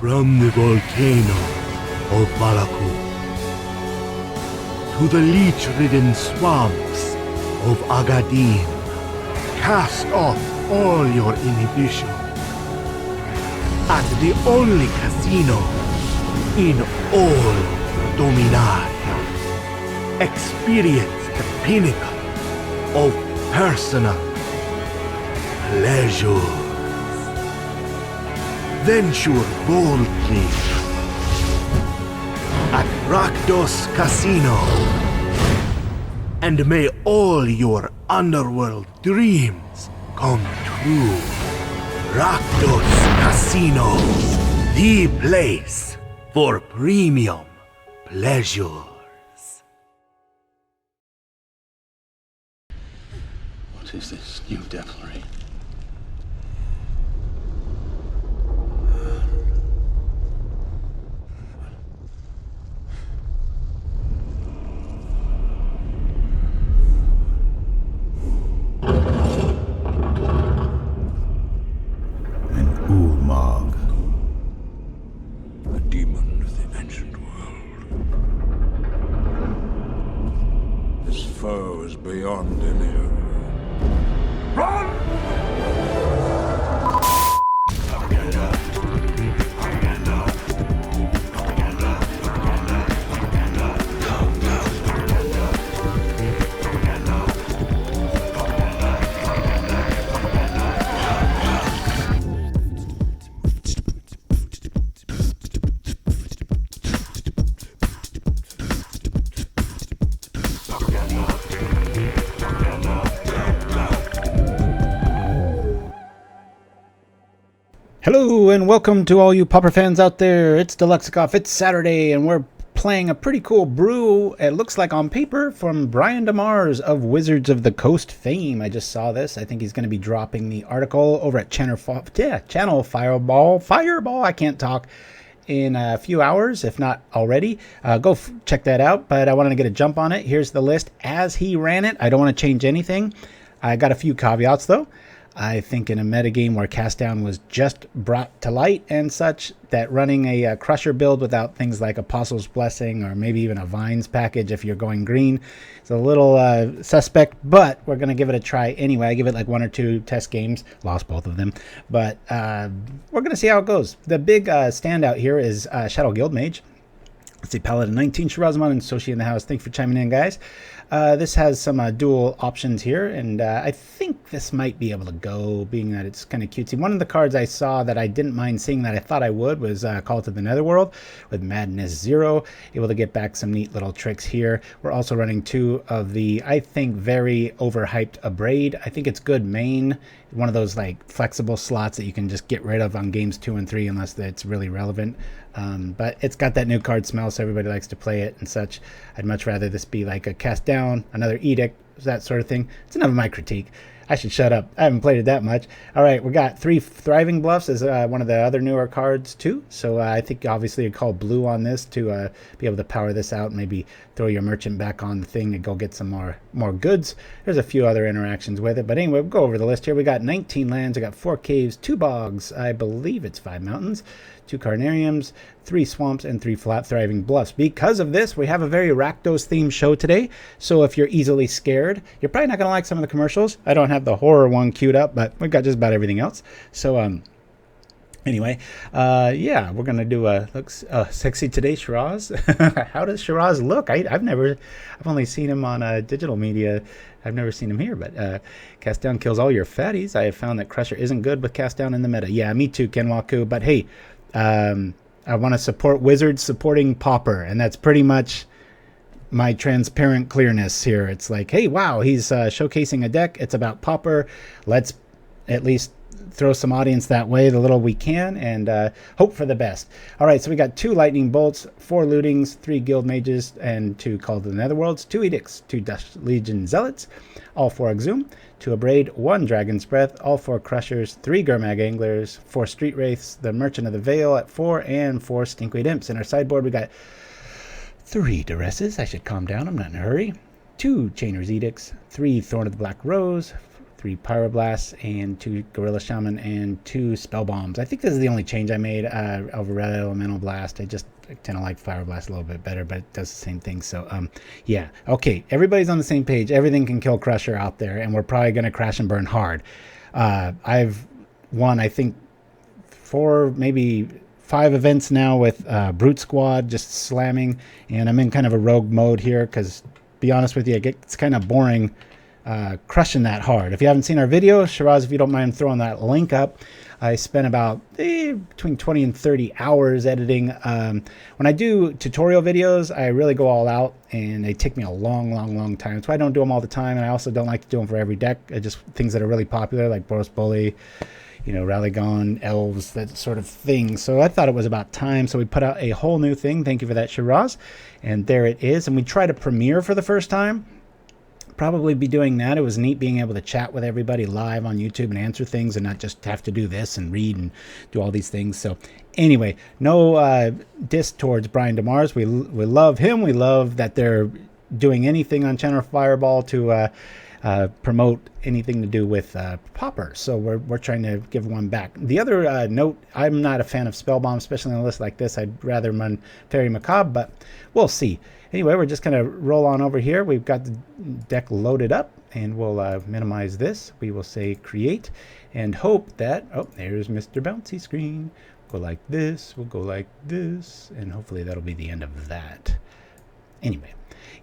From the volcano of Balaku to the leech-ridden swamps of Agadim, cast off all your inhibition. At the only casino in all Dominaria, experience the pinnacle of personal pleasures. Venture boldly at Rakdos Casino, and may all your underworld dreams come true. Rakdos Casino, the place for premium pleasures. What is this new devilry? Ulamog. A demon of the ancient world. His foe is beyond any of you. Run! Hello and welcome to all you Pauper fans out there. It's Deluxecoff. It's Saturday and we're playing a pretty cool brew, it looks like on paper, from Brian DeMars of Wizards of the Coast fame. I just saw this. I think he's going to be dropping the article over at Channel Fireball, I can't talk, in a few hours, if not already. Go check that out, but I wanted to get a jump on it. Here's the list as he ran it. I don't want to change anything. I got a few caveats though. I think in a metagame where cast down was just brought to light and such, that running a crusher build without things like Apostle's Blessing or maybe even a Vines package if you're going green is a little suspect, but we're going to give it a try anyway. I give it like 1 or 2 test games, lost both of them, but we're going to see how it goes. The big standout here is Shadow Guildmage. Let's see, Paladin 19, Shirazman and Soshi in the house. Thanks for chiming in, guys. This has some dual options here, and I think this might be able to go, being that it's kind of cutesy. One of the cards I saw that I didn't mind seeing that I thought I would was Call to the Netherworld with Madness 0, able to get back some neat little tricks here. We're also running 2 of the, I think, very overhyped Abrade. I think it's good main, one of those like flexible slots that you can just get rid of on games 2 and 3 unless it's really relevant. But it's got that new card smell, so everybody likes to play it and such. I'd much rather this be like a cast down, another edict, that sort of thing. It's enough of my critique. I should shut up. I haven't played it that much. All right, we got 3 Thriving Bluffs as one of the other newer cards too. So I think obviously you call blue on this to be able to power this out, maybe throw your merchant back on the thing and go get some more goods. There's a few other interactions with it, but anyway, we'll go over the list here. We got 19 lands, we got 4 caves, 2 bogs, I believe it's 5 mountains, 2 Carnariums, 3 swamps, and 3 flat Thriving Bluffs. Because of this, we have a very Rakdos themed show today. So if you're easily scared, you're probably not going to like some of the commercials. I don't have the horror one queued up, but we've got just about everything else. So anyway, yeah, we're going to do looks sexy today, Shiraz. How does Shiraz look? I've only seen him on digital media. I've never seen him here, but cast down kills all your fatties. I have found that Crusher isn't good with cast down in the meta. Yeah, me too, Kenwaku. But hey, I want to support Wizards supporting Pauper, and that's pretty much my transparent clearness here. It's like, hey, wow, he's showcasing a deck. It's about Pauper. Let's at least throw some audience that way, the little we can, and hope for the best. All right, so we got 2 Lightning Bolts, 4 Lootings, 3 Guild Mages, and 2 Call to the Netherworlds, 2 Edicts, 2 Dusk Legion Zealots, all 4 Exhume, 2 Abrade, 1 Dragon's Breath, all 4 Crushers, 3 Gurmag Anglers, 4 Street Wraiths, the Merchant of the Veil at 4, and 4 Stinkweed Imps. In our sideboard, we got 3 Duresses. I should calm down, I'm not in a hurry. 2 Chainer's Edicts, 3 Thorn of the Black Rose, 3 Pyroblasts, and 2 Gorilla Shaman, and 2 Spellbombs. I think this is the only change I made over Red Elemental Blast. I tend to like Pyroblast a little bit better, but it does the same thing. So, yeah. Okay, everybody's on the same page. Everything can kill Crusher out there, and we're probably going to crash and burn hard. I've won, I think, 4, maybe 5 events now with Brute Squad, just slamming, and I'm in kind of a rogue mode here because, to be honest with you, it's kind of boring crushing that hard. If you haven't seen our video, Shiraz, if you don't mind throwing that link up, I spent about between 20 and 30 hours editing. When I do tutorial videos, I really go all out, and they take me a long time. That's why I don't do them all the time, and I also don't like to do them for every deck. Just things that are really popular, like Boros Bully, you know, Rallygon, Elves, that sort of thing. So I thought it was about time, so we put out a whole new thing. Thank you for that, Shiraz. And there it is. And we try to premiere for the first time. Probably be doing that. It was neat being able to chat with everybody live on YouTube and answer things and not just have to do this and read and do all these things. So anyway, no diss towards Brian DeMars. We love him. We love that they're doing anything on Channel Fireball to promote anything to do with Pauper. So we're trying to give one back. The other note, I'm not a fan of Spellbomb, especially on a list like this. I'd rather run Fairy Macabre, but we'll see. Anyway, we're just going to roll on over here. We've got the deck loaded up, and we'll minimize this. We will say create and hope that, oh, there's Mr. Bouncy Screen. Go like this, we'll go like this, and hopefully that'll be the end of that. Anyway,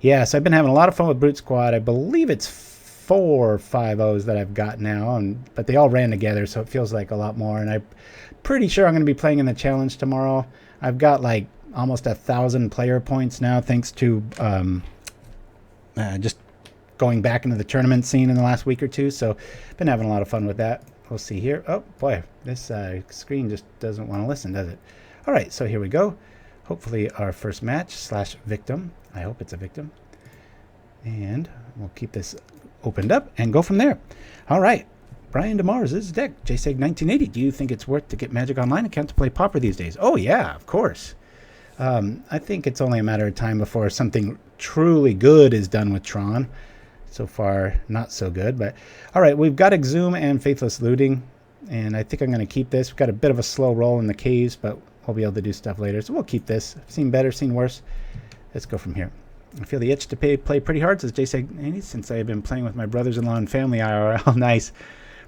yeah, so I've been having a lot of fun with Brute Squad. I believe it's 4 or 5 O's that I've got now, but they all ran together, so it feels like a lot more, and I'm pretty sure I'm going to be playing in the challenge tomorrow. I've got like almost 1,000 player points now, thanks to just going back into the tournament scene in the last week or two. So I've been having a lot of fun with that. We'll see here. Oh boy, this screen just doesn't want to listen, does it? All right, so here we go. Hopefully our first match / victim. I hope it's a victim. And we'll keep this opened up and go from there. All right. Brian DeMars' deck, JSEG 1980. Do you think it's worth to get Magic Online account to play Pauper these days? Oh yeah, of course. I think it's only a matter of time before something truly good is done with Tron. So far, not so good. But all right, we've got Exhume and Faithless Looting, and I think I'm going to keep this. We've got a bit of a slow roll in the caves, but we'll be able to do stuff later. So we'll keep this. Seen better, seen worse. Let's go from here. I feel the itch to play pretty hard, says JSEG, since I have been playing with my brothers-in-law and family IRL. Nice.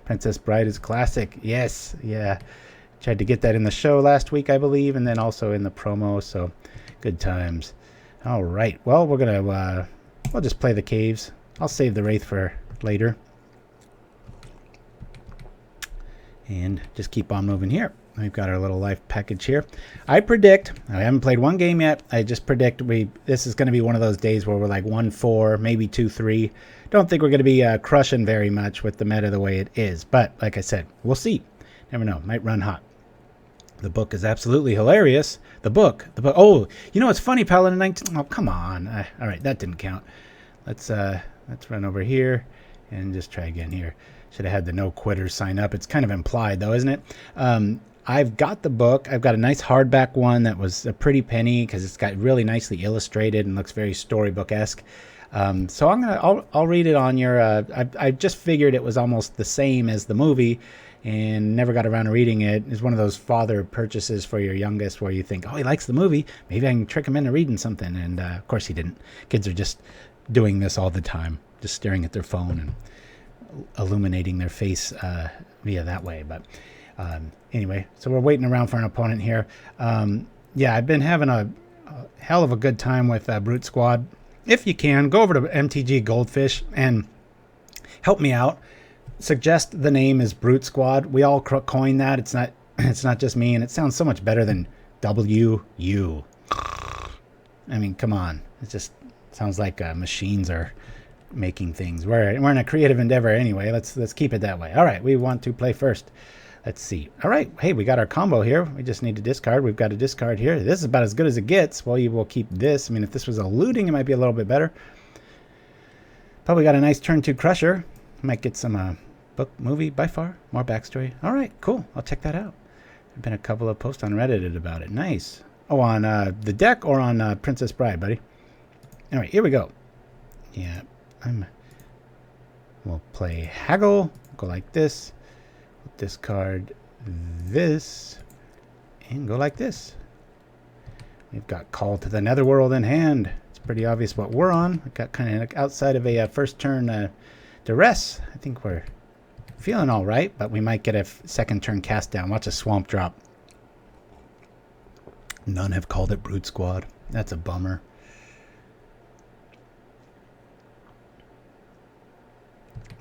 Princess Bride is classic. Yes, yeah. Tried to get that in the show last week, I believe, and then also in the promo, so good times. All right, well, we're going to, we'll just play the caves. I'll save the Wraith for later. And just keep on moving here. We've got our little life package here. I predict, I haven't played one game yet, I just predict this is going to be one of those days where we're like 1-4, maybe 2-3. Don't think we're going to be crushing very much with the meta the way it is, but like I said, we'll see. Never know, might run hot. The book is absolutely hilarious. The book. Oh, you know, it's funny, Paladin 19. Oh, come on. All right, that didn't count. Let's run over here and just try again here. Should have had the no quitters sign up. It's kind of implied, though, isn't it? I've got the book. I've got a nice hardback one that was a pretty penny because it's got really nicely illustrated and looks very storybook-esque. So I'll read it on your. I just figured it was almost the same as the movie, and never got around to reading it. It's one of those father purchases for your youngest where you think, oh, he likes the movie, maybe I can trick him into reading something. And of course he didn't. Kids are just doing this all the time, just staring at their phone and illuminating their face via that way. But anyway, so we're waiting around for an opponent here. Yeah, I've been having a hell of a good time with Brute Squad. If you can, go over to MTG Goldfish and help me out. Suggest the name is Brute Squad. We all coined that. It's not just me, and it sounds so much better than WU. I mean, come on. It just sounds like machines are making things. We're in a creative endeavor anyway. Let's keep it that way. All right, we want to play first. Let's see. All right, hey, we got our combo here. We just need to discard. We've got a discard here. This is about as good as it gets. Well, you will keep this. I mean, if this was a looting, it might be a little bit better. But we got a nice turn 2 Crusher. Might get some book, movie, by far. More backstory. All right, cool. I'll check that out. There've been a couple of posts on Reddit about it. Nice. Oh, on the deck or on Princess Bride, buddy? All right, here we go. Yeah, I'm We'll play Haggle. Go like this. Discard this. And go like this. We've got Call to the Netherworld in hand. It's pretty obvious what we're on. We've got kind of outside of a first turn Duress. I think we're feeling all right, but we might get a second turn cast down. Watch a swamp drop. None have called it Brute Squad. That's a bummer.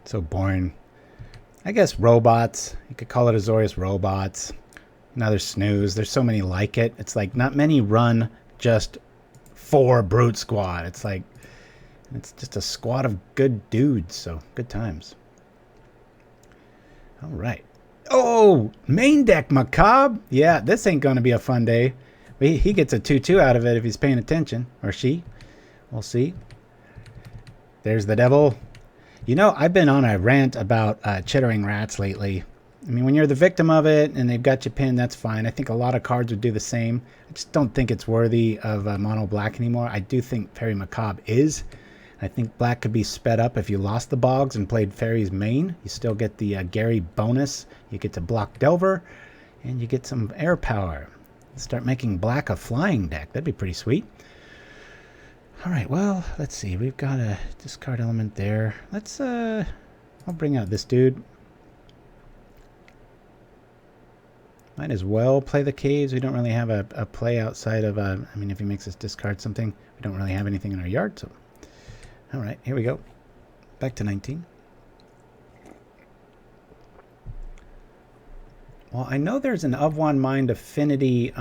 So boring. I guess robots. You could call it Azorius robots. Another snooze. There's so many like it. It's like not many run just for Brute Squad. It's like it's just a squad of good dudes. So good times. All right. Oh, main deck Macabre. Yeah, this ain't going to be a fun day. He gets a 2/2 out of it if he's paying attention. Or she. We'll see. There's the devil. You know, I've been on a rant about chittering rats lately. I mean, when you're the victim of it and they've got you pinned, that's fine. I think a lot of cards would do the same. I just don't think it's worthy of mono black anymore. I do think Fairy Macabre is. I think black could be sped up if you lost the Bogs and played Fairy's main. You still get the Gary bonus. You get to block Delver. And you get some air power. Start making black a flying deck. That'd be pretty sweet. All right, well, let's see. We've got a discard element there. Let's, I'll bring out this dude. Might as well play the caves. We don't really have a play outside of, I mean, if he makes us discard something, we don't really have anything in our yard. So, all right, here we go. Back to 19. Well, I know there's an of one mind affinity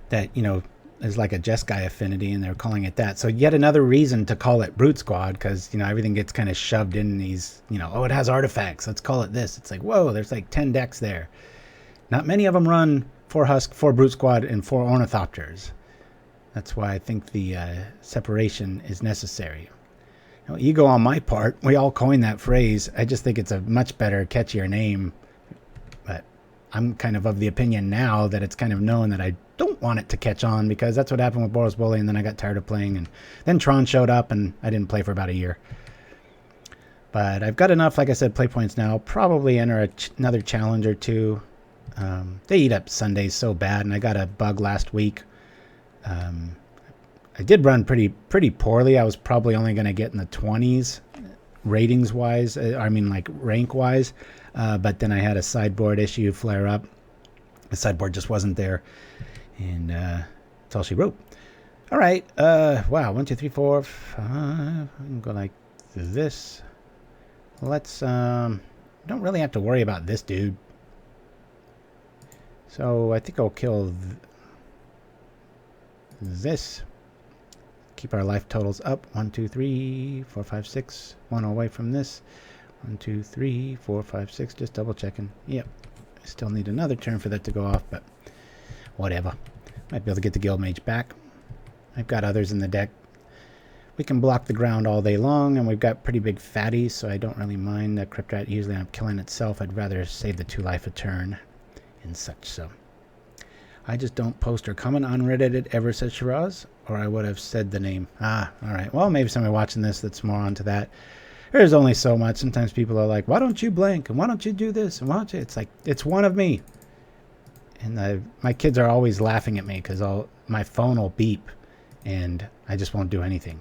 that, you know, is like a Jeskai affinity, and they're calling it that. So yet another reason to call it Brute Squad, because, you know, everything gets kind of shoved in these, you know, oh, it has artifacts, let's call it this. It's like, whoa, there's like 10 decks there. Not many of them run 4 Husk, 4 Brute Squad, and 4 Ornithopters. That's why I think the separation is necessary. Now, ego on my part, we all coined that phrase. I just think it's a much better, catchier name. But I'm kind of the opinion now that it's kind of known that I don't want it to catch on, because that's what happened with Boros Bully, and then I got tired of playing, and then Tron showed up, and I didn't play for about a year. But I've got enough, like I said, play points now. Probably enter another challenge or two. They eat up Sundays so bad, and I got a bug last week. I did run pretty poorly. I was probably only going to get in the 20s ratings wise. I mean, like rank wise. But then I had a sideboard issue flare up. The sideboard just wasn't there. And that's all she wrote. All right. Wow. 1, 2, 3, 4, 5. I can go like this. Let's. Don't really have to worry about this dude. So I think I'll kill this. Keep our life totals up. 1, 2, 3, 4, 5, 6. 1 away from this. 1, 2, 3, 4, 5, 6. Just double checking. Yep. I still need another turn for that to go off, but whatever. Might be able to get the Guildmage back. I've got others in the deck. We can block the ground all day long, and we've got pretty big fatties, so I don't really mind. The Crypt Rat usually ends up killing itself. I'd rather save the 2 life a turn and such, so. I just don't post or comment on Reddit it ever, said Shiraz, or I would have said the name. Ah, all right. Well, maybe somebody watching this that's more onto that. There's only so much. Sometimes people are like, why don't you blank? And why don't you do this? And why don't you? It's like, it's one of me. And my kids are always laughing at me because my phone will beep and I just won't do anything.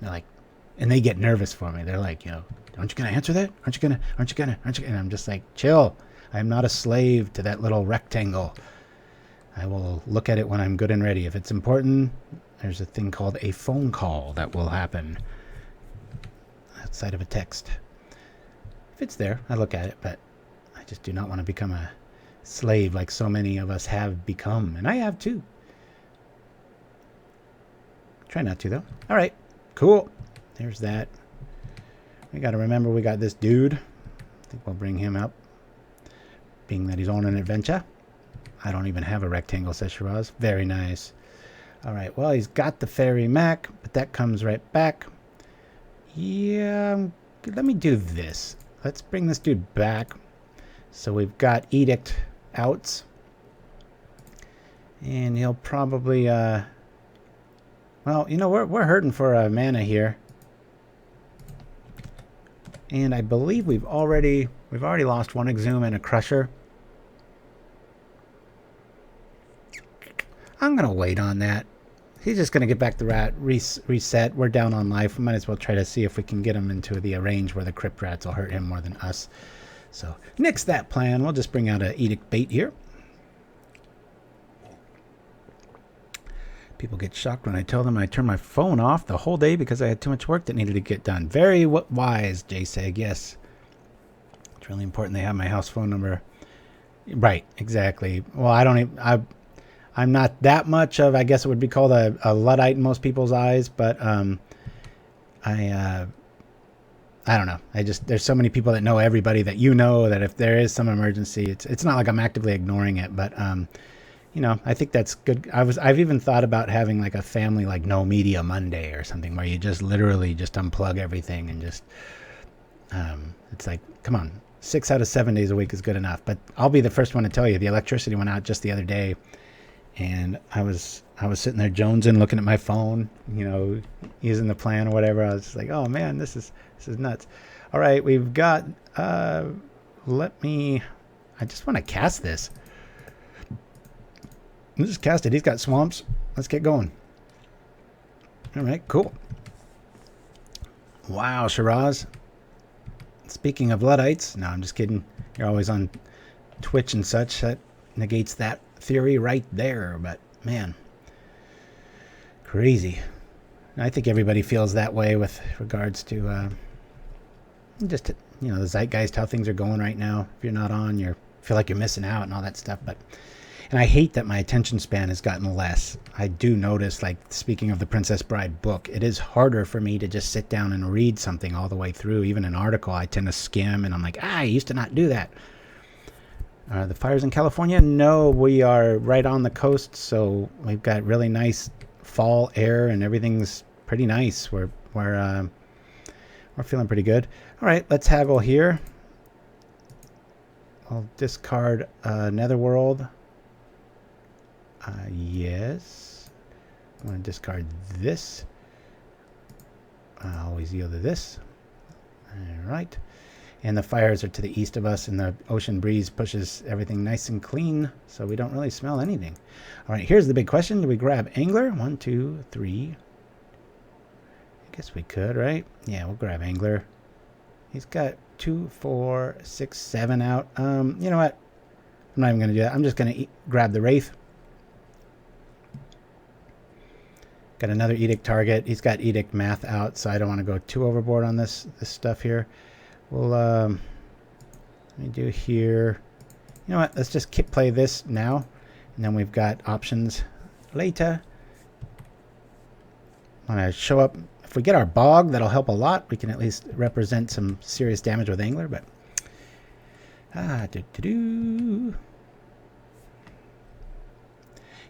They're like, and they get nervous for me. They're like, you know, aren't you going to answer that? Aren't you going to? And I'm just like, chill. I'm not a slave to that little rectangle. I will look at it when I'm good and ready. If it's important, there's a thing called a phone call that will happen outside of a text. If it's there, I look at it, but I just do not want to become a slave like so many of us have become. And I have too. Try not to, though. All right, cool. There's that. We got to remember we got this dude. I think we'll bring him up, being that he's on an adventure. I don't even have a rectangle, says Shiraz. Very nice. All right, well, he's got the Fairy Mac, but that comes right back. Yeah, let me do this. Let's bring this dude back. So we've got Edict outs. And he'll probably, well, you know, we're hurting for mana here. And I believe we've already lost one Exhume and a Crusher. I'm going to wait on that. He's just going to get back the rat, reset. We're down on life. We might as well try to see if we can get him into the range where the Crypt Rats will hurt him more than us. So, nix that plan. We'll just bring out an Edict bait here. People get shocked when I tell them I turn my phone off the whole day because I had too much work that needed to get done. Very wise, JSEG. Yes. It's really important they have my house phone number. Right, exactly. Well, I don't even... I'm not that much of, I guess it would be called a Luddite in most people's eyes, but I don't know. There's so many people that know everybody that you know that if there is some emergency, it's not like I'm actively ignoring it, but you know, I think that's good. I've even thought about having like a family like No Media Monday or something where you just literally just unplug everything and just it's like, come on, 6 out of 7 days a week is good enough. But I'll be the first one to tell you the electricity went out just the other day. And I was sitting there jonesing, looking at my phone, you know, using the plan or whatever. I was just like, oh man, this is nuts. All right, we've got. I just want to cast this. Let's just cast it. He's got swamps. Let's get going. All right, cool. Wow, Shiraz. Speaking of Luddites, no, I'm just kidding. You're always on Twitch and such. That negates that theory right there, but man, crazy. I think everybody feels that way with regards to just, you know, the zeitgeist, how things are going right now. If you're not on, you feel like you're missing out and all that stuff. And I hate that my attention span has gotten less. I do notice, like, speaking of the Princess Bride book, it is harder for me to just sit down and read something all the way through. Even an article, I tend to skim, and I'm like, I used to not do that. The fires in California? No, we are right on the coast, so we've got really nice fall air and everything's pretty nice. We're feeling pretty good. All right, let's haggle here. I'll discard Netherworld. Yes. I'm going to discard this. I'll always yield to this. All right. And the fires are to the east of us, and the ocean breeze pushes everything nice and clean, so we don't really smell anything. All right, here's the big question. Do we grab Angler? 1, 2, 3. I guess we could, right? Yeah, we'll grab Angler. He's got 2, 4, 6, 7 out. You know what? I'm not even going to do that. I'm just going to grab the Wraith. Got another Edict target. He's got Edict math out, so I don't want to go too overboard on this stuff here. We'll, let me do here. You know what? Let's just play this now. And then we've got options later. Want to show up. If we get our Bog, that'll help a lot. We can at least represent some serious damage with Angler, but...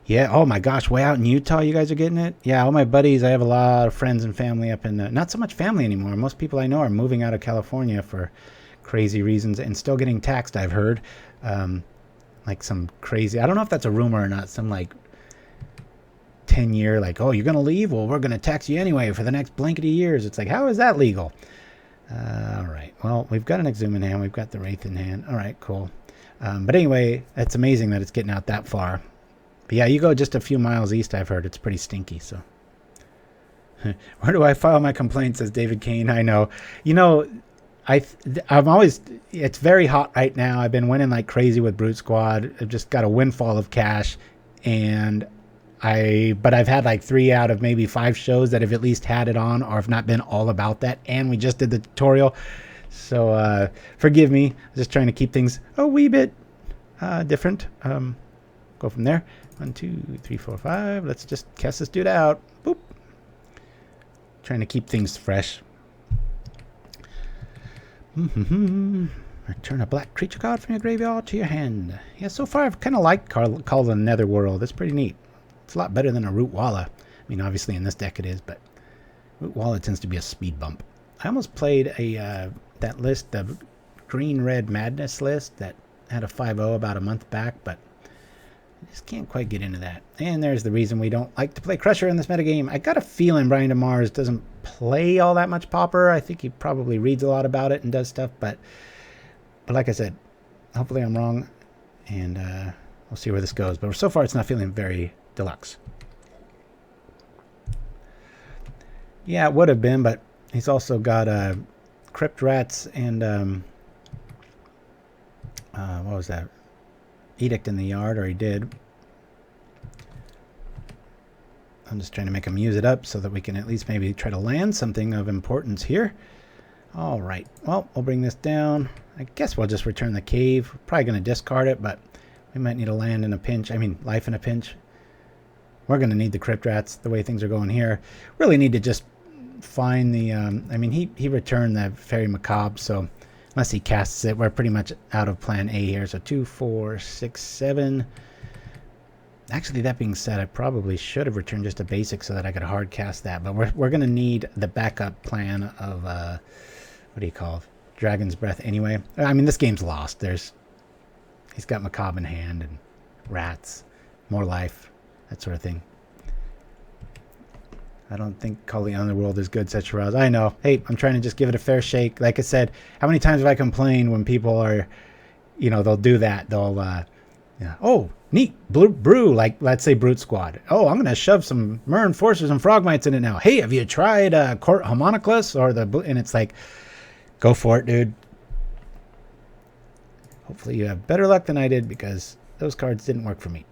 Yeah, oh my gosh, way out in Utah you guys are getting it? Yeah, all my buddies, I have a lot of friends and family up in... not so much family anymore. Most people I know are moving out of California for crazy reasons and still getting taxed, I've heard. Like some crazy... I don't know if that's a rumor or not. Some like 10-year, like, oh, you're going to leave? Well, we're going to tax you anyway for the next blankety years. It's like, how is that legal? All right, well, we've got an Exhume in hand. We've got the Wraith in hand. All right, cool. But anyway, it's amazing that it's getting out that far. But yeah, you go just a few miles east, I've heard. It's pretty stinky, so. Where do I file my complaint, says David Kane. I know. You know, I'm always... It's very hot right now. I've been winning like crazy with Brute Squad. I've just got a windfall of cash. And but I've had like 3 out of maybe 5 shows that have at least had it on or have not been all about that. And we just did the tutorial. So forgive me. I'm just trying to keep things a wee bit different. Go from there. 1, 2, 3, 4, 5. Let's just cast this dude out. Boop. Trying to keep things fresh. Return a black creature card from your graveyard to your hand. Yeah, so far I've kind of liked Call of the Netherworld. It's pretty neat. It's a lot better than a Root Walla. I mean, obviously in this deck it is, but Root Walla tends to be a speed bump. I almost played that list, the Green-Red Madness list that had a 5-0 about a month back, but I just can't quite get into that. And there's the reason we don't like to play Crusher in this metagame. I got a feeling Brian DeMars doesn't play all that much Pauper. I think he probably reads a lot about it and does stuff, but like I said, hopefully I'm wrong, and we'll see where this goes. But so far, it's not feeling very deluxe. Yeah, it would have been, but he's also got Crypt Rats and what was that? Edict in the yard, or he did. I'm just trying to make him use it up so that we can at least maybe try to land something of importance here. All right. Well, we'll bring this down. I guess we'll just return the cave. We're probably going to discard it, but we might need a land in a pinch. I mean, life in a pinch. We're going to need the Crypt Rats the way things are going here. Really need to just find the... I mean, he returned the Fairy Macabre, so unless he casts it, we're pretty much out of plan A here. So 2, 4, 6, 7... Actually, that being said, I probably should have returned just a basic so that I could hard cast that. But we're going to need the backup plan of, what do you call it? Dragon's Breath anyway. I mean, this game's lost. He's got Macabre in hand and rats, more life, that sort of thing. I don't think Call the Underworld is good, such Shiraz. I know. Hey, I'm trying to just give it a fair shake. Like I said, how many times have I complained when people are, they'll do that. They'll, yeah. Oh, neat. Brew, like, let's say Brute Squad. Oh, I'm going to shove some Murn Forcers and Frogmites in it now. Hey, have you tried Court Homunculus? And it's like, go for it, dude. Hopefully you have better luck than I did, because those cards didn't work for me.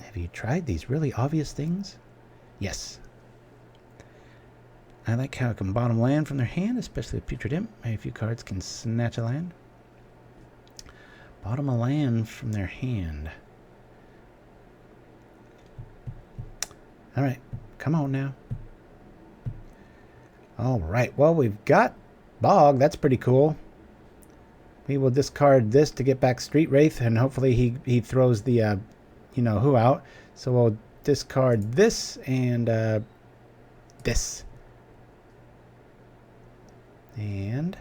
Have you tried these really obvious things? Yes. I like how I can bottom land from their hand, especially with Putrid Imp. Maybe a few cards can snatch a land. Bottom a land from their hand. Alright, come on now. Alright, well, we've got Bog. That's pretty cool. We will discard this to get back Street Wraith, and hopefully he throws the, who out. So we'll discard this and this. And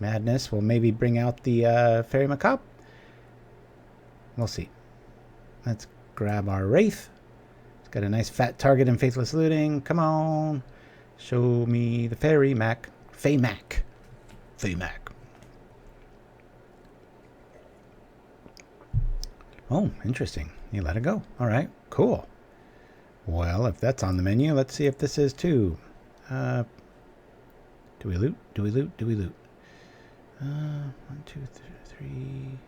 Madness will maybe bring out the Fairy Macabre. We'll see. Let's grab our Wraith. It's got a nice fat target in Faithless Looting. Come on. Show me the Fairy Mac. Fay Mac. Fay Mac. Oh, interesting. You let it go. All right, cool. Well, if that's on the menu, let's see if this is too. Do we loot? Do we loot? Do we loot? 1, 2, 3.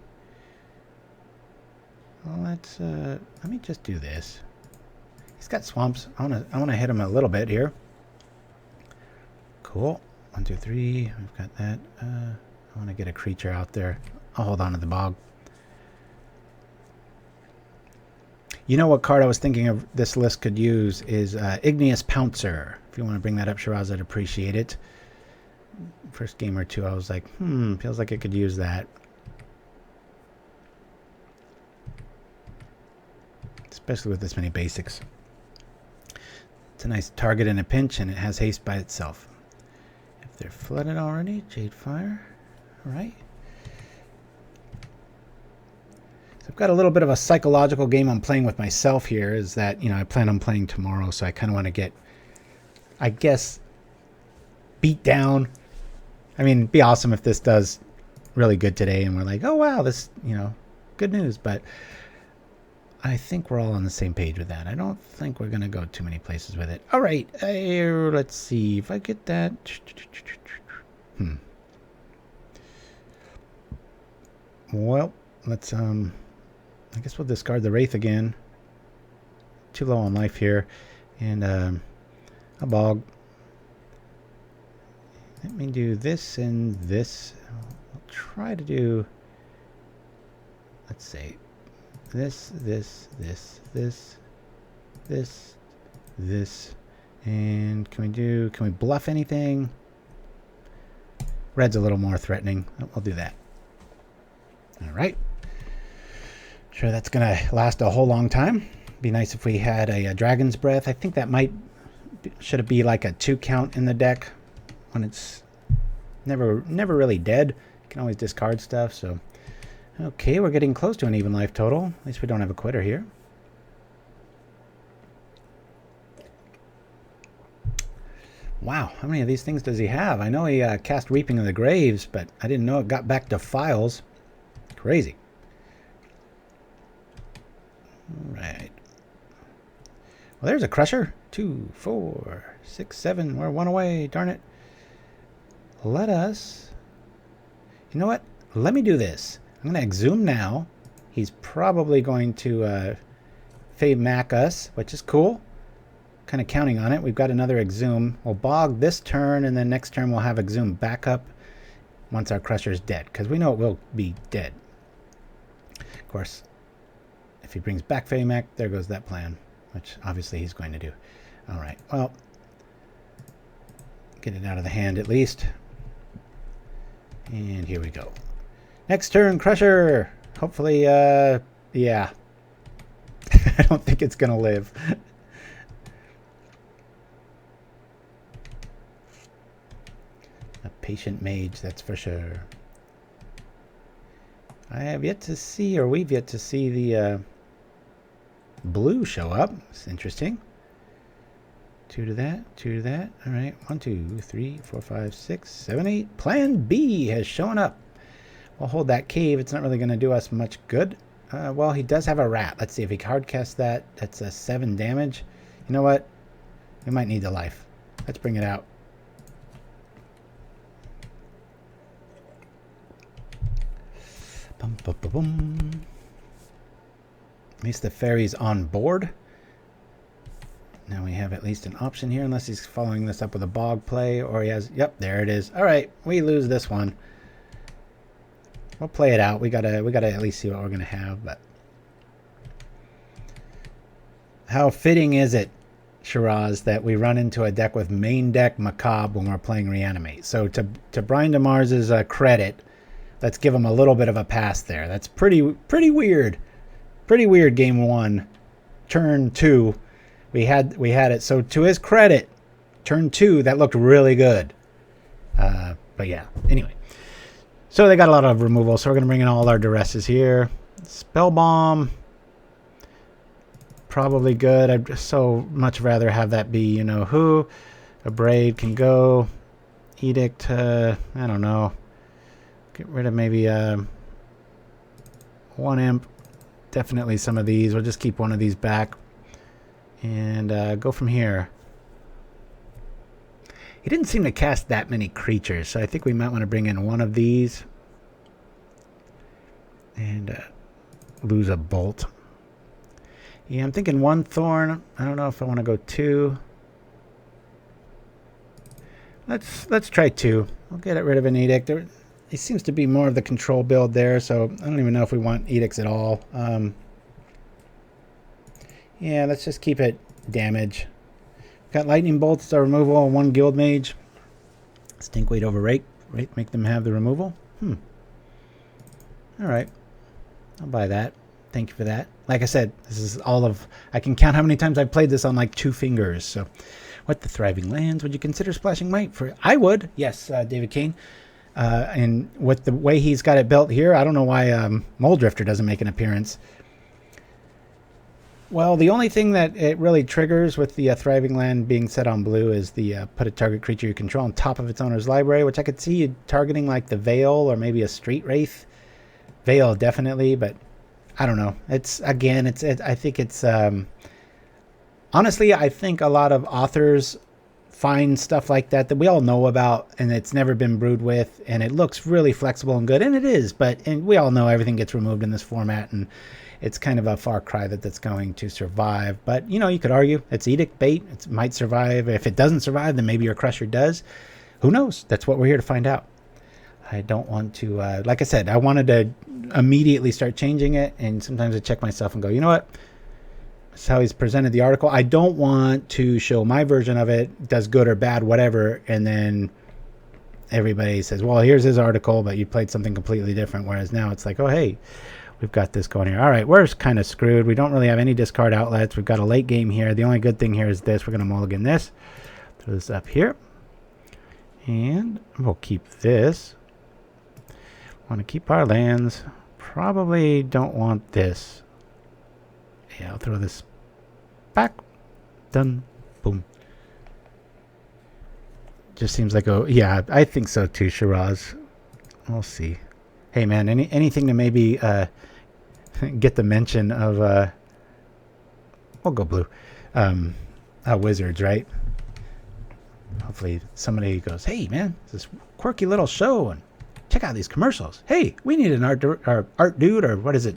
Well, let me just do this. He's got swamps. I wanna hit him a little bit here. Cool. 1, 2, 3. We've got that. I want to get a creature out there. I'll hold on to the Bog. You know what card I was thinking of this list could use is Igneous Pouncer. If you want to bring that up, Shiraz, I'd appreciate it. First game or two, I was like, feels like I could use that. Especially with this many basics. It's a nice target in a pinch, and it has haste by itself. If they're flooded already, Jade Fire. All right. So I've got a little bit of a psychological game I'm playing with myself here. Is that, I plan on playing tomorrow, so I kind of want to get, I guess, beat down. I mean, it'd be awesome if this does really good today, and we're like, oh wow, this, good news. But I think we're all on the same page with that. I don't think we're going to go too many places with it. All right. Let's see if I get that. Well, let's, I guess we'll discard the Wraith again. Too low on life here. And a Bog. Let me do this and this. I'll try to do, let's say, this, and can we bluff anything? Red's a little more threatening. I'll do that. All right. Sure, that's gonna last a whole long time. Be nice if we had a Dragon's Breath. I think that should it be like a 2 count in the deck when it's never really dead. You can always discard stuff. So. Okay, we're getting close to an even life total. At least we don't have a quitter here. Wow, how many of these things does he have? I know he cast Reaping of the Graves, but I didn't know it got back to files. Crazy. All right. Well, there's a Crusher. 2, 4, 6, 7. We're one away. Darn it. Let us... You know what? Let me do this. I'm going to Exhume now. He's probably going to Fave Mac us, which is cool. Kind of counting on it. We've got another Exhume. We'll Bog this turn, and then next turn we'll have Exhume back up once our Crusher's dead, because we know it will be dead. Of course, if he brings back Fave Mac, there goes that plan, which obviously he's going to do. All right, well, get it out of the hand at least. And here we go. Next turn, Crusher. Hopefully, yeah. I don't think it's going to live. A patient mage, that's for sure. I have yet to see, or we've yet to see the blue show up. It's interesting. 2 to that, 2 to that. All right, 1, 2, 3, 4, 5, 6, 7, 8. Plan B has shown up. We'll hold that cave. It's not really going to do us much good. Well, he does have a rat. Let's see if he hard casts that. That's a 7 damage. You know what? We might need the life. Let's bring it out. Bum, bum, bum, bum. At least the fairy's on board. Now we have at least an option here, unless he's following this up with a bog play, or he has... Yep, there it is. All right, we lose this one. We'll play it out. We gotta at least see what we're gonna have. But how fitting is it, Shiraz, that we run into a deck with main deck Macabre when we're playing Reanimate? So to Brian DeMars' credit, let's give him a little bit of a pass there. That's pretty weird. Pretty weird. Game 1, turn 2. We had it. So to his credit, turn 2, that looked really good. But yeah, anyway. So they got a lot of removal, so we're going to bring in all our Duresses here. Spellbomb, probably good. I'd so much rather have that be, you know who. Abrade can go. Edict, I don't know. Get rid of maybe 1 imp. Definitely some of these. We'll just keep one of these back. And go from here. He didn't seem to cast that many creatures, so I think we might want to bring in one of these. And lose a bolt. Yeah, I'm thinking 1 Thorn. I don't know if I want to go 2. Let's try 2. We'll get rid of an Edict. It seems to be more of the control build there, so I don't even know if we want Edicts at all. Yeah, let's just keep it damage. Got Lightning Bolts to removal and 1 Guildmage. Stinkweed over Wraith. Make them have the removal. Alright. I'll buy that. Thank you for that. Like I said, this is all of... I can count how many times I've played this on like 2 fingers. So, what the Thriving Lands? Would you consider Splashing Might for... I would. Yes, David Kane. And with the way he's got it built here, I don't know why Mold Drifter doesn't make an appearance. Well, the only thing that it really triggers with the Thriving Land being set on blue is the put a target creature you control on top of its owner's library, which I could see you targeting like the Veil or maybe a Street Wraith. Veil definitely, but I don't know. It's again, I think it's honestly, I think a lot of authors find stuff like that we all know about, and it's never been brewed with, and it looks really flexible and good, and it is. And we all know everything gets removed in this format, and it's kind of a far cry that's going to survive. But, you know, you could argue it's Edict bait. It might survive. If it doesn't survive, then maybe your Crusher does. Who knows? That's what we're here to find out. I don't want to, like I said, I wanted to immediately start changing it. And sometimes I check myself and go, you know what? That's how he's presented the article. I don't want to show my version of it, does good or bad, whatever. And then everybody says, well, here's his article, but you played something completely different. Whereas now it's like, oh, hey, we've got this going here. All right, we're kind of screwed. We don't really have any discard outlets. We've got a late game here. The only good thing here is this. We're going to mulligan this. Throw this up here. And we'll keep this. Want to keep our lands. Probably don't want this. Yeah, I'll throw this back. Done. Boom. just seems like a... Yeah, I think so too, Shiraz. We'll see. Hey, man, anything to maybe get the mention of... we'll go blue. Wizards, right? Hopefully somebody goes, hey, man, it's this quirky little show, and check out these commercials. Hey, we need an art dude, or what is it?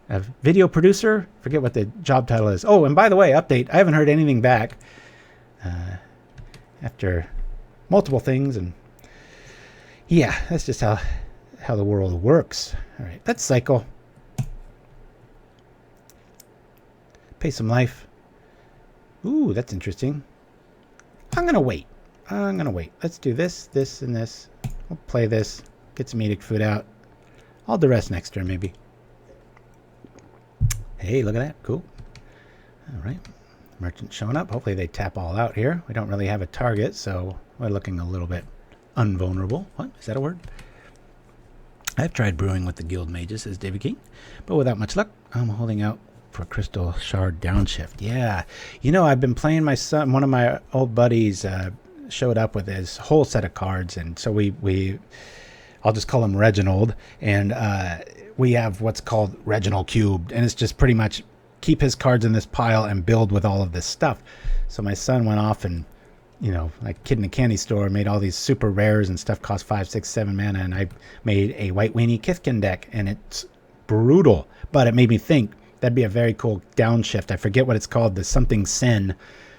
A video producer? Forget what the job title is. Oh, and by the way, update. I haven't heard anything back after multiple things, and yeah, that's just how the world works. All right, let's cycle. Pay some life. Ooh, that's interesting. I'm going to wait. Let's do this, this, and this. We'll play this. Get some edict food out. I'll Duress next turn, maybe. Hey, look at that. Cool. All right. Merchant showing up. Hopefully they tap all out here. We don't really have a target, so we're looking a little bit unvulnerable. What? Is that a word? I've tried brewing with the guild mages, says David King, but without much luck. I'm holding out for Crystal Shard Downshift. Yeah. You know, I've been playing my son. One of my old buddies showed up with his whole set of cards, and so we I'll just call him Reginald, and we have what's called Reginald Cubed, and it's just pretty much keep his cards in this pile and build with all of this stuff. So my son went off and, you know, like kid in a candy store, made all these super rares and stuff, cost 5, 6, 7 mana, and I made a White Weenie Kithkin deck, and it's brutal, but it made me think that'd be a very cool downshift. I forget what it's called, the something Sen.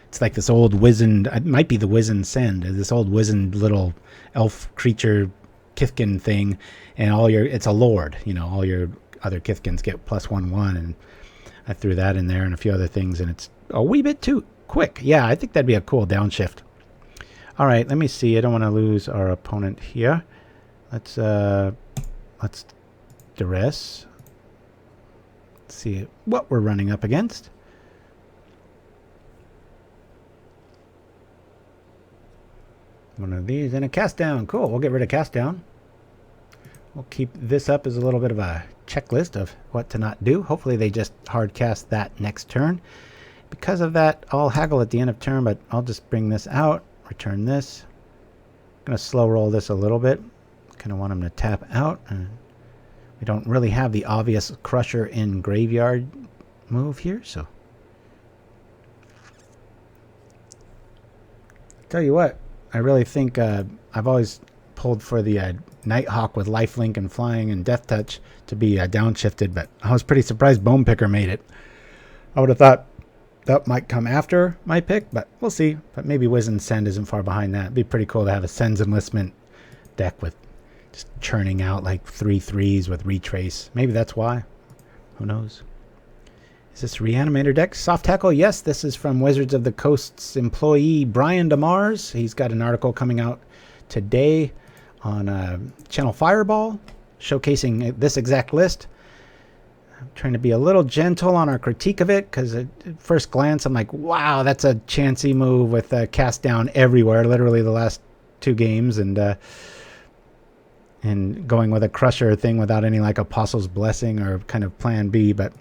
It's like this old wizened, it might be the wizened Sen, this old wizened little elf creature Kithkin thing, and it's a lord, you know, all your other Kithkins get +1/1, and I threw that in there and a few other things, and it's a wee bit too quick. Yeah, I think that'd be a cool downshift. All right, let me see. I don't want to lose our opponent here. Let's Duress. Let's see what we're running up against. One of these and a cast down. Cool. We'll get rid of cast down. We'll keep this up as a little bit of a checklist of what to not do. Hopefully they just hard cast that next turn. Because of that, I'll haggle at the end of turn, but I'll just bring this out, return this. I'm going to slow roll this a little bit. Kind of want them to tap out. And we don't really have the obvious Crusher in graveyard move here, so. Tell you what, I really think I've always pulled for the Nighthawk with lifelink and flying and death touch to be downshifted, but I was pretty surprised Bone Picker made it. I would have thought that might come after my pick, but we'll see. But maybe Wizened Send isn't far behind that. It'd be pretty cool to have a Send's Enlistment deck with just churning out like 3/3s with Retrace. Maybe that's why. Who knows? Is this Reanimator deck? Soft Tackle? Yes, this is from Wizards of the Coast's employee Brian DeMars. He's got an article coming out today on Channel Fireball showcasing this exact list. I'm trying to be a little gentle on our critique of it because at first glance I'm like, wow, that's a chancy move with cast down everywhere, literally the last 2 games, and going with a Crusher thing without any like Apostle's Blessing or kind of plan B, but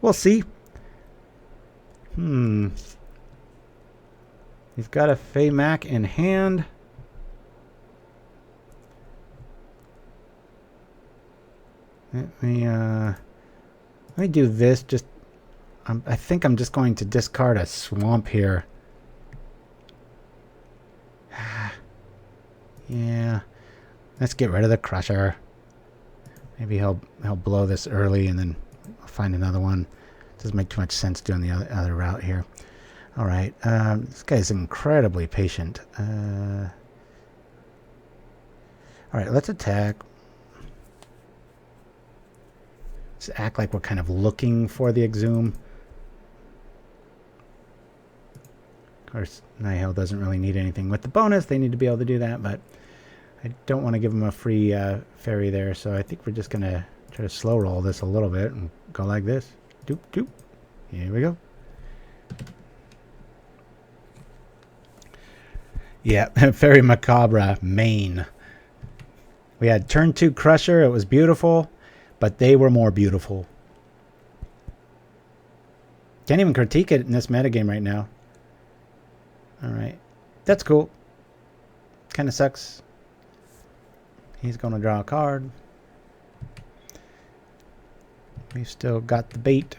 we'll see. He's got a Feymac in hand. Let me do this. I think I'm just going to discard a Swamp here. Yeah, let's get rid of the Crusher. Maybe he'll blow this early and then I'll find another one. Doesn't make too much sense doing the other route here. All right, this guy's incredibly patient. All right, let's attack. Let's act like we're kind of looking for the Exhume. Of course, Nihil doesn't really need anything with the bonus. They need to be able to do that, but I don't want to give them a free fairy there, so I think we're just going to try to slow roll this a little bit and go like this. Doop, doop. Here we go. Yeah, Fairy Macabre, main. We had turn 2 Crusher. It was beautiful, but they were more beautiful. Can't even critique it in this metagame right now. All right. That's cool. kind of sucks. He's going to draw a card. We've still got the bait.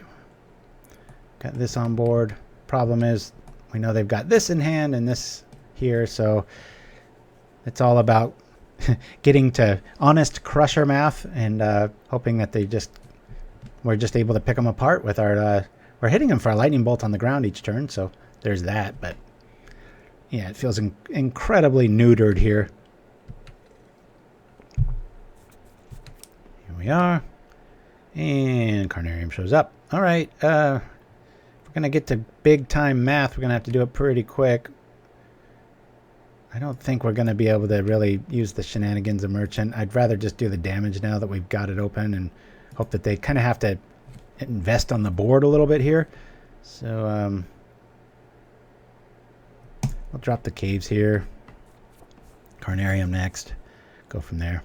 Got this on board. Problem is, we know they've got this in hand and this here, so it's all about getting to honest crusher math and hoping that we're just able to pick them apart with our... we're hitting them for a lightning bolt on the ground each turn, so there's that, but yeah, it feels incredibly neutered here. Here we are. And Carnarium shows up. All right, if we're going to get to big time math, we're going to have to do it pretty quick. I don't think we're going to be able to really use the shenanigans of Merchant. I'd rather just do the damage now that we've got it open and hope that they kind of have to invest on the board a little bit here. So we'll drop the caves here. Carnarium next. Go from there.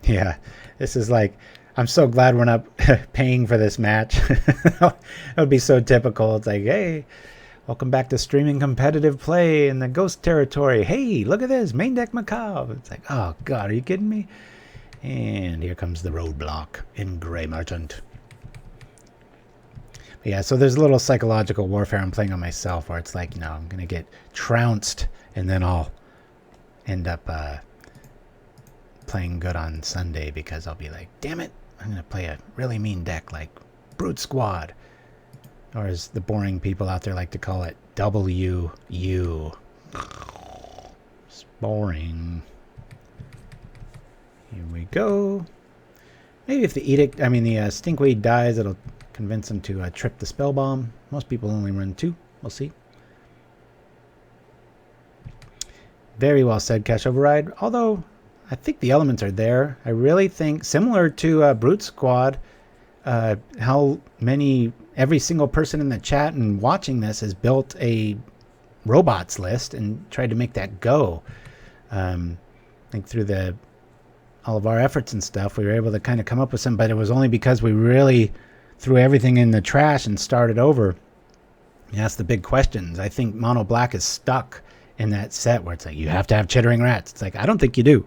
Yeah, this is like, I'm so glad we're not paying for this match. It would be so typical. It's like, hey, welcome back to streaming competitive play in the ghost territory. Hey, look at this, main deck macabre. It's like, oh God, are you kidding me? And here comes the roadblock in Grey Merchant. But yeah, so there's a little psychological warfare I'm playing on myself where it's like, you know, I'm going to get trounced and then I'll end up playing good on Sunday because I'll be like, damn it, I'm going to play a really mean deck like Brute Squad. Or as the boring people out there like to call it, WU. It's boring. Here we go. Maybe if the Stinkweed dies, it'll convince him to trip the Spellbomb. Most people only run 2. We'll see. Very well said, Cash Override. Although, I think the elements are there. I really think, similar to Brute Squad, how every single person in the chat and watching this has built a robots list and tried to make that go. I think through all of our efforts and stuff, we were able to kind of come up with some, but it was only because we really threw everything in the trash and started over. And asked the big questions. I think Mono Black is stuck in that set where it's like, you have to have Chittering Rats. It's like, I don't think you do.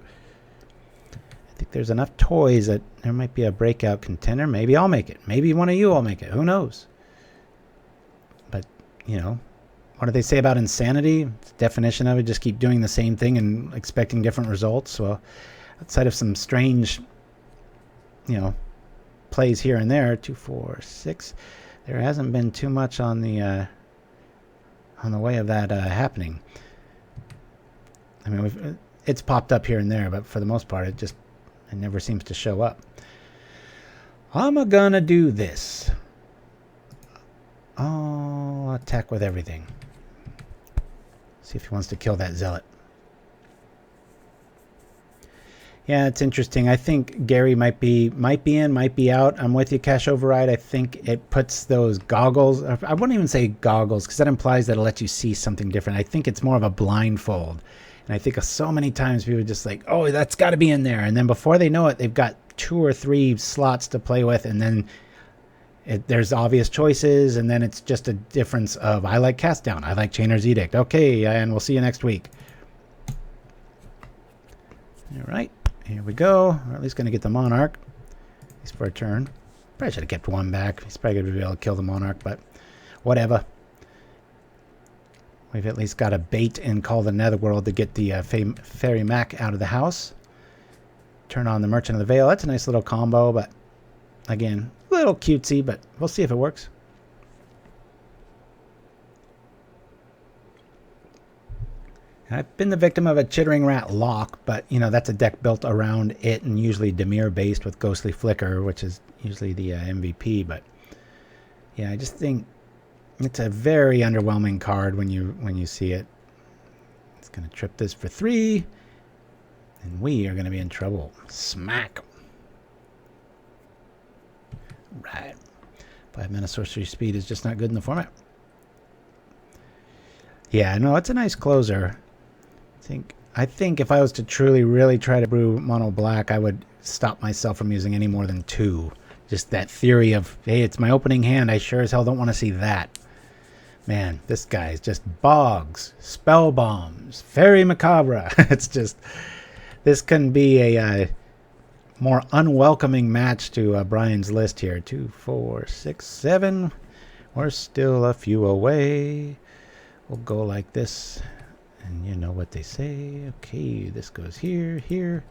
I think there's enough toys that there might be a breakout contender. Maybe I'll make it. Maybe one of you will make it. Who knows? But, you know, what do they say about insanity? The definition of it, just keep doing the same thing and expecting different results. Well, outside of some strange, you know, plays here and there, 2, 4, 6, there hasn't been too much on the way of that happening. I mean, it's popped up here and there, but for the most part, it never seems to show up. I'm gonna do this. I'll attack with everything. See if he wants to kill that Zealot. Yeah, it's interesting. I think Gary might be in, might be out. I'm with you, Cash Override. I think it puts those goggles. I wouldn't even say goggles because that implies that it'll let you see something different. I think it's more of a blindfold. And I think so many times people are just like, oh, that's got to be in there. And then before they know it, they've got 2 or 3 slots to play with. And then there's obvious choices. And then it's just a difference of, I like Cast Down. I like Chainer's Edict. Okay, and we'll see you next week. All right. Here we go. We're at least going to get the Monarch. At least for a turn. Probably should have kept 1 back. He's probably going to be able to kill the Monarch, but whatever. We've at least got a bait and call the Netherworld to get the Fairy Mac out of the house. Turn on the Merchant of the Veil. That's a nice little combo, but again, a little cutesy, but we'll see if it works. I've been the victim of a Chittering Rat lock, but, you know, that's a deck built around it and usually DeMars based with Ghostly Flicker, which is usually the MVP. But, yeah, I just think it's a very underwhelming card when you see it. It's going to trip this for 3, and we are going to be in trouble. Smack. Right. 5 mana sorcery speed is just not good in the format. Yeah, no, it's a nice closer. I think if I was to truly really try to brew Mono Black, I would stop myself from using any more than 2. Just that theory of, hey, it's my opening hand. I sure as hell don't want to see that. Man, this guy is just bogs, spell bombs, fairy macabre. It's just, this couldn't be a more unwelcoming match to Brian's list here. 2, 4, 6, 7. We're still a few away. We'll go like this, and you know what they say. Okay, this goes here, here.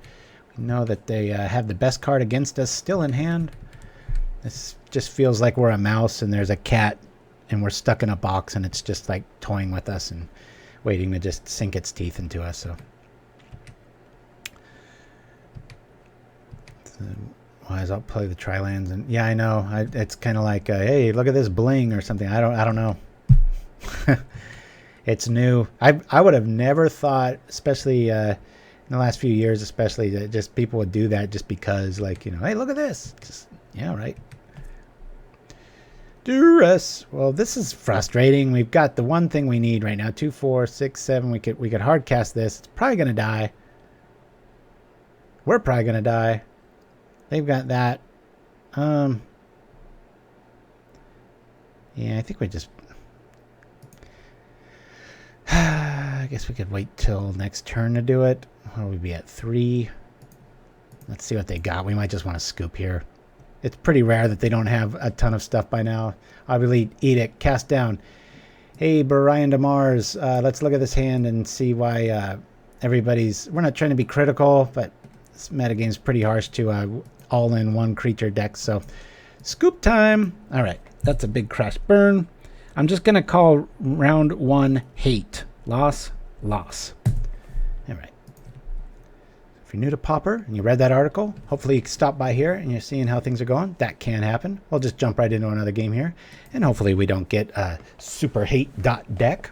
We know that they have the best card against us still in hand. This just feels like we're a mouse and there's a cat and we're stuck in a box and it's just like toying with us and waiting to just sink its teeth into us. So wise, I'll play the tri-lands, and yeah, I know it's kind of like hey, look at this bling or something. I don't know. It's new. I would have never thought, especially in the last few years, especially, that just people would do that just because, like, you know, hey, look at this. Just, yeah, right. Duress. Well, this is frustrating. We've got the one thing we need right now. 2, 4, 6, 7. We could hard cast this. It's probably gonna die. We're probably gonna die. They've got that. Yeah, I think we just. I guess we could wait till next turn to do it. Where would we be at 3? Let's see what they got. We might just want to scoop here. It's pretty rare that they don't have a ton of stuff by now. Obviously, Edict, cast down. Hey, Brian DeMars, let's look at this hand and see why everybody's... We're not trying to be critical, but this metagame's pretty harsh to all-in one creature decks. So, scoop time. All right, that's a big crash burn. I'm just going to call round 1 hate. Loss, loss. All right. If you're new to Pauper and you read that article, hopefully you stopped by here and you're seeing how things are going. That can happen. We'll just jump right into another game here. And hopefully we don't get a super hate deck.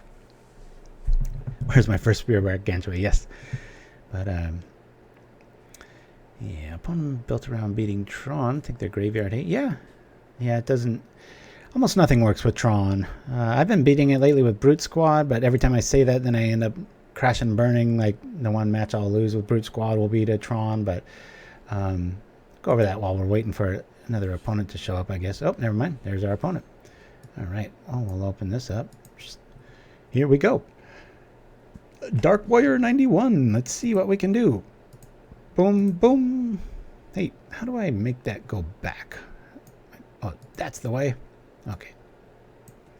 Where's my first Spearback Gantry? Yes. But, yeah, opponent built around beating Tron. I think they're graveyard hate. Yeah. Yeah, it doesn't... Almost nothing works with Tron. I've been beating it lately with Brute Squad, but every time I say that, then I end up crashing and burning. Like, the one match I'll lose with Brute Squad will be to Tron, but go over that while we're waiting for another opponent to show up, I guess. Oh, never mind. There's our opponent. All right. Oh, we'll open this up. Here we go. Dark Warrior 91. Let's see what we can do. Boom, boom. Hey, how do I make that go back? Oh, that's the way. Okay.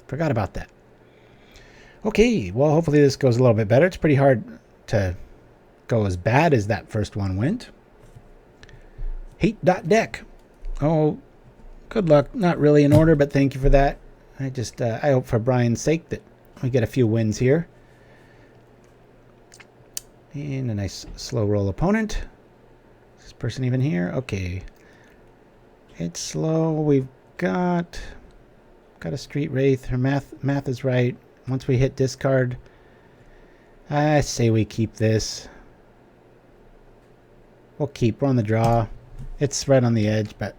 Forgot about that. Okay, well, hopefully this goes a little bit better. It's pretty hard to go as bad as that first one went. Hate.deck. Oh, good luck. Not really in order, but thank you for that. I hope for Brian's sake that we get a few wins here. And a nice slow roll opponent. Is this person even here? Okay. It's slow. We've got a Street Wraith. Her math is right. Once we hit discard, I say we keep this. We'll keep. We're on the draw. It's right on the edge, but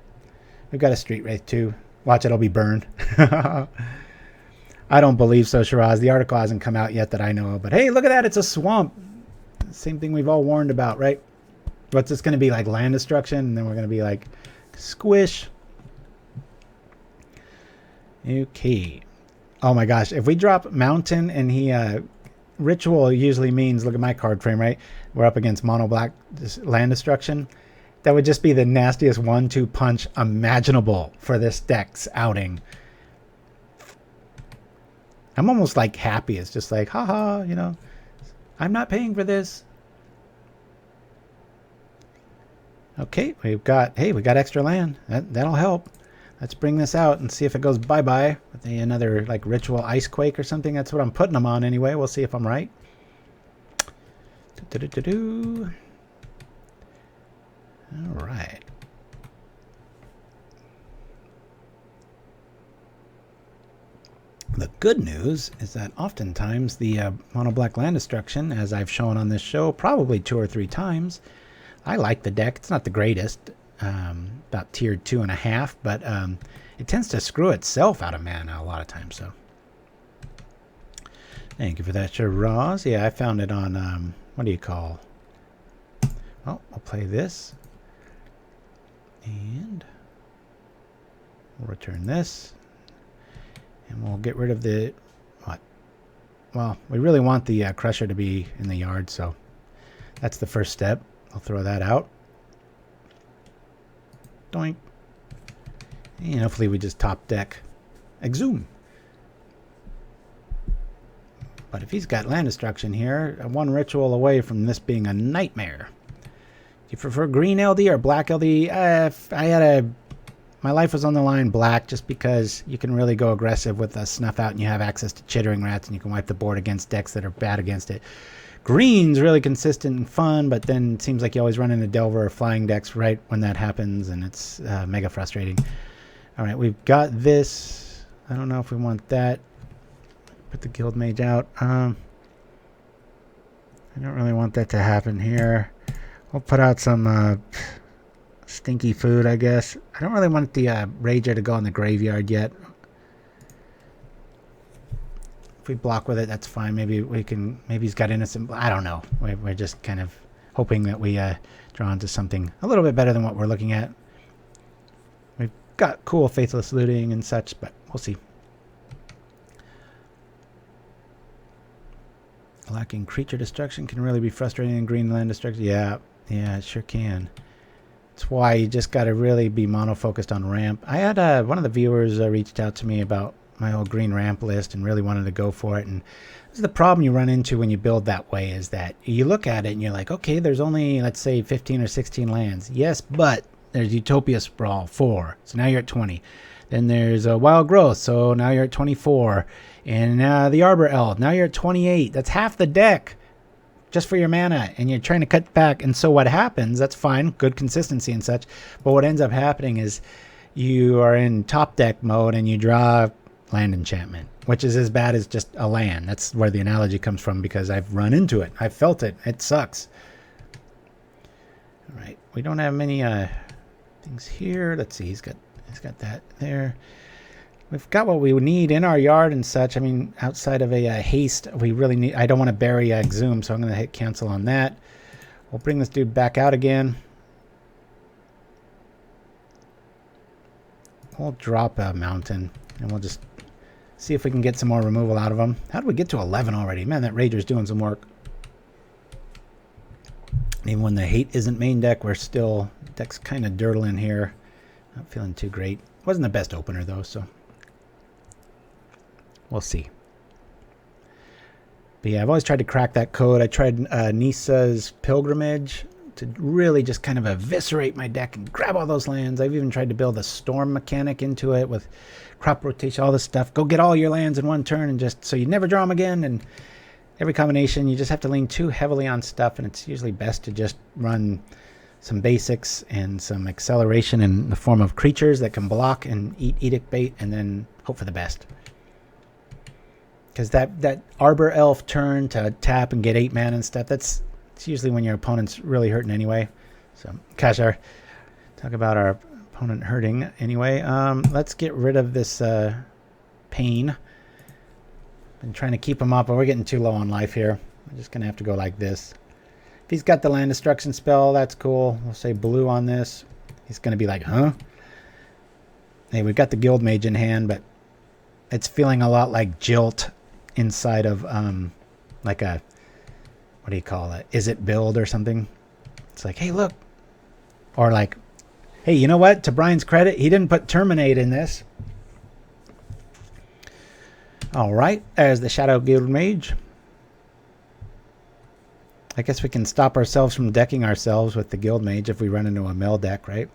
we've got a Street Wraith too. Watch, it'll be burned. I don't believe so, Shiraz. The article hasn't come out yet that I know of, but hey, look at that. It's a swamp. Same thing we've all warned about, right? What's this going to be, like land destruction? And then we're going to be like, squish. Okay. Oh my gosh. If we drop Mountain and he... Ritual usually means, look at my card frame, right? We're up against mono black land destruction. That would just be the nastiest 1-2 punch imaginable for this deck's outing. I'm almost like happy. It's just like, haha, you know, I'm not paying for this. Okay, we got extra land. That'll help. Let's bring this out and see if it goes bye-bye with another like ritual ice quake or something. That's what I'm putting them on anyway. We'll see if I'm right. All right. The good news is that oftentimes the mono black land destruction, as I've shown on this show probably 2 or 3 times, I like the deck. It's not the greatest. About tier 2.5, but it tends to screw itself out of mana a lot of times. So, thank you for that, Shiraz. Yeah, I found it on what do you call? Well, I'll play this, and we'll return this, and we'll get rid of the well, we really want the Crusher to be in the yard, so that's the first step. I'll throw that out. Doink. And hopefully we just top deck Exhume. But if he's got land destruction here, I'm one ritual away from this being a nightmare. Do you prefer green LD or black LD? My life was on the line black just because you can really go aggressive with a Snuff Out and you have access to Chittering Rats and you can wipe the board against decks that are bad against it. Green's really consistent and fun, but then it seems like you always run into Delver or Flying decks right when that happens, and it's mega frustrating. All right, we've got this. I don't know if we want that. Put the Guildmage out. I don't really want that to happen here. We'll put out some stinky food, I guess. I don't really want the Rager to go in the graveyard yet. If we block with it, that's fine. Maybe we can. Maybe he's got innocent. I don't know. We're just kind of hoping that we draw into something a little bit better than what we're looking at. We've got cool Faithless Looting and such, but we'll see. Lacking creature destruction can really be frustrating in green land destruction. Yeah, it sure can. That's why you just got to really be mono-focused on ramp. I had one of the viewers reached out to me about my whole green ramp list and really wanted to go for it. And this is the problem you run into when you build that way, is that you look at it and you're like, okay, there's only, let's say, 15 or 16 lands. Yes, but there's Utopia Sprawl, 4. So now you're at 20. Then there's a Wild Growth, so now you're at 24. And the Arbor Elf, now you're at 28. That's half the deck just for your mana, and you're trying to cut back. And so what happens, that's fine, good consistency and such, but what ends up happening is you are in top deck mode and you draw land enchantment, which is as bad as just a land. That's where the analogy comes from, because I've run into it. I've felt it. It sucks. All right, we don't have many things here. Let's see, he's got that there. We've got what we need in our yard and such. I mean, outside of a haste, we really need... I don't want to bury Exhume, so I'm going to hit cancel on that. We'll bring this dude back out again. We'll drop a mountain, and we'll just see if we can get some more removal out of them. How did we get to 11 already? Man, that Rager's doing some work. And even when the hate isn't main deck, we're still... Deck's kind of dirtling here. Not feeling too great. Wasn't the best opener, though, so... We'll see. But yeah, I've always tried to crack that code. I tried Nisa's Pilgrimage to really just kind of eviscerate my deck and grab all those lands. I've even tried to build a storm mechanic into it with crop rotation, all this stuff. Go get all your lands in one turn and just so you never draw them again. And every combination, you just have to lean too heavily on stuff, and it's usually best to just run some basics and some acceleration in the form of creatures that can block and eat Edict bait, and then hope for the best. Because that Arbor Elf turn to tap and get 8 mana and stuff, it's usually when your opponent's really hurting anyway. So, Kashar, talk about our opponent hurting anyway. Let's get rid of this pain. Been trying to keep him up, but we're getting too low on life here. We're just going to have to go like this. If he's got the land destruction spell, that's cool. We'll say blue on this. He's going to be like, huh? Hey, we've got the Guildmage in hand, but it's feeling a lot like Jilt inside of like a, what do you call it? Is it build or something? It's like, hey, look. Or like, hey, you know what? To Brian's credit, he didn't put Terminate in this. All right, there's the Shadow Guildmage. I guess we can stop ourselves from decking ourselves with the Guildmage if we run into a mill deck, right?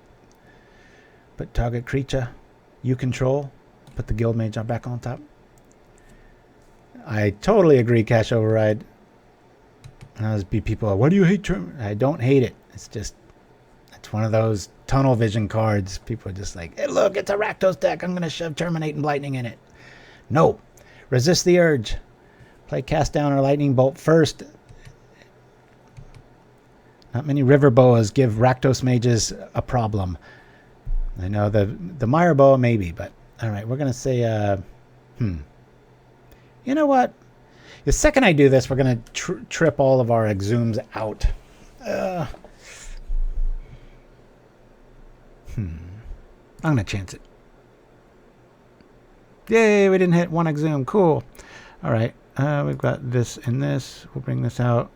But target creature you control. Put the Guildmage back on top. I totally agree, Cash Override. There's be people, why do you hate Terminate? I don't hate it. It's just, it's one of those tunnel vision cards. People are just like, hey, look, it's a Rakdos deck. I'm going to shove Terminate and Lightning in it. No. Resist the urge. Play Cast Down or Lightning Bolt first. Not many River Boas give Rakdos mages a problem. I know the Mire Boa maybe, but all right, we're going to say, you know what? The second I do this, we're going to trip all of our Exhumes out. I'm going to chance it. Yay, we didn't hit one Exhume. Cool. All right. We've got this and this. We'll bring this out.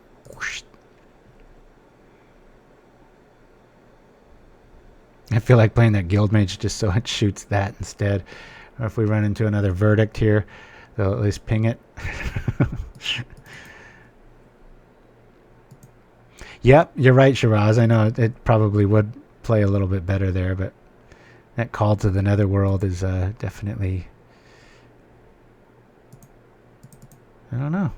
I feel like playing that Guildmage just so it shoots that instead. Or if we run into another Verdict here, they'll at least ping it. Yep, you're right, Shiraz. I know it probably would play a little bit better there, but that call to the Netherworld is definitely... I don't know.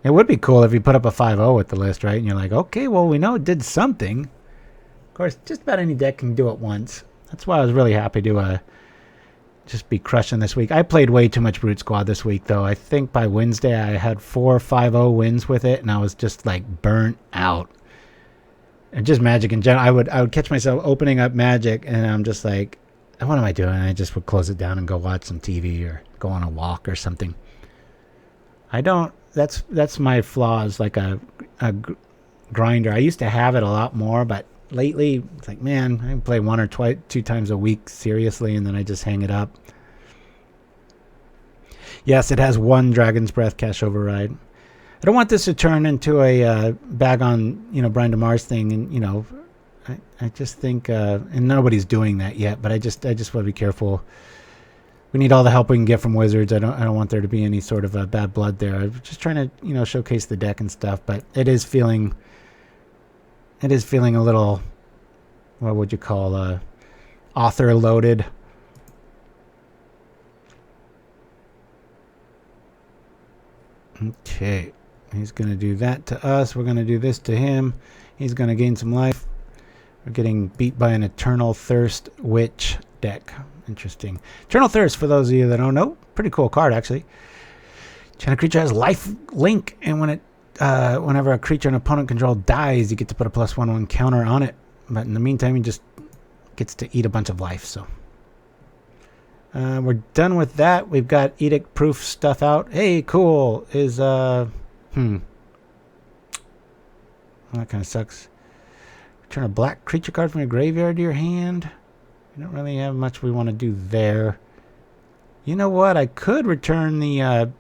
It would be cool if you put up a 5-0 with the list, right? And you're like, okay, well, we know it did something. Of course, just about any deck can do it once. That's why I was really happy to just be crushing this week. I played way too much Brute Squad this week, though. I think by Wednesday I had 4 5-0 wins with it, and I was just, like, burnt out. And just Magic in general. I would catch myself opening up Magic, and I'm just like, what am I doing? I just would close it down and go watch some TV or go on a walk or something. I don't... That's my flaw, is like a grinder. I used to have it a lot more, but lately it's like, man, I can play 1 or 2 times a week seriously, and then I just hang it up. Yes, it has 1 Dragon's Breath cash override. I don't want this to turn into a bag on, Brian DeMars thing, and I just think, and nobody's doing that yet, but I just want to be careful. We need all the help we can get from Wizards. I don't want there to be any sort of bad blood there. I'm just trying to, showcase the deck and stuff, but it is feeling a little, what would you call, author loaded. Okay, he's going to do that to us. We're going to do this to him. He's going to gain some life. We're getting beat by an Eternal Thirst Witch deck. Interesting. Eternal Thirst, for those of you that don't know, pretty cool card, actually. Enchanted creature has life link, and whenever a creature an opponent control dies, you get to put a +1/+1 counter on it. But in the meantime, he just gets to eat a bunch of life. So we're done with that. We've got Edict proof stuff out. Hey, cool. Is well, that kind of sucks. Return a black creature card from your graveyard to your hand. We don't really have much we want to do there. You know what? I could return the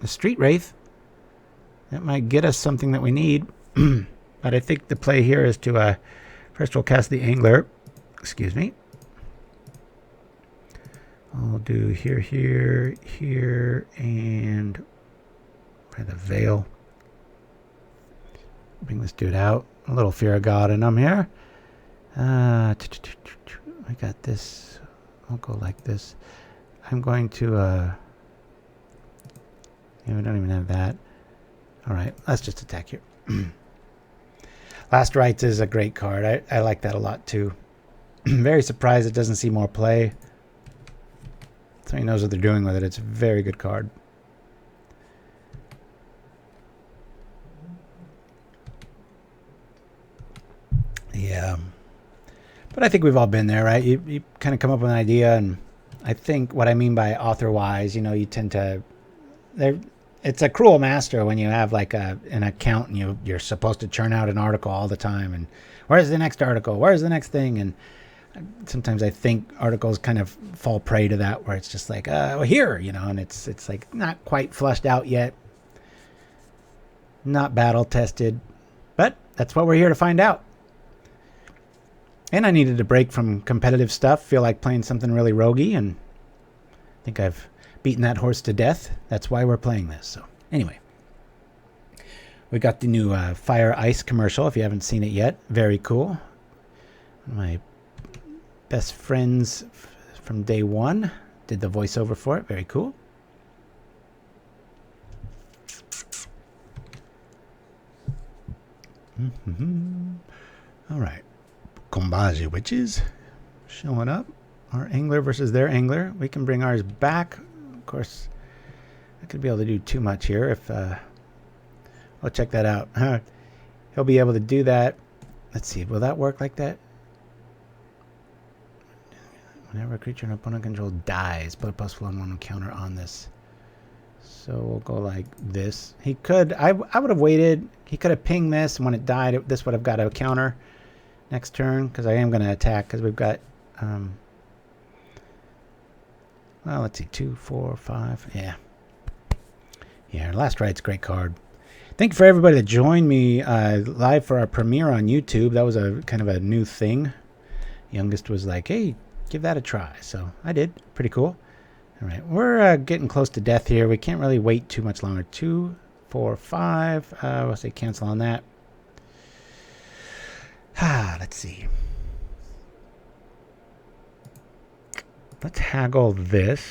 Street Wraith. That might get us something that we need. But I think the play here is to first we'll cast the Angler. Excuse me. I'll do here, here, and the Veil. Bring this dude out. A little Fear of God in him here. I got this. I'll go like this. I'm going to... yeah, we don't even have that. Alright, let's just attack here. Last Rites is a great card. I like that a lot too. Very surprised it doesn't see more play. So he knows what they're doing with it. It's a very good card. Yeah. But I think we've all been there, right? You kind of come up with an idea, and I think what I mean by author-wise, you tend to... It's a cruel master when you have like an account and you're supposed to churn out an article all the time. And where's the next article? Where's the next thing? And sometimes I think articles kind of fall prey to that, where it's just like, well, here, and it's like not quite flushed out yet. Not battle tested. But that's what we're here to find out. And I needed a break from competitive stuff. Feel like playing something really roguey, and I think I've beaten that horse to death. That's why we're playing this. So anyway, we got the new Fire Ice commercial. If you haven't seen it yet, very cool. One of my best friends from day one did the voiceover for it. Very cool. All right. Gurmag Witches showing up. Our Angler versus their Angler. We can bring ours back. Of course, I could be able to do too much here if... I'll check that out. He'll be able to do that. Let's see. Will that work like that? Whenever a creature an opponent control dies, put a +1/+1 counter on this. So we'll go like this. He could... I would have waited. He could have pinged this, and when it died, this would have got a counter next turn, because I am going to attack, because we've got... well, let's see. 2, 4, 5. Yeah. Yeah, Last Right's a great card. Thank you for everybody that joined me live for our premiere on YouTube. That was a kind of a new thing. Youngest was like, hey, give that a try. So I did. Pretty cool. All right, we're getting close to death here. We can't really wait too much longer. 2, 4, 5. We'll say cancel on that. Let's see. Let's haggle this.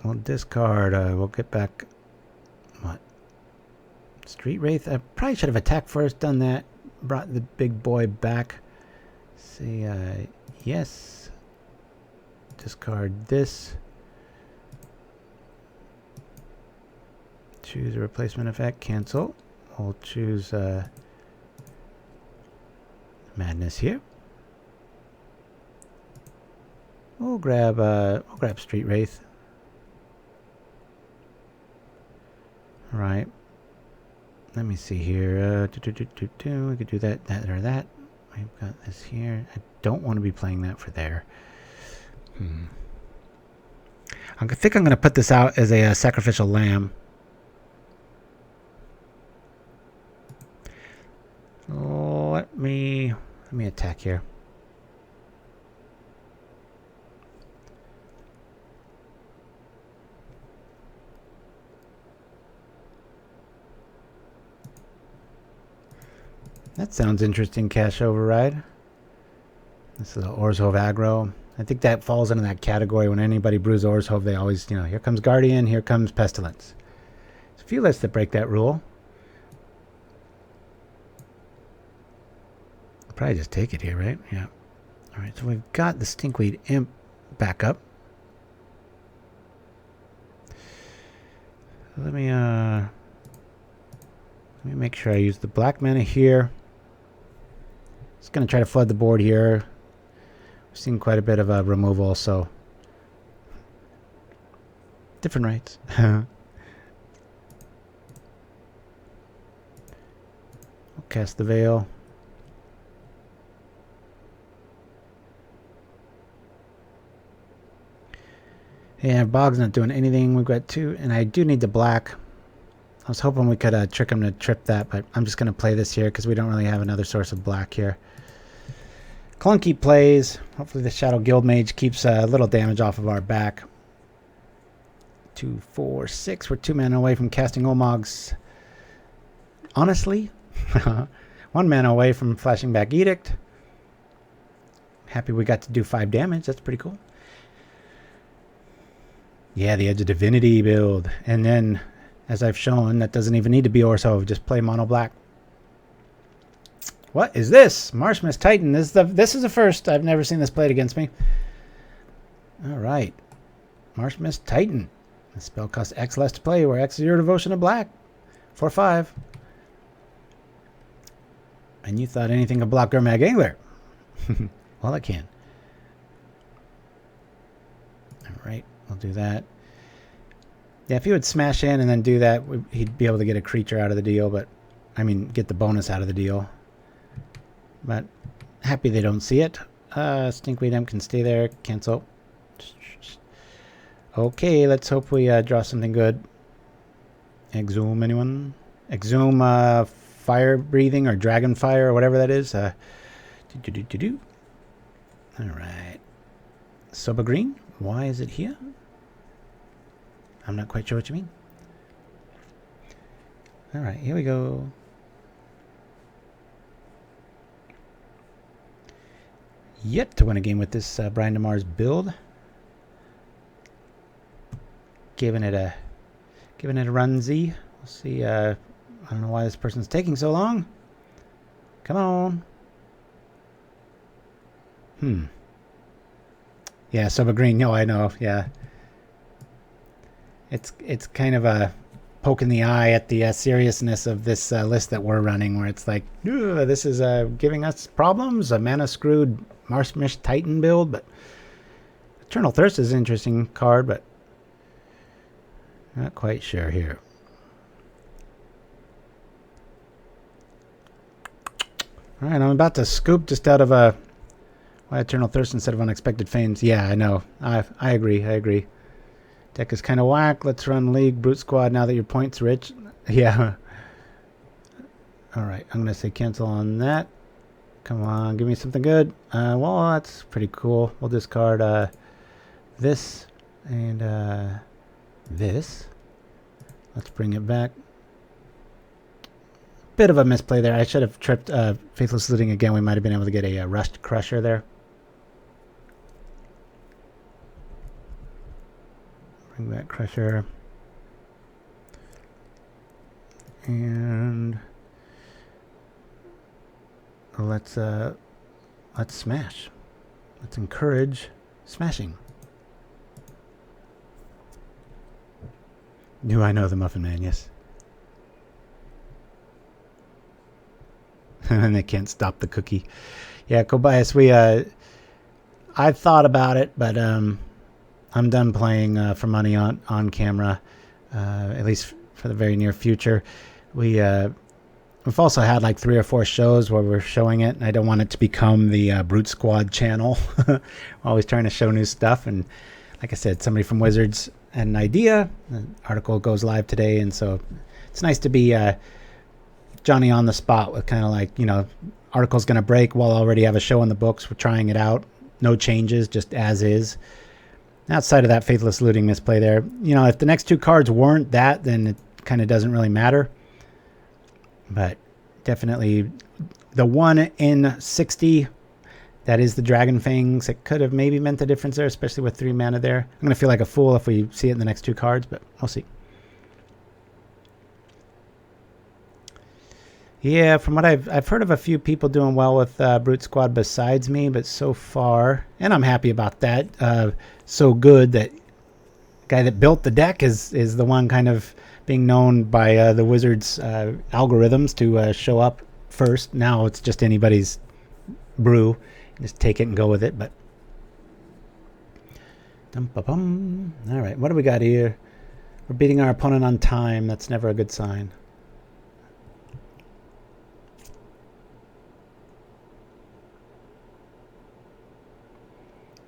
We'll discard. We'll get back. What? Street Wraith. I probably should have attacked first. Done that. Brought the big boy back. See. Yes. Discard this. Choose a replacement effect. Cancel. We'll choose Madness here. We'll grab Street Wraith. All right. Let me see here. We could do that, or that. We've got this here. I don't want to be playing that for there. I think I'm going to put this out as a sacrificial lamb. Let me attack here. That sounds interesting, Cash Override. This is Orzhov aggro. I think that falls into that category. When anybody brews Orzhov, they always, here comes Guardian, here comes Pestilence. There's a few lists that break that rule. I'll probably just take it here, right? Yeah. All right, so we've got the Stinkweed Imp back up. Let me make sure I use the black mana here. Just going to try to flood the board here. We've seen quite a bit of removal, so different rights. We'll cast the Veil. Yeah, Bog's not doing anything. We've got 2, and I do need the black. I was hoping we could trick him to trip that, but I'm just going to play this here because we don't really have another source of black here. Clunky plays. Hopefully the Shadow Guildmage keeps a little damage off of our back. 2, 4, 6. We're 2 mana away from casting Ulamog's. Honestly, 1 mana away from flashing back Edict. Happy we got to do 5 damage. That's pretty cool. Yeah, the Edge of Divinity build. And then, as I've shown, that doesn't even need to be Orzhov. Just play mono black. What is this? Marshmist Titan. This is the first. I've never seen this played against me. All right. Marshmist Titan. The spell costs X less to play, where X is your devotion to black. 4/5. And you thought anything could block Gurmag Angler. Well, it can. All right. We'll do that. Yeah, if he would smash in and then do that, he'd be able to get a creature out of the deal, but I mean, get the bonus out of the deal. But happy they don't see it. Stinkweed Imp can stay there. Cancel. Okay, let's hope we draw something good. Exhume, anyone? Exhume fire breathing or dragon fire or whatever that is. All right. Soba green. Why is it here? I'm not quite sure what you mean. All right, here we go. Yet to win a game with this Brian DeMars build. Giving it a run-z. We'll see. I don't know why this person's taking so long. Come on. Yeah, Soba green. No, I know. Yeah. It's kind of a poke in the eye at the seriousness of this list that we're running, where it's like, this is giving us problems. A mana screwed Marshmist Titan build, but Eternal Thirst is an interesting card, but not quite sure here. All right, I'm about to scoop just out of a Why Eternal Thirst instead of Unexpected Fames? Yeah, I know. I agree. Deck is kind of whack. Let's run League Brute Squad now that your point's rich. Yeah. Alright, I'm going to say cancel on that. Come on, give me something good. Well, that's pretty cool. We'll discard this and this. Let's bring it back. Bit of a misplay there. I should have tripped Faithless Looting again. We might have been able to get a Rust Crusher there. Bring back Crusher. And let's smash. Let's encourage smashing. Do I know the Muffin Man? Yes. And they can't stop the cookie. Yeah, Kobayas, I've thought about it, but I'm done playing for money on camera, at least for the very near future. We've also had like 3 or 4 shows where we're showing it, and I don't want it to become the Brute Squad channel. Always trying to show new stuff, and like I said, somebody from Wizards had an idea. The article goes live today, and so it's nice to be Johnny on the spot with kind of like, you know, article's going to break. We'll already have a show in the books. We're trying it out. No changes, just as is. Outside of that Faithless Looting misplay there, you know, if the next 2 cards weren't that, then it kind of doesn't really matter. But definitely the 1 in 60, that is the Dragon Fangs. It could have maybe meant the difference there, especially with 3 mana there. I'm going to feel like a fool if we see it in the next 2 cards, but we'll see. Yeah, from what I've heard of a few people doing well with Brute Squad besides me, but so far, and I'm happy about that, so good that the guy that built the deck is the one kind of being known by the Wizards algorithms to show up first. Now it's just anybody's brew. Just take it and go with it. But all right, what do we got here? We're beating our opponent on time. That's never a good sign.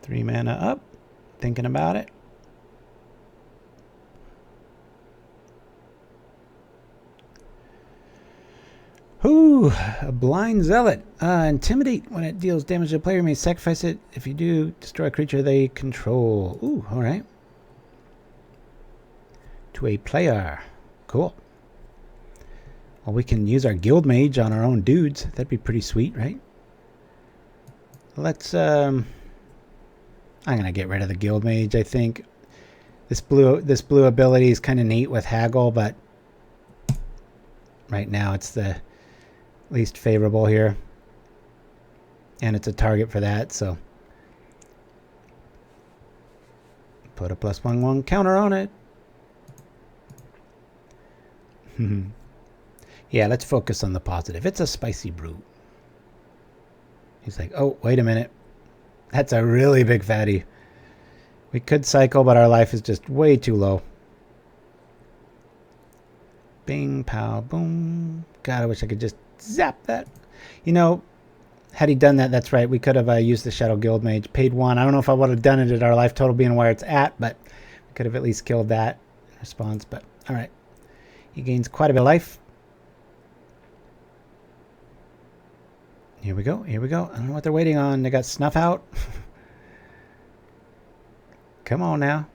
Three mana up. Thinking about it. Ooh, a blind zealot. Intimidate. When it deals damage to a player, you may sacrifice it. If you do, destroy a creature they control. Ooh, alright. To a player. Cool. Well, we can use our Guildmage on our own dudes. That'd be pretty sweet, right? Let's, I'm gonna get rid of the Guildmage, I think. This blue ability is kind of neat with Haggle, but right now it's the least favorable here, and it's a target for that, so put a +1/1 counter on it. Yeah, let's focus on the positive. It's a spicy brute. He's like, oh, wait a minute, that's a really big fatty. We could cycle, but our life is just way too low. Bing, pow, boom. God, I wish I could just zap that. You know, had he done that, that's right, we could have used the Shadow Guildmage, paid 1. I don't know if I would have done it at our life total being where it's at, but we could have at least killed that in response. But all right, he gains quite a bit of life. Here we go, here we go. I don't know what they're waiting on. They got Snuff out. Come on now.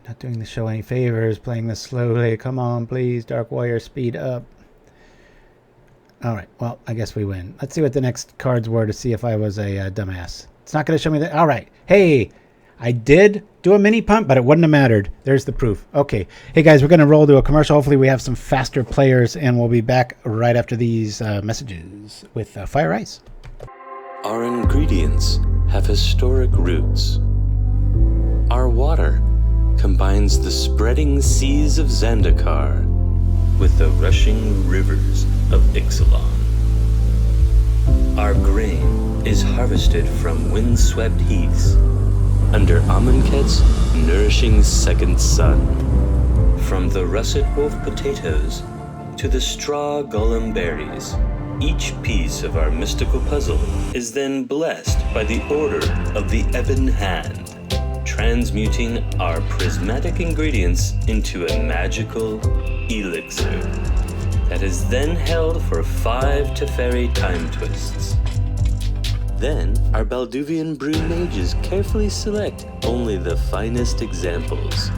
Not doing the show any favors, playing this slowly. Come on, please, Dark Warrior, speed up. Alright, well, I guess we win. Let's see what the next cards were to see if I was a dumbass. It's not going to show me that. Alright, hey, I did do a mini punt, but it wouldn't have mattered. There's the proof. Okay, hey guys, we're going to roll to a commercial. Hopefully we have some faster players, and we'll be back right after these messages with Fire Ice. Our ingredients have historic roots. Our water combines the spreading seas of Zendikar with the rushing rivers of Ixalan. Our grain is harvested from windswept heaths under Amonkhet's nourishing second sun. From the russet wolf potatoes to the straw golem berries, Each piece of our mystical puzzle is then blessed by the order of the Ebon Hand, transmuting our prismatic ingredients into a magical elixir that is then held for 5 Teferi time twists. Then, our Balduvian brew mages carefully select only the finest examples,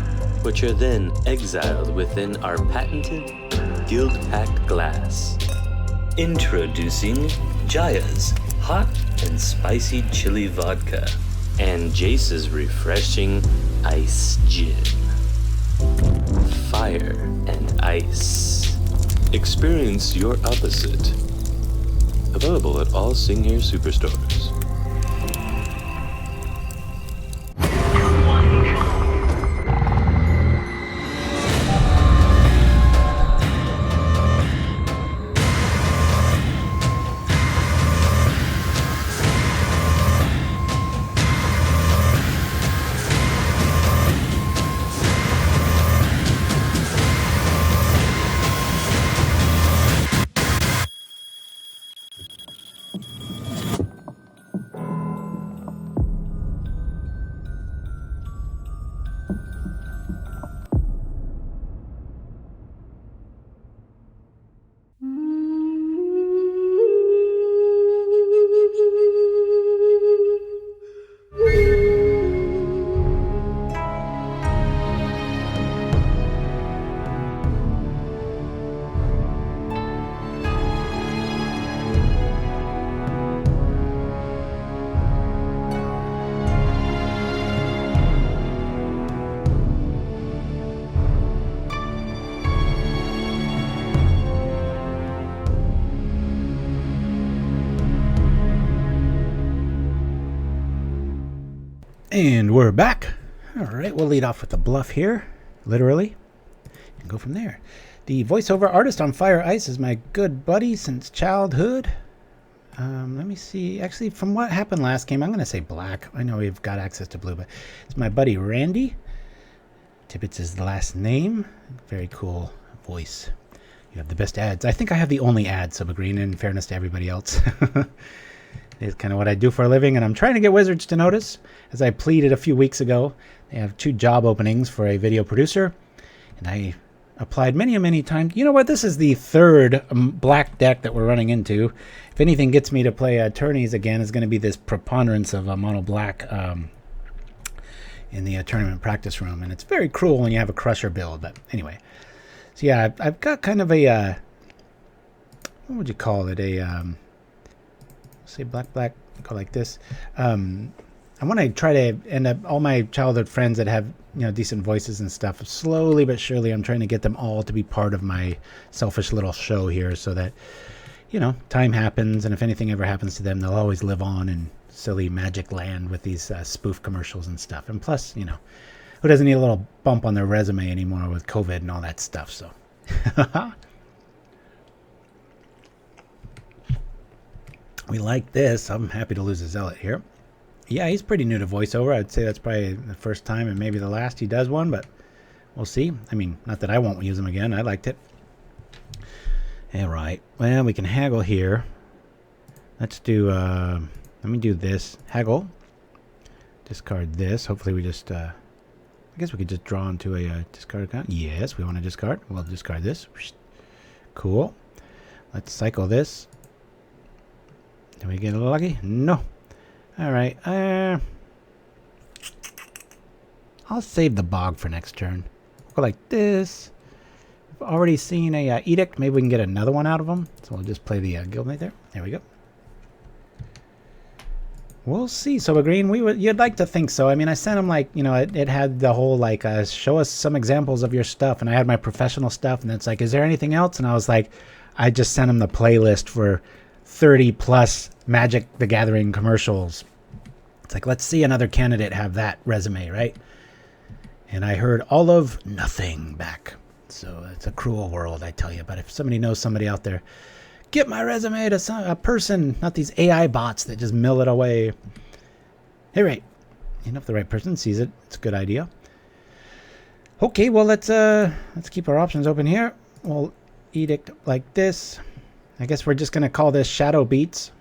which are then exiled within our patented guild-packed glass. Introducing Jaya's hot and spicy chili vodka and Jace's refreshing ice gin. Fire and ice. Experience your opposite. Available at all Sing Here superstores. And we're back. All right, we'll lead off with the bluff here, literally, and go from there. The voiceover artist on Fire Ice is my good buddy since childhood. Let me see. Actually, from what happened last game, I'm going to say black. I know we've got access to blue, but it's my buddy Randy. Tibbetts is the last name. Very cool voice. You have the best ads. I think I have the only ad, Subagreen, in fairness to everybody else. It's kind of what I do for a living, and I'm trying to get Wizards to notice. As I pleaded a few weeks ago, they have 2 job openings for a video producer, and I applied many times. You know what? This is the 3rd black deck that we're running into. If anything gets me to play attorneys again, is going to be this preponderance of mono black in the tournament practice room, and it's very cruel when you have a crusher build. But anyway, so yeah, I've got kind of a what would you call it? Say black, go like this. I want to try to end up all my childhood friends that have, you know, decent voices and stuff. Slowly but surely, I'm trying to get them all to be part of my selfish little show here, so that, you know, time happens, and if anything ever happens to them, they'll always live on in silly magic land with these spoof commercials and stuff. And plus, you know, who doesn't need a little bump on their resume anymore with COVID and all that stuff? So. We like this. I'm happy to lose a Zealot here. Yeah, he's pretty new to voiceover. I'd say that's probably the first time and maybe the last he does one, but we'll see. I mean, not that I won't use him again. I liked it. All right. Well, we can haggle here. Let's do, let me do this. Haggle. Discard this. Hopefully we just, I guess we could just draw into a discard account. Yes, we want to discard. We'll discard this. Cool. Let's cycle this. Did we get a little lucky? No. All right. I'll save the bog for next turn. Go like this. I've already seen a Edict. Maybe we can get another one out of them. So we'll just play the Guildmage there. There we go. We'll see. So, Green, you'd like to think so. I mean, I sent him, like, you know, it had the whole, like, show us some examples of your stuff. And I had my professional stuff. And it's like, is there anything else? And I was like, I just sent him the playlist for 30 plus Magic the Gathering commercials. It's like, let's see another candidate have that resume, right? And I heard all of nothing back. So it's a cruel world, I tell you. But if somebody knows somebody out there, get my resume to a person, not these AI bots that just mill it away. Hey, right. You know, if the right person sees it, it's a good idea. Okay, well, let's keep our options open here. We'll Edict like this. I guess we're just going to call this Shadow Beats.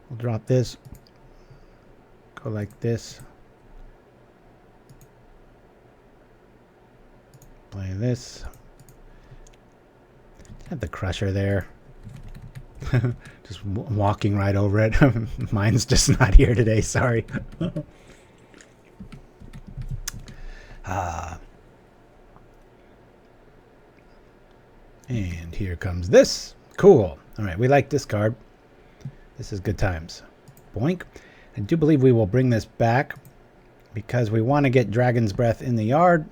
We'll drop this. Go like this. Play this. Have the crusher there. Just walking right over it. Mine's just not here today, sorry. And here comes this. Cool. All right, we like this card. This is good times. Boink. I do believe we will bring this back because we want to get Dragon's Breath in the yard.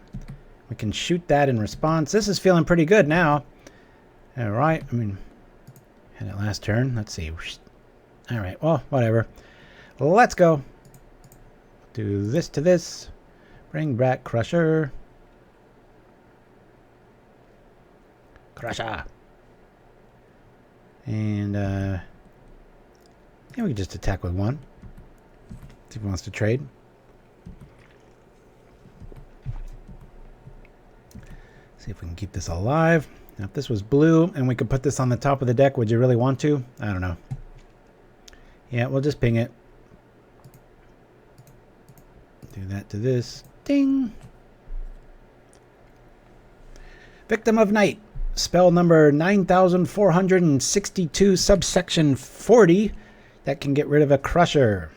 We can shoot that in response. This is feeling pretty good now. All right. I mean, had it last turn. Let's see. All right. Well, whatever. Let's go. Do this to this. Bring back Crusher. Crusher. And yeah, we can just attack with one. See if he wants to trade. See if we can keep this alive. Now, if this was blue and we could put this on the top of the deck, would you really want to? I don't know. Yeah, we'll just ping it. Do that to this. Ding. Victim of Night. Spell number 9462, subsection 40. That can get rid of a Crusher.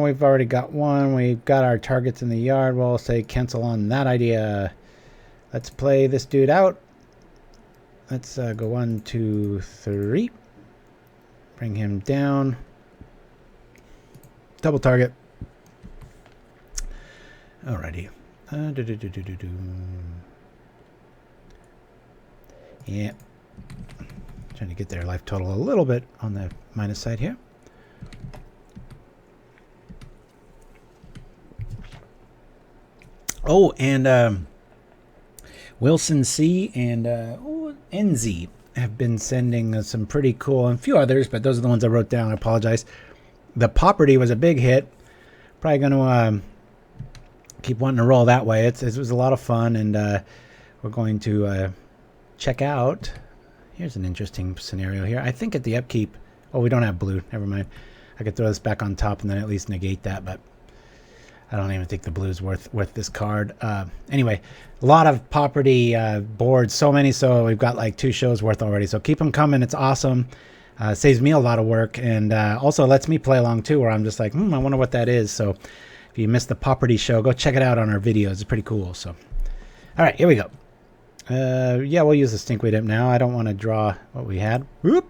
We've already got one. We've got our targets in the yard. We'll say cancel on that idea. Let's play this dude out. Let's go 1, 2, 3. Bring him down. Double target. Alrighty. Yeah. Trying to get their life total a little bit on the minus side here. Oh, and Wilson C. and NZ have been sending some pretty cool, and a few others, but those are the ones I wrote down. I apologize. The Pauperty was a big hit. Probably going to keep wanting to roll that way. It was a lot of fun, and we're going to check out. Here's an interesting scenario here. I think at the upkeep. Oh, we don't have blue. Never mind. I could throw this back on top and then at least negate that, but I don't even think the blue's worth this card. Anyway, a lot of Pauperty boards, so many, so we've got like 2 shows worth already. So keep them coming. It's awesome. Saves me a lot of work, and also lets me play along too, where I'm just like, I wonder what that is. So if you missed the Pauperty show, go check it out on our videos. It's pretty cool. So, all right, here we go. Yeah, we'll use the Stinkweed Imp now. I don't want to draw what we had. Whoop.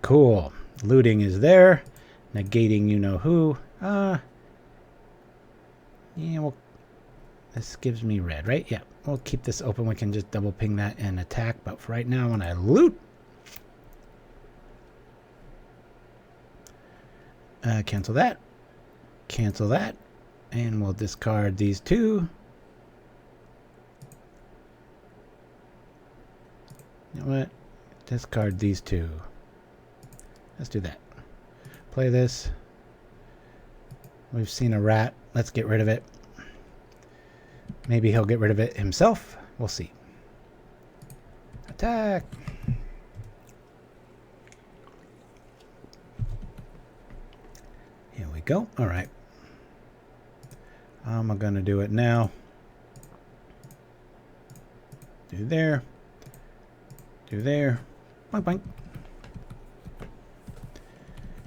Cool. Looting is there. Negating you know who. Yeah, well, this gives me red, right? Yeah, we'll keep this open. We can just double ping that and attack. But for right now, when I loot, cancel that, and we'll discard these 2. You know what? Discard these 2. Let's do that. Play this. We've seen a rat. Let's get rid of it. Maybe he'll get rid of it himself. We'll see. Attack. Here we go. All right. I'm going to do it now. Do there. Do there. Boink, boink.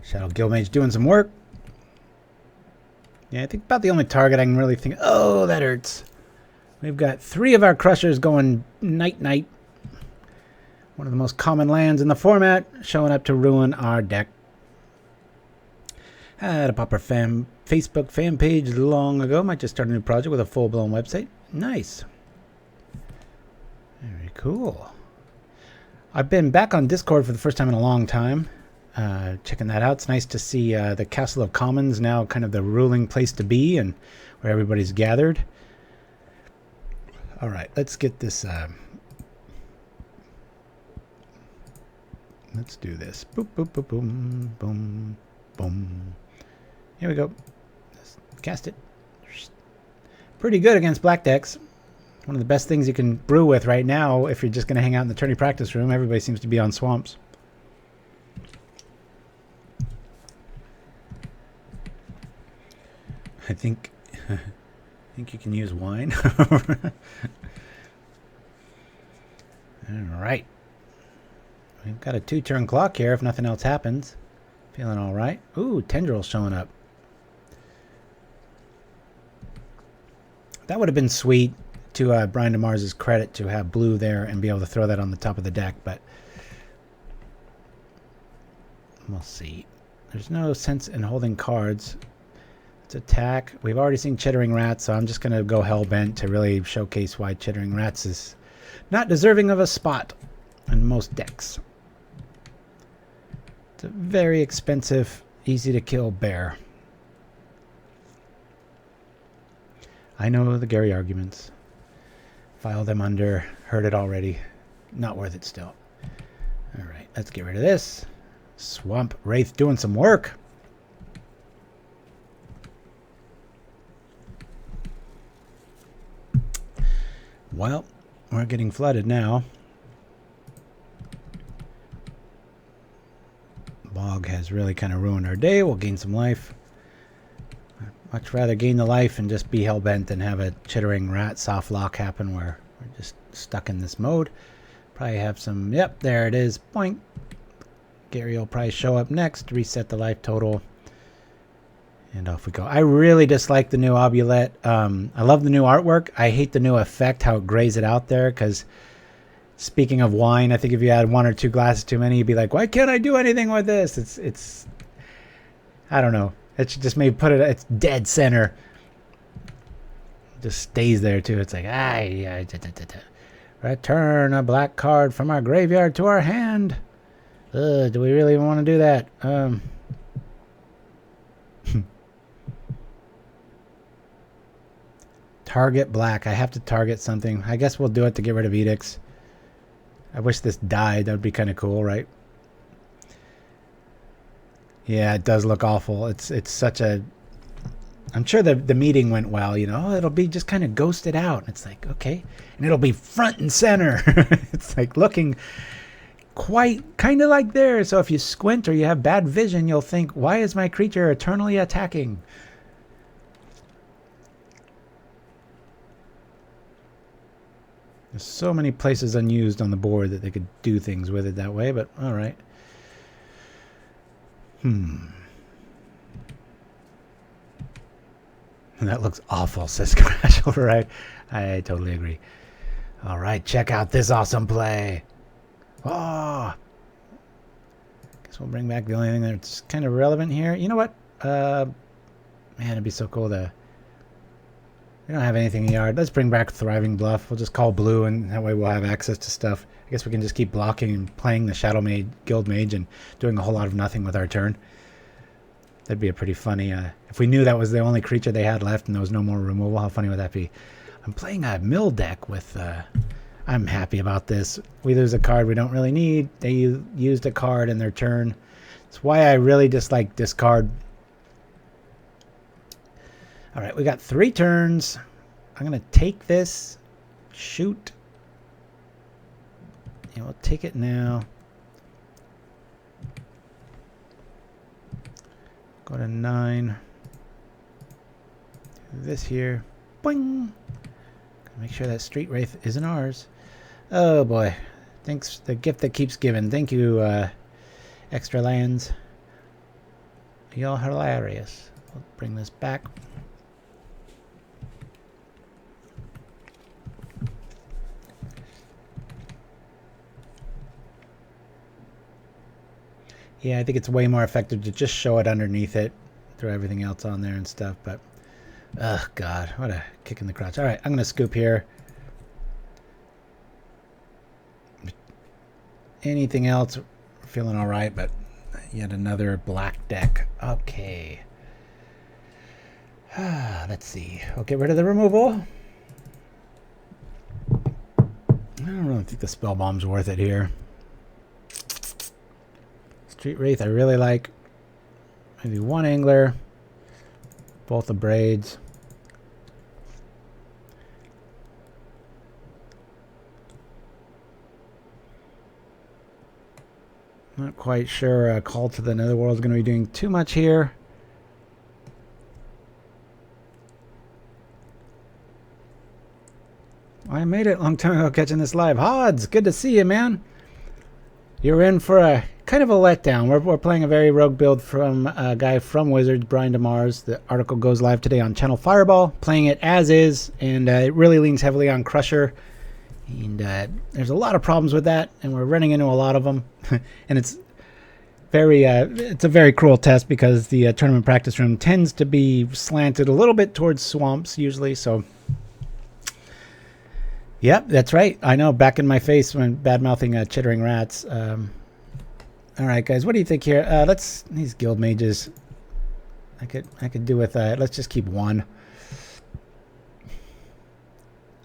Shadow Guildmage doing some work. Yeah, I think about the only target I can really think. Oh, that hurts. We've got 3 of our Crushers going night-night. One of the most common lands in the format, showing up to ruin our deck. Had a Pauper Facebook fan page long ago. Might just start a new project with a full-blown website. Nice. Very cool. I've been back on Discord for the first time in a long time. Checking that out. It's nice to see the Castle of Commons now kind of the ruling place to be and where everybody's gathered. All right, let's get this. Let's do this. Boop, boop, boop, boom, boom, boom. Here we go. Let's cast it. Pretty good against black decks. One of the best things you can brew with right now if you're just going to hang out in the tourney practice room. Everybody seems to be on swamps. I think you can use wine. All right. We've got a 2-turn clock here if nothing else happens. Feeling all right. Ooh, tendrils showing up. That would have been sweet to Brian DeMars' credit to have blue there and be able to throw that on the top of the deck, but we'll see. There's no sense in holding cards. Let's attack. We've already seen Chittering Rats, so I'm just going to go hellbent to really showcase why Chittering Rats is not deserving of a spot in most decks. It's a very expensive, easy to kill bear. I know the Gary arguments. File them under. Heard it already. Not worth it still. Alright, let's get rid of this. Swamp Wraith doing some work. Well, we're getting flooded now. Bog has really kind of ruined our day. We'll gain some life. Much rather gain the life and just be hellbent than have a Chittering Rat soft lock happen where we're just stuck in this mode. Probably have some... Yep, there it is. Boink. Gary will probably show up next. Reset the life total. And off we go. I really dislike the new Obulette. I love the new artwork. I hate the new effect, how it grays it out there. Because speaking of wine, I think if you had 1 or 2 glasses too many, you'd be like, why can't I do anything with this? It's I don't know. It should just maybe put it, it's dead center. It just stays there too. It's like, return a black card from our graveyard to our hand. Do we really want to do that? Target black. I have to target something. I guess we'll do it to get rid of edicts. I wish this died. That would be kind of cool, right? Yeah, it does look awful. It's such a... I'm sure the meeting went well, you know. Oh, it'll be just kind of ghosted out. It's like, okay. And it'll be front and center. It's like looking quite kind of like there. So if you squint or you have bad vision, you'll think, why is my creature eternally attacking? There's so many places unused on the board that they could do things with it that way, but all right. That looks awful, says Crash Override. I totally agree. All right, check out this awesome play. Oh! Guess we'll bring back the only thing that's kind of relevant here. You know what? Man, it'd be so cool to... We don't have anything in yard. Let's bring back Thriving Bluff. We'll just call blue, and that way we'll have access to stuff. I guess we can just keep blocking and playing the Shadow Guildmage and doing a whole lot of nothing with our turn. That'd be a pretty funny... if we knew that was the only creature they had left and there was no more removal, how funny would that be? I'm playing a mill deck with... I'm happy about this. We lose a card we don't really need. They used a card in their turn. It's why I really dislike discard. All right, we got 3 turns. I'm going to take this. Shoot. And we'll take it now. Go to 9. Do this here. Boing. Make sure that Street Wraith isn't ours. Oh boy. Thanks. The gift that keeps giving. Thank you, Extra Lands. Y'all hilarious. We'll bring this back. Yeah, I think it's way more effective to just show it underneath it. Throw everything else on there and stuff, but... Oh, God. What a kick in the crotch. All right, I'm going to scoop here. Anything else? We're feeling all right, but yet another black deck. Okay. Let's see. We'll get rid of the removal. I don't really think the Spellbomb's worth it here. Street Wraith I really like. Maybe 1 Angler. both the Abrades. Not quite sure a Call to the Netherworld is going to be doing too much here. I made it a long time ago catching this live. Hodds, good to see you, man. You're in for a kind of a letdown. We're playing a very rogue build from a guy from Wizards, Brian DeMars. The article goes live today on Channel Fireball. Playing it as is, and it really leans heavily on Crusher. And there's a lot of problems with that, and we're running into a lot of them. And it's a very cruel test because the tournament practice room tends to be slanted a little bit towards swamps usually. So, yep, that's right. I know, back in my face when bad-mouthing chittering rats. All right, guys, what do you think here? These guild mages. I could do with let's just keep one.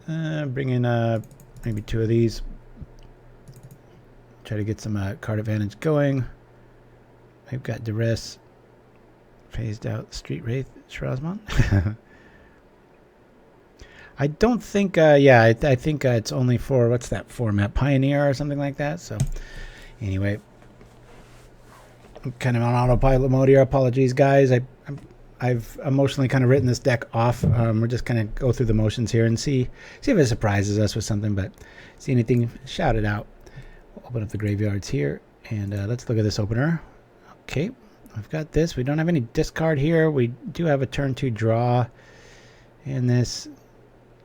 Bring in maybe two of these. Try to get some card advantage going. We've got Duress. Phased out Street Wraith, Shrazmon. I don't think, I think it's only for, what's that format? Pioneer or something like that. So, anyway. I'm kind of on autopilot mode here. Apologies, guys. I've emotionally kind of written this deck off. We're just kind of go through the motions here and see if it surprises us with something. But see anything, shout it out. We'll open up the graveyards here. And let's look at this opener. Okay, I've got this. We don't have any discard here. We do have a turn 2 draw in this.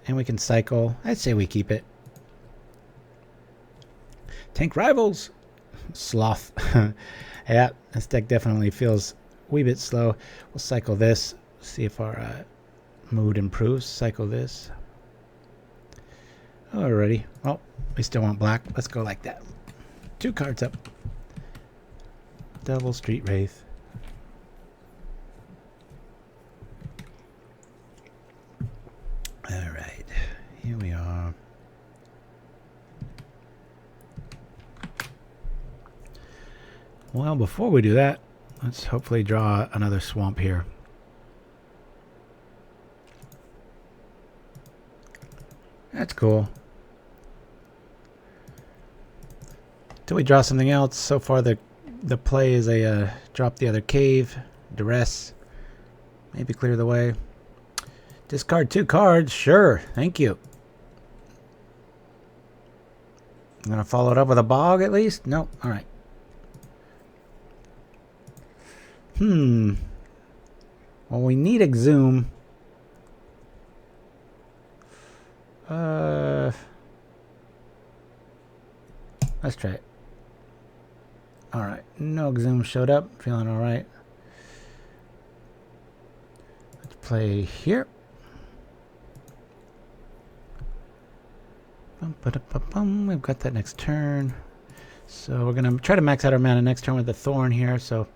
And we can cycle. I'd say we keep it. Tank Rivals. Sloth. Yeah, this deck definitely feels a wee bit slow. We'll cycle this. See if our mood improves. Cycle this. Alrighty. Well, we still want black. Let's go like that. 2 cards up. Double Street Wraith. Alright. Here we are. Well, before we do that, let's hopefully draw another swamp here. That's cool. Till we draw something else. So far the play is a drop the other cave, Duress, maybe clear the way. Discard 2 cards, sure, thank you. I'm gonna follow it up with a bog at least? Nope, alright. Well, we need Exhume. Let's try it. Alright, no Exhume showed up. Feeling alright. Let's play here. We've got that next turn. So we're going to try to max out our mana next turn with the Thorn here. So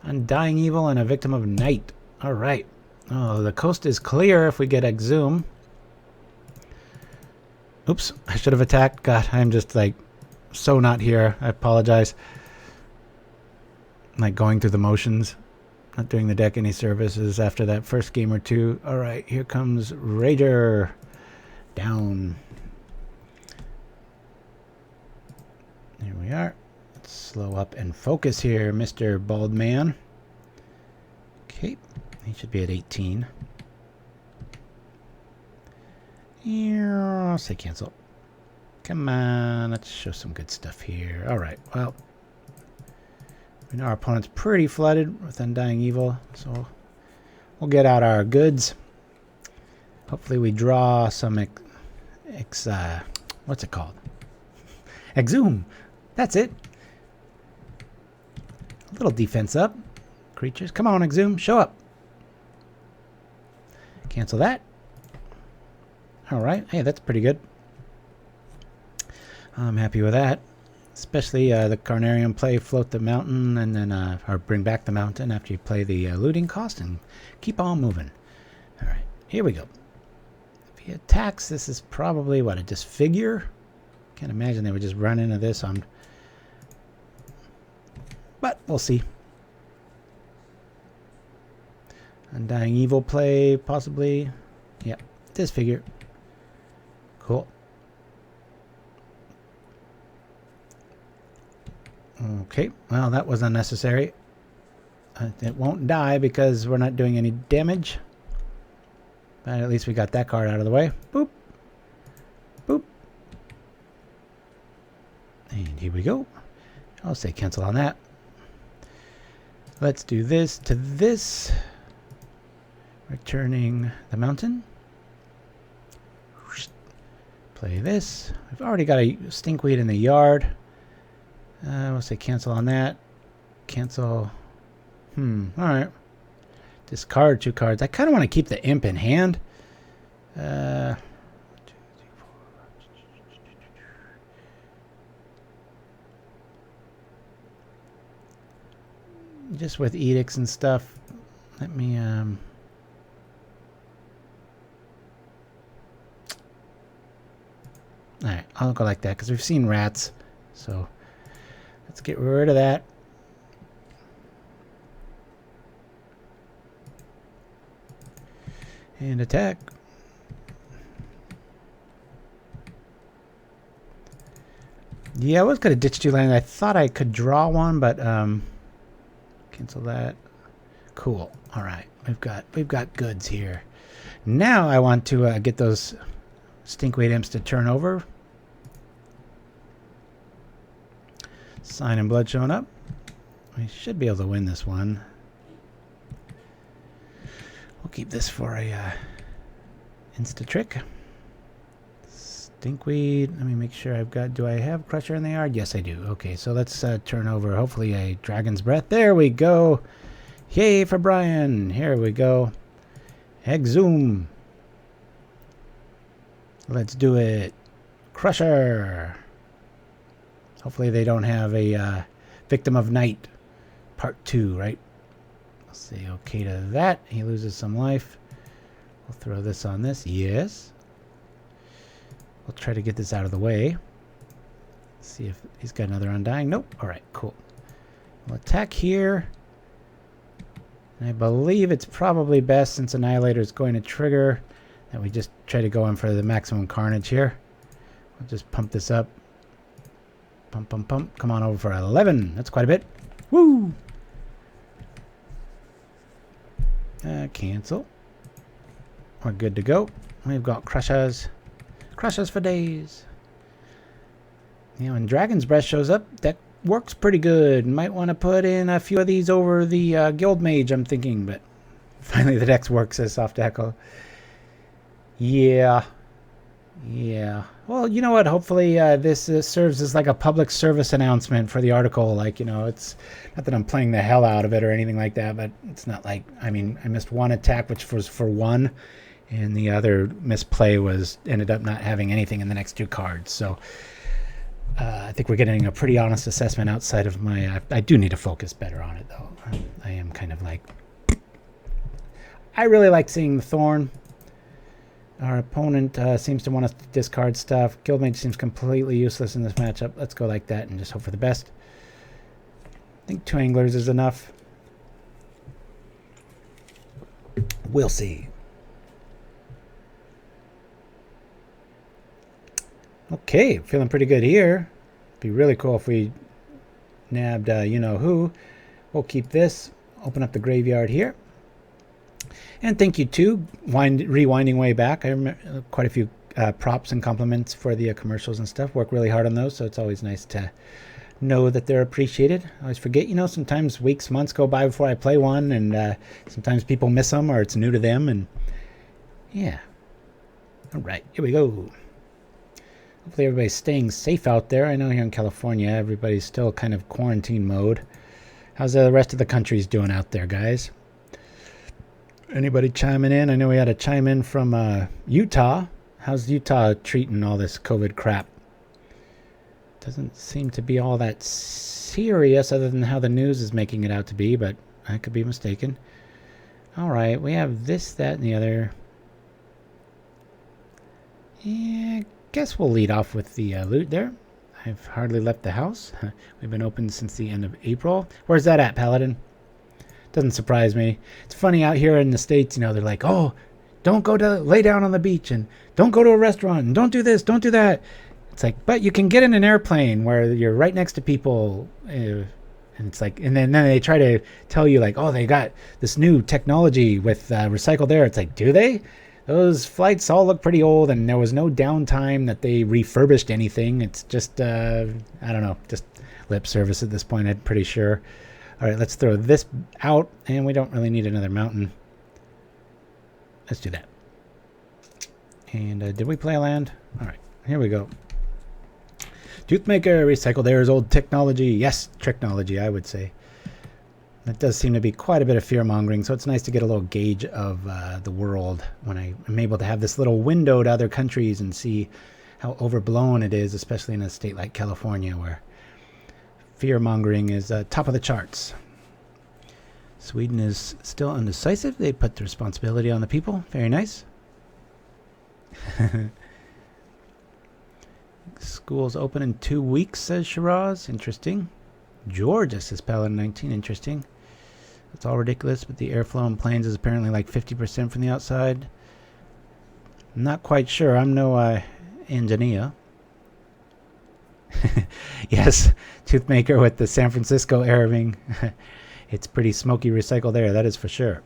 Undying Evil and a Victim of Night. Alright. Oh, the coast is clear if we get Exhume. Oops, I should have attacked. God, I'm just like so not here. I apologize. I'm like going through the motions. Not doing the deck any services after that first game or two. Alright, here comes Rager. Down. Here we are. Let's slow up and focus here, Mr. Bald Man. Okay, he should be at 18. I'll say cancel. Come on, let's show some good stuff here. Alright, well, we know our opponent's pretty flooded with Undying Evil, so we'll get out our goods. Hopefully we draw some what's it called? Exhume. That's it. A little defense up. Creatures. Come on, Exhume. Show up. Cancel that. Alright. Hey, that's pretty good. I'm happy with that. Especially the Carnarium play, float the mountain, and then or bring back the mountain after you play the looting cost, and keep on moving. Alright. Here we go. If he attacks, this is probably, what, a disfigure? Can't imagine they would just run into this on... But we'll see. Undying Evil play, possibly. Yep, this figure. Cool. Okay, well, that was unnecessary. It won't die because we're not doing any damage. But at least we got that card out of the way. Boop. Boop. And here we go. I'll say cancel on that. Let's do this to this. Returning the mountain. Play this. We've already got a stinkweed in the yard. We'll say cancel on that. Cancel. Alright. Discard 2 cards. I kind of want to keep the imp in hand. 2, 3, 4. Just with edicts and stuff. Let me Alright, I'll go like that because we've seen rats. So let's get rid of that. And attack. Yeah, I was going to ditch 2 lands. I thought I could draw one, but cancel that. Cool. All right, we've got goods here. Now I want to get those Stinkweed Imps to turn over. Sign and Blood showing up. We should be able to win this one. We'll keep this for a insta trick. Stinkweed. Let me make sure I've got. Do I have Crusher in the yard? Yes, I do. Okay, so let's turn over. Hopefully a Dragon's Breath. There we go. Yay for Brian. Here we go. Exhume. Let's do it. Crusher. Hopefully they don't have a Victim of Night Part 2, right? I'll say okay to that. He loses some life. We'll throw this on this. Yes. We'll try to get this out of the way. See if he's got another Undying. Nope. All right, cool. We'll attack here. And I believe it's probably best, since Annihilator is going to trigger, that we just try to go in for the maximum carnage here. We'll just pump this up. Pump, pump, pump. Come on over for 11. That's quite a bit. Woo! Cancel. We're good to go. We've got Crushers. Crushers for days. You know, when Dragon's Breath shows up, that works pretty good. Might want to put in a few of these over the Guildmage, I'm thinking, but finally the dex works, says Soft Echo. Yeah. Yeah. Well, you know what? Hopefully this serves as like a public service announcement for the article. Like, you know, it's not that I'm playing the hell out of it or anything like that, but it's not like, I mean, I missed one attack, which was for 1, and the other misplay ended up not having anything in the next 2 cards. So I think we're getting a pretty honest assessment outside of my... I do need to focus better on it, though. I am kind of like... I really like seeing the Thorn. Our opponent seems to want us to discard stuff. Guildmage seems completely useless in this matchup. Let's go like that and just hope for the best. I think 2 Anglers is enough. We'll see. Okay, feeling pretty good here. Be really cool if we nabbed you-know-who. We'll keep this. Open up the graveyard here. And thank you too, rewinding way back. I remember quite a few props and compliments for the commercials and stuff. Work really hard on those, so it's always nice to know that they're appreciated. I always forget, you know, sometimes weeks, months go by before I play one, and sometimes people miss them or it's new to them, and yeah. All right, here we go. Hopefully everybody's staying safe out there. I know here in California, everybody's still kind of quarantine mode. How's the rest of the country's doing out there, guys? Anybody chiming in? I know we had a chime in from Utah. How's Utah treating all this COVID crap? Doesn't seem to be all that serious other than how the news is making it out to be, but I could be mistaken. All right, we have this, that, and the other. Yeah, I guess we'll lead off with the loot there. I've hardly left the house. We've been open since the end of April. Where's that at, Paladin? Doesn't surprise me. It's funny out here in the States, you know, they're like, oh, don't go to lay down on the beach and don't go to a restaurant and don't do this, don't do that. It's like, but you can get in an airplane where you're right next to people. And it's like, and then they try to tell you like, oh, they got this new technology with recycled air. It's like, do they? Those flights all look pretty old, and there was no downtime that they refurbished anything. It's just, I don't know, just lip service at this point, I'm pretty sure. All right, let's throw this out, and we don't really need another mountain. Let's do that. And did we play a land? All right, here we go. Toothmaker, recycled air is old technology. Yes, technology, I would say. That does seem to be quite a bit of fear-mongering, so it's nice to get a little gauge of the world when I am able to have this little window to other countries and see how overblown it is, especially in a state like California where fear-mongering is top of the charts. Sweden is still undecisive. They put the responsibility on the people. Very nice. School's open in 2 weeks, says Shiraz. Interesting. Georgia, says Paladin 19. Interesting. It's all ridiculous, but the airflow in planes is apparently like 50% from the outside. I'm not quite sure. I'm no engineer. Yes, Toothmaker with the San Francisco air wing. It's pretty smoky recycled air, that is for sure.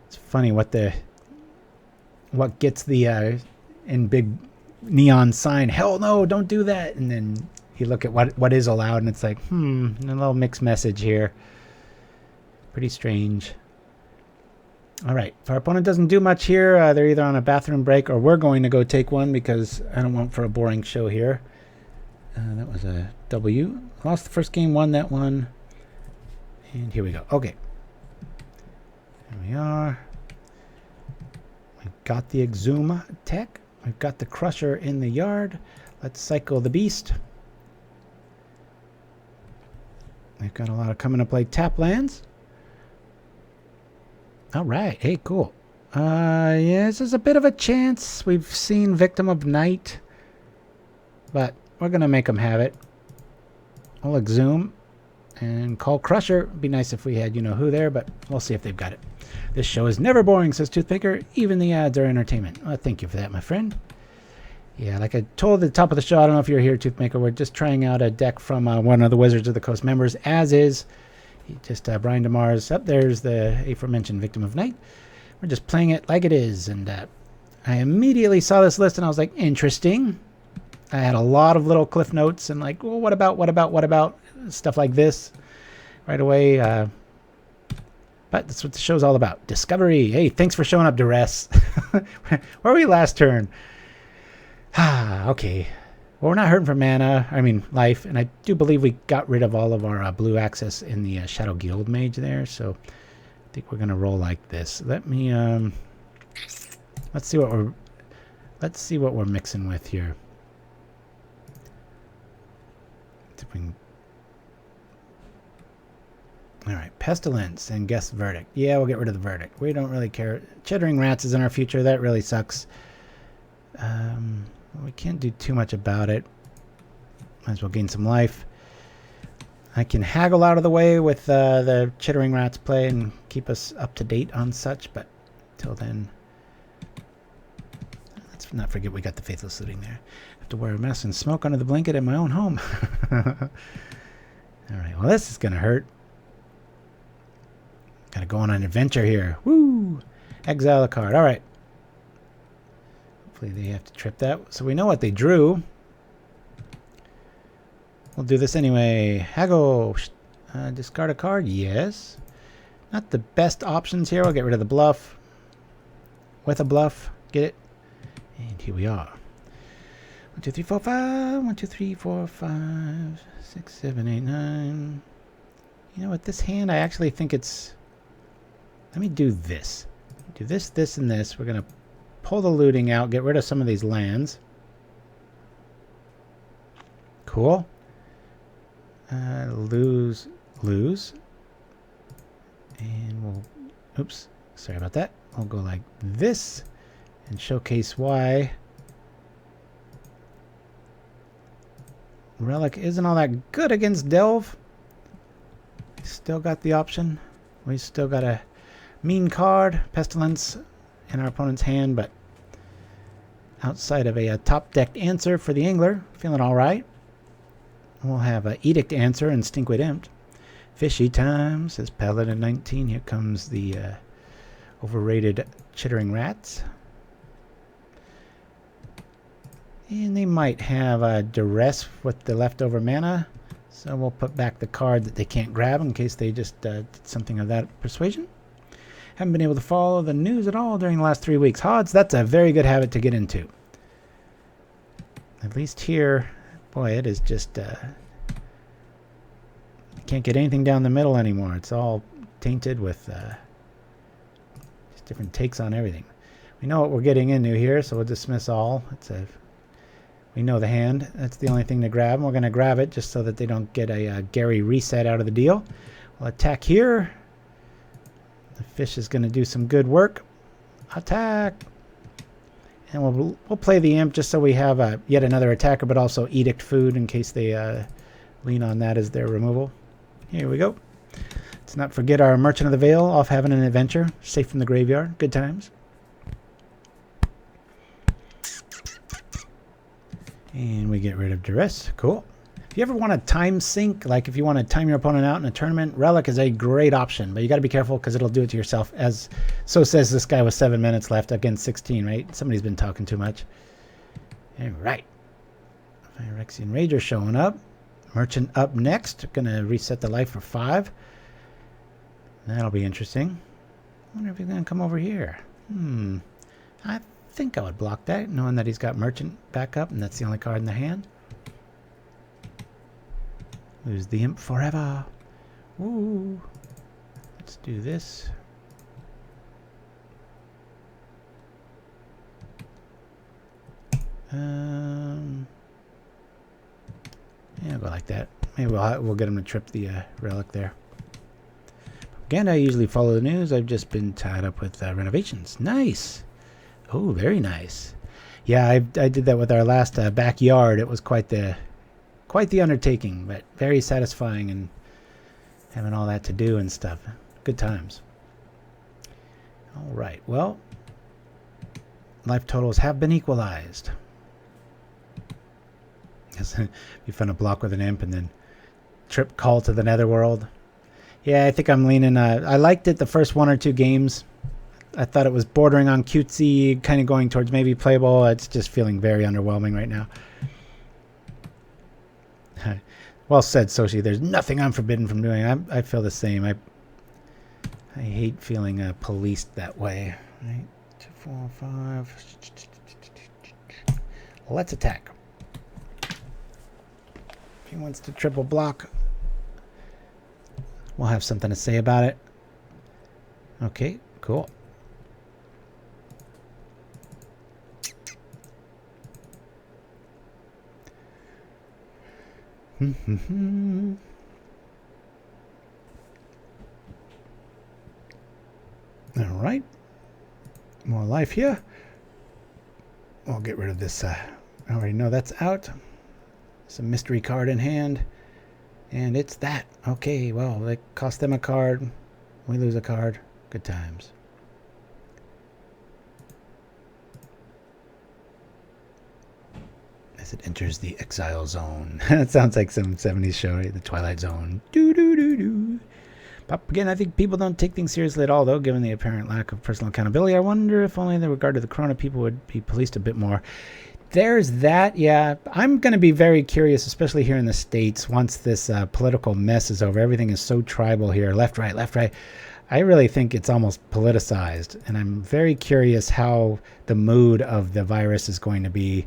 It's funny what gets the in big neon sign, hell no, don't do that, and then you look at what is allowed and it's like, a little mixed message here. Pretty strange. All right, if our opponent doesn't do much here, they're either on a bathroom break or we're going to go take one because I don't want for a boring show here. That was a W. Lost the first game, won that one. And here we go. Okay. Here we are. We've got the Exhume tech. We've got the Crusher in the yard. Let's cycle the beast. We've got a lot of coming to play tap lands. All right. Hey, cool. Yeah, this is a bit of a chance. We've seen Victim of Night, but we're going to make them have it. We'll Exhume and call Crusher. Be nice if we had you-know-who there, but we'll see if they've got it. This show is never boring, says Toothpicker. Even the ads are entertainment. Well, thank you for that, my friend. Yeah, like I told at the top of the show, I don't know if you're here, Toothmaker. We're just trying out a deck from one of the Wizards of the Coast members, as is. Just Brian DeMars. Up there's the aforementioned Victim of Night. We're just playing it like it is. And I immediately saw this list and I was like, interesting. I had a lot of little cliff notes and like, well, what about? Stuff like this right away. But that's what the show's all about. Discovery. Hey, thanks for showing up, Duress. Where were we last turn? Okay. Well, we're not hurting for mana. I mean, life. And I do believe we got rid of all of our blue access in the Shadow Guildmage there. So I think we're going to roll like this. Let me, let's see what we're mixing with here. All right, Pestilence and Guess Verdict. Yeah, we'll get rid of the Verdict. We don't really care. Chittering Rats is in our future. That really sucks. We can't do too much about it. Might as well gain some life. I can haggle out of the way with the Chittering Rats play and keep us up to date on such, but till then, let's not forget we got the Faithless Looting there. I have to wear a mask and smoke under the blanket in my own home. All right, well, this is going to hurt. Got to go on an adventure here. Woo! Exile a card. All right. Hopefully they have to trip that. So we know what they drew. We'll do this anyway. Haggle. Discard a card. Yes. Not the best options here. We'll get rid of the bluff. With a bluff. Get it? And here we are. 1, 2, 3, 4, 5. 1, 2, 3, 4, 5. 6, 7, 8, 9. You know what? This hand, I actually think it's... Let me do this. Do this, this, and this. We're going to pull the looting out, get rid of some of these lands. Cool. Lose. And we'll... Oops. Sorry about that. We'll go like this and showcase why Relic isn't all that good against Delve. Still got the option. We still got a mean card, Pestilence, in our opponent's hand, but outside of a top-decked answer for the Angler, feeling all right. We'll have an Edict answer and Stinkweed Imp. Fishy time, says Paladin 19. Here comes the overrated Chittering Rats. And they might have a Duress with the leftover mana. So we'll put back the card that they can't grab in case they just did something of that persuasion. Haven't been able to follow the news at all during the last 3 weeks. Hods, that's a very good habit to get into. At least here, boy, it is just... you can't get anything down the middle anymore. It's all tainted with just different takes on everything. We know what we're getting into here, so we'll dismiss all. We know the hand. That's the only thing to grab. We're going to grab it just so that they don't get a Gary reset out of the deal. We'll attack here. The fish is going to do some good work. Attack! And we'll play the imp just so we have yet another attacker, but also Edict food in case they lean on that as their removal. Here we go. Let's not forget our Merchant of the Veil off having an adventure. Safe from the graveyard. Good times. And we get rid of Duress. Cool. If you ever want to time sync, like if you want to time your opponent out in a tournament, Relic is a great option. But you got to be careful because it'll do it to yourself. As so says this guy with 7 minutes left against 16, right? Somebody's been talking too much. All right. Phyrexian Rager showing up. Merchant up next. Going to reset the life for 5. That'll be interesting. I wonder if he's going to come over here. I think I would block that, knowing that he's got Merchant back up, and that's the only card in the hand. Lose the Imp forever. Woo. Let's do this. Yeah, I'll go like that. Maybe we'll get him to trip the Relic there. Again, I usually follow the news. I've just been tied up with renovations. Nice. Oh, very nice. Yeah, I did that with our last backyard. It was quite the undertaking, but very satisfying and having all that to do and stuff. Good times. All right. Well, life totals have been equalized. It'd be fun to block with an imp and then trip call to the Netherworld. Yeah, I think I'm leaning. I liked it the first 1 or 2 games. I thought it was bordering on cutesy, kind of going towards maybe playable. It's just feeling very underwhelming right now. Well said, Soshi. There's nothing I'm forbidden from doing. I feel the same. I hate feeling policed that way. Right, 2, 4, 5. Let's attack. If he wants to triple block, we'll have something to say about it. Okay, cool. All right. More life here. We'll get rid of this. I already know that's out. Some mystery card in hand. And it's that. Okay, well, it cost them a card. We lose a card. Good times. As it enters the exile zone. It sounds like some 70s show, right? The Twilight Zone. Do-do-do-do. Again, I think people don't take things seriously at all, though, given the apparent lack of personal accountability. I wonder if only in regard to the Corona, people would be policed a bit more. There's that, yeah. I'm going to be very curious, especially here in the States, once this political mess is over. Everything is so tribal here. Left, right, left, right. I really think it's almost politicized. And I'm very curious how the mood of the virus is going to be.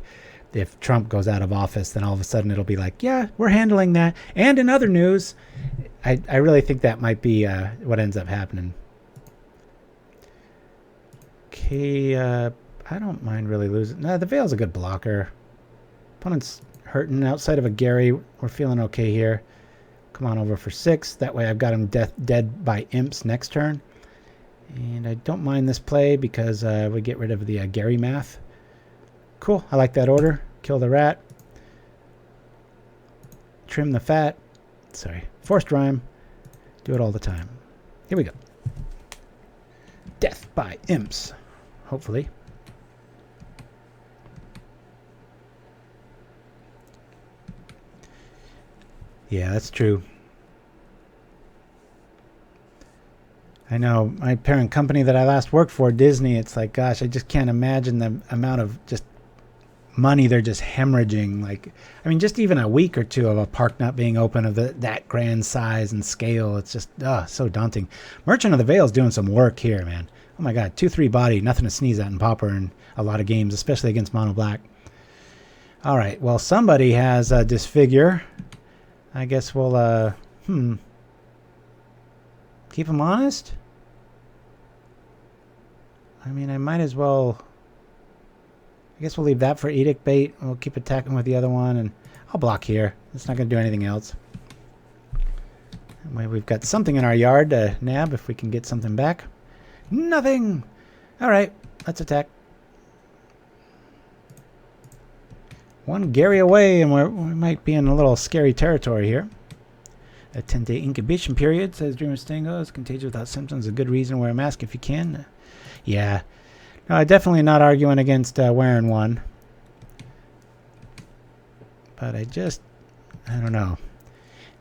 If Trump goes out of office, then all of a sudden it'll be like, yeah, we're handling that. And in other news, I really think that might be what ends up happening. Okay, I don't mind really losing. No, the Veil's a good blocker. Opponent's hurting. Outside of a Gary, we're feeling okay here. Come on over for 6. That way I've got him dead by imps next turn. And I don't mind this play because we get rid of the Gary math. Cool. I like that order. Kill the rat. trim the fat. Sorry, forced rhyme. Do it all the time. Here we go. Death by imps. Hopefully. Yeah, that's true. I know my parent company that I last worked for, Disney, it's like, gosh, I just can't imagine the amount of just money they're just hemorrhaging. Like, I mean, just even a week or two of a park not being open of that grand size and scale. It's just, so daunting. Merchant of the Veil's doing some work here, man. Oh my God, 2/3 body, nothing to sneeze at in Pauper in a lot of games, especially against mono black. All right, well, somebody has Disfigure. I guess we'll, keep him honest? I mean, I might as well... I guess we'll leave that for Edict bait. We'll keep attacking with the other one, and I'll block here. It's not going to do anything else. That way we've got something in our yard to nab if we can get something back. Nothing! Alright, let's attack. One Gary away, and we might be in a little scary territory here. A 10-day incubation period, says Dreamer Stingo. Is contagious without symptoms. A good reason to wear a mask if you can. Yeah. No, definitely not arguing against wearing one. But I don't know.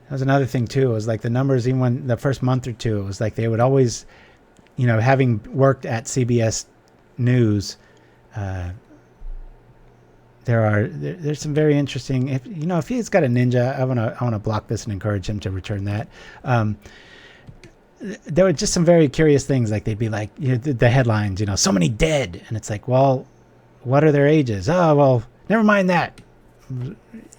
That was another thing, too. It was like the numbers, even when the first month or two, it was like they would always, you know, having worked at CBS News, there's some very interesting, if he's got a ninja, I want to block this and encourage him to return that. There were just some very curious things, like they'd be like, the headlines, so many dead, and it's like, well, what are their ages? Oh, well, never mind that.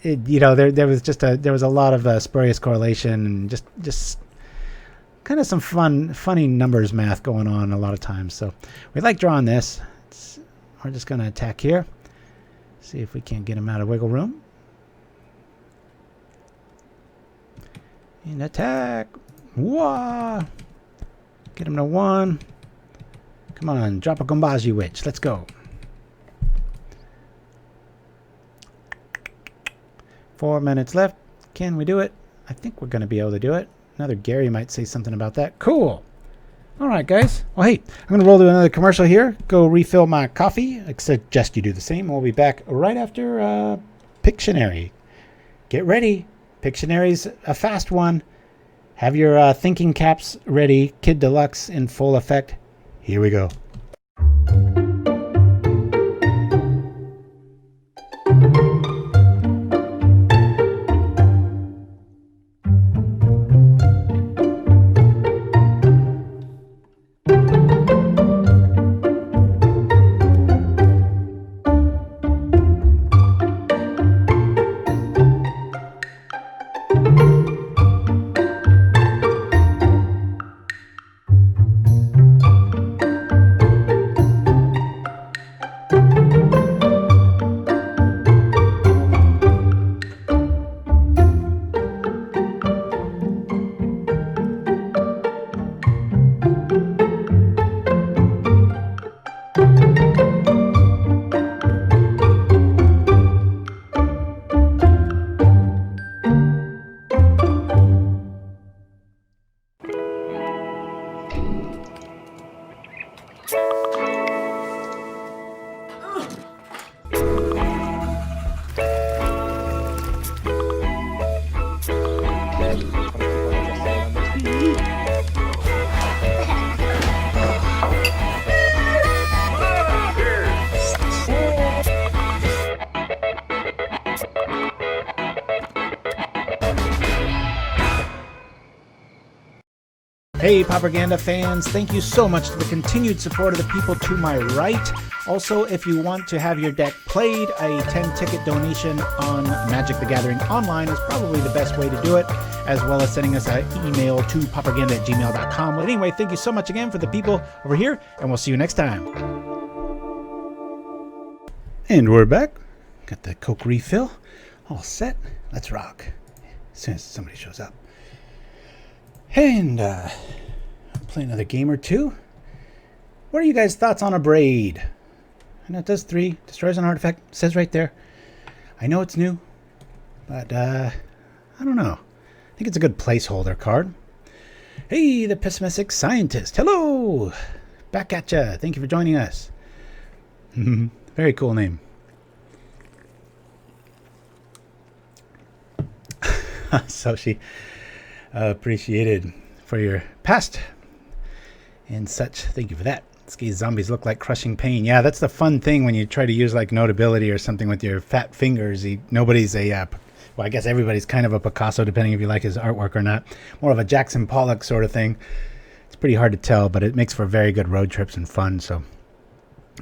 There was a lot of spurious correlation and just kind of some funny numbers math going on a lot of times. So we like drawing this. We're just going to attack here. See if we can't get him out of wiggle room. And attack. Whoa! Get him to 1. Come on, drop a Gombaji Witch. Let's go. 4 minutes left. Can we do it? I think we're going to be able to do it. Another Gary might say something about that. Cool. All right, guys. Well, hey, I'm going to roll to another commercial here. Go refill my coffee. I suggest you do the same. We'll be back right after Pictionary. Get ready. Pictionary's a fast one. Have your thinking caps ready. Kid Deluxe in full effect. Here we go. Hey, Pauperganda fans, thank you so much for the continued support of the people to my right. Also, if you want to have your deck played, a 10-ticket donation on Magic the Gathering Online is probably the best way to do it, as well as sending us an email to pauperganda@gmail.com. But anyway, thank you so much again for the people over here, and we'll see you next time. And we're back. Got the Coke refill. All set. Let's rock. As soon as somebody shows up. And play another game or two. What are you guys' thoughts on Abrade? I know it does 3, destroys an artifact, says right there. I know it's new, but I I don't know. I think it's a good placeholder card. Hey, the Pessimistic Scientist. Hello! Back at ya. Thank you for joining us. Very cool name. So she appreciated for your past and such. Thank you for that. These zombies look like crushing pain. Yeah, that's the fun thing when you try to use like notability or something with your fat fingers. Nobody's a, well, I guess everybody's kind of a Picasso, depending if you like his artwork or not. More of a Jackson Pollock sort of thing. It's pretty hard to tell, but it makes for very good road trips and fun. So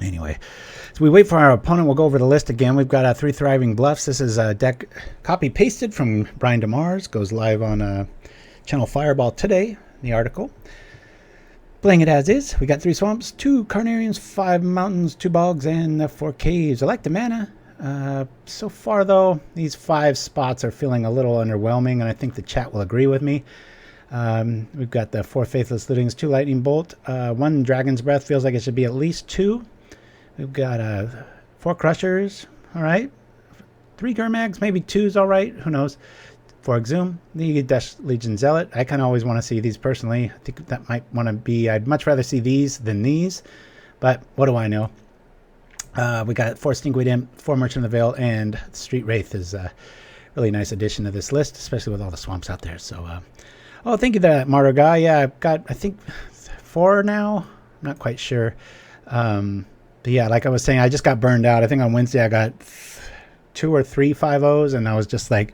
anyway, so we wait for our opponent. We'll go over the list again. We've got 3 Thriving Bluffs. This is a deck copy pasted from Brian DeMars. Goes live on Channel Fireball today, the article. Playing it as is. We got 3 Swamps, 2 Carnariums, 5 Mountains, 2 Bogs, and 4 Caves. I like the mana. So far, though, these 5 spots are feeling a little underwhelming, and I think the chat will agree with me. We've got the 4 Faithless Lootings, 2 Lightning Bolt, 1 Dragon's Breath. Feels like it should be at least 2. We've got 4 Crushers. All right. 3 Gurmags, maybe 2's all right. Who knows? 4 Exhume, the Dust Legion Zealot. I kind of always want to see these personally. I think that might want to be, I'd much rather see these than these, but what do I know? We got 4 Stinkweed Imp, 4 Merchant of the Veil, and Street Wraith is a really nice addition to this list, especially with all the swamps out there. So, oh, thank you, that Martyr guy. Yeah, I've got, I think, 4 now. I'm not quite sure. But yeah, like I was saying, I just got burned out. I think on Wednesday I got 2 or 3 5-0s, and I was just like,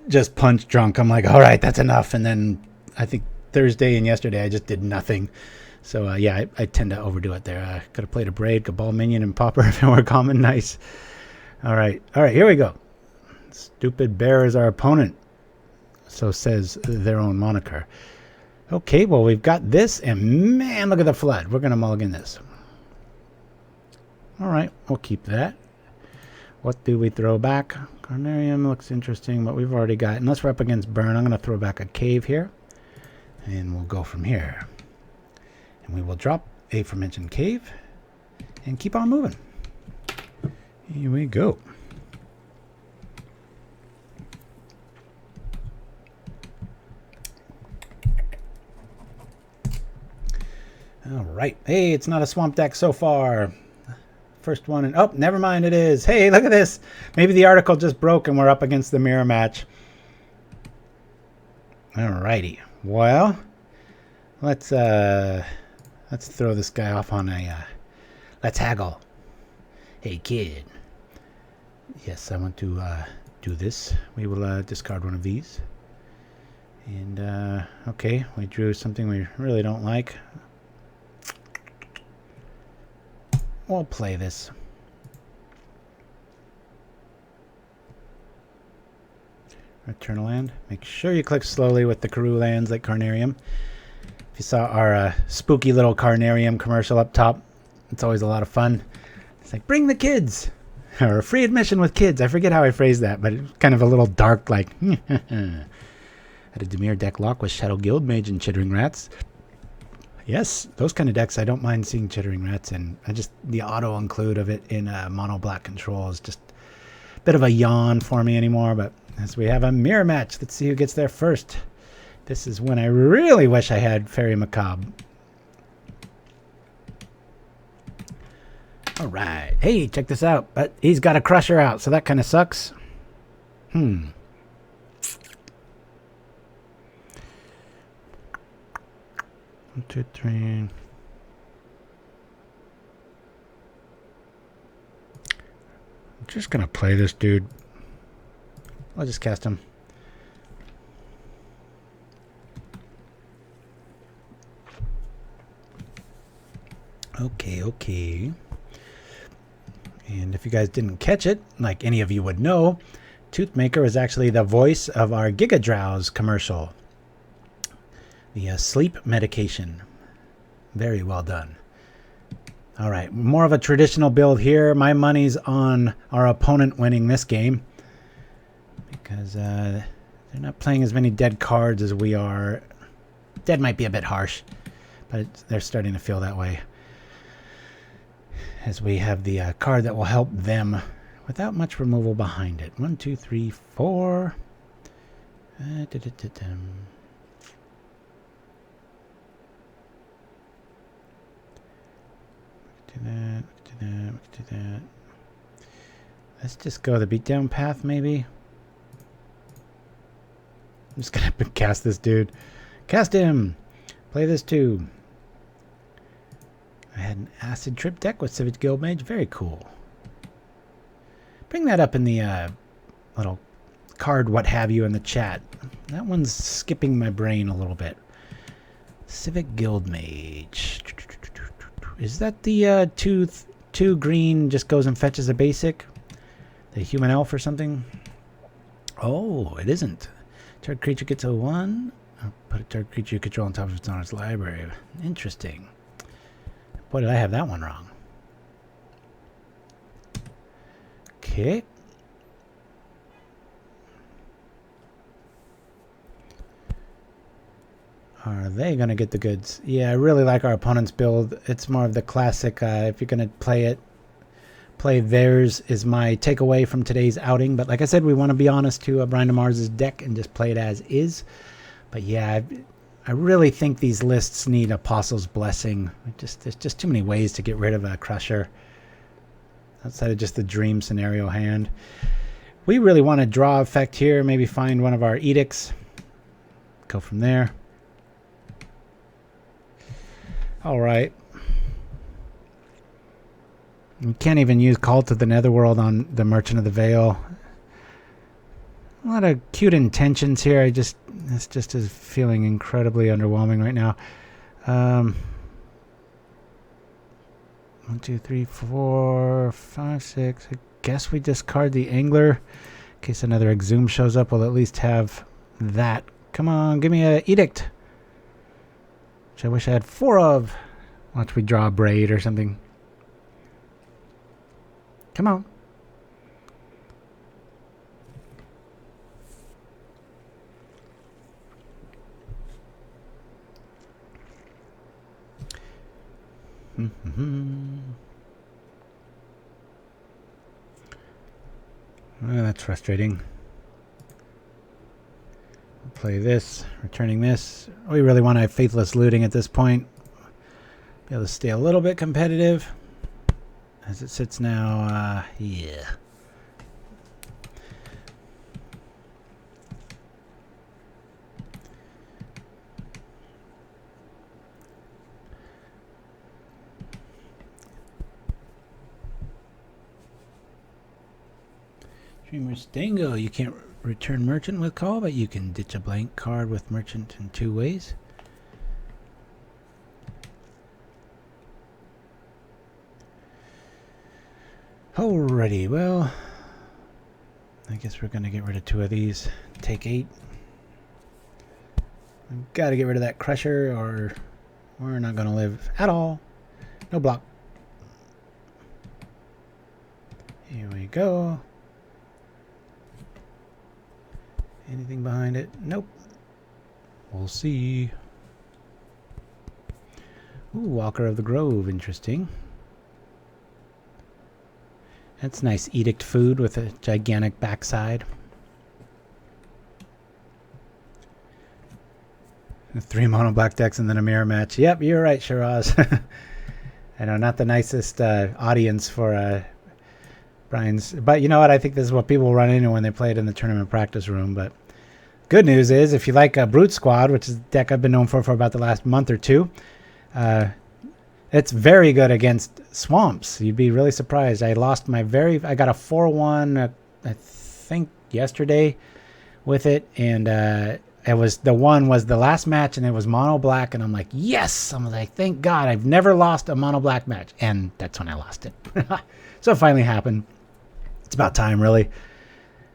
just punch drunk. I'm like, all right, that's enough. And then I think Thursday and yesterday I just did nothing. So yeah, I tend to overdo it there. Could have played Abrade, Cabal Minion, and Pauper if it were common. Nice. All right, here we go. Stupid Bear is our opponent. So says their own moniker. Okay, well, we've got this, and man, look at the flood. We're going to mulligan this. All right, we'll keep that. What do we throw back? Carnarium looks interesting, but we've already got, unless we're up against Burn, I'm going to throw back a Cave here. And we'll go from here. And we will drop a aforementioned Cave and keep on moving. Here we go. All right. Hey, it's not a swamp deck so far. First one, and oh, never mind, it is. Hey, look at this. Maybe the article just broke and we're up against the mirror match. Alrighty. Well, let's throw this guy off on a let's haggle. Hey, kid. Yes, I want to do this. We will discard one of these. And okay, we drew something we really don't like. We'll play this. Return a land. Make sure you click slowly with the Karoo lands like Carnarium. If you saw our spooky little Carnarium commercial up top, it's always a lot of fun. It's like, bring the kids! Or free admission with kids. I forget how I phrased that, but it's kind of a little dark, like, had a DeMars deck lock with Shadow Guildmage and Chittering Rats. Yes, those kind of decks, I don't mind seeing Chittering Rats, and the auto-include of it in mono black control is just a bit of a yawn for me anymore, but as we have a mirror match, let's see who gets there first. This is when I really wish I had Fairy Macabre. All right. Hey, check this out. But he's got a Crusher out, so that kind of sucks. 1, 2, 3. I'm just gonna play this dude. I'll just cast him. Okay. And if you guys didn't catch it, like any of you would know, Toothmaker is actually the voice of our Giga Drowse commercial. The sleep medication. Very well done. All right, more of a traditional build here. My money's on our opponent winning this game because they're not playing as many dead cards as we are. Dead might be a bit harsh, but they're starting to feel that way. As we have the card that will help them without much removal behind it. 1, 2, 3, 4. Da-da-da-dum. Do that, do that, do that. Let's just go the beatdown path, maybe. I'm just gonna cast this dude. Cast him! Play this too. I had an acid trip deck with Civic Guildmage. Very cool. Bring that up in the little card what have you in the chat. That one's skipping my brain a little bit. Civic Guildmage. Is that the two green just goes and fetches a basic? The human elf or something? Oh, it isn't. Target creature gets a 1. I'll put a target creature you control on top of its owner's library. Interesting. Boy, did I have that one wrong. Okay. Are they going to get the goods? Yeah, I really like our opponent's build. It's more of the classic, if you're going to play it, play theirs is my takeaway from today's outing. But like I said, we want to be honest to Brian DeMars' deck and just play it as is. But yeah, I really think these lists need Apostle's Blessing. There's just too many ways to get rid of a Crusher outside of just the dream scenario hand. We really want to draw effect here. Maybe find one of our edicts. Go from there. All right. You can't even use Cult of the Netherworld on the Merchant of the Veil. A lot of cute intentions here. This just is feeling incredibly underwhelming right now. 1, 2, 3, 4, 5, 6. I guess we discard the Angler in case another Exhume shows up. We'll at least have that. Come on, give me an Edict. Which I wish I had 4 of. Watch we draw a Abrade or something. Come on. Well, that's frustrating. We'll play this, returning this. We really want to have Faithless Looting at this point. Be able to stay a little bit competitive. As it sits now, yeah. Dreamer Stango, you can't return Merchant with call, but you can ditch a blank card with Merchant in 2 ways. Alrighty, well, I guess we're going to get rid of 2 of these. Take 8. We've got to get rid of that Crusher or we're not going to live at all. No block. Here we go. Anything behind it? Nope. We'll see. Ooh, Walker of the Grove. Interesting. That's nice Edict food with a gigantic backside. 3 mono black decks and then a mirror match. Yep, you're right, Shiraz. I know, not the nicest audience for Brian's. But you know what? I think this is what people run into when they play it in the tournament practice room. But good news is, if you like a Brute Squad, which is a deck I've been known for about the last month or 2, it's very good against swamps. You'd be really surprised. I got a 4-1, I think yesterday with it, and it was the last match, and it was mono black, and I'm like, yes! I'm like, thank God, I've never lost a mono black match, and that's when I lost it. So it finally happened. It's about time, really.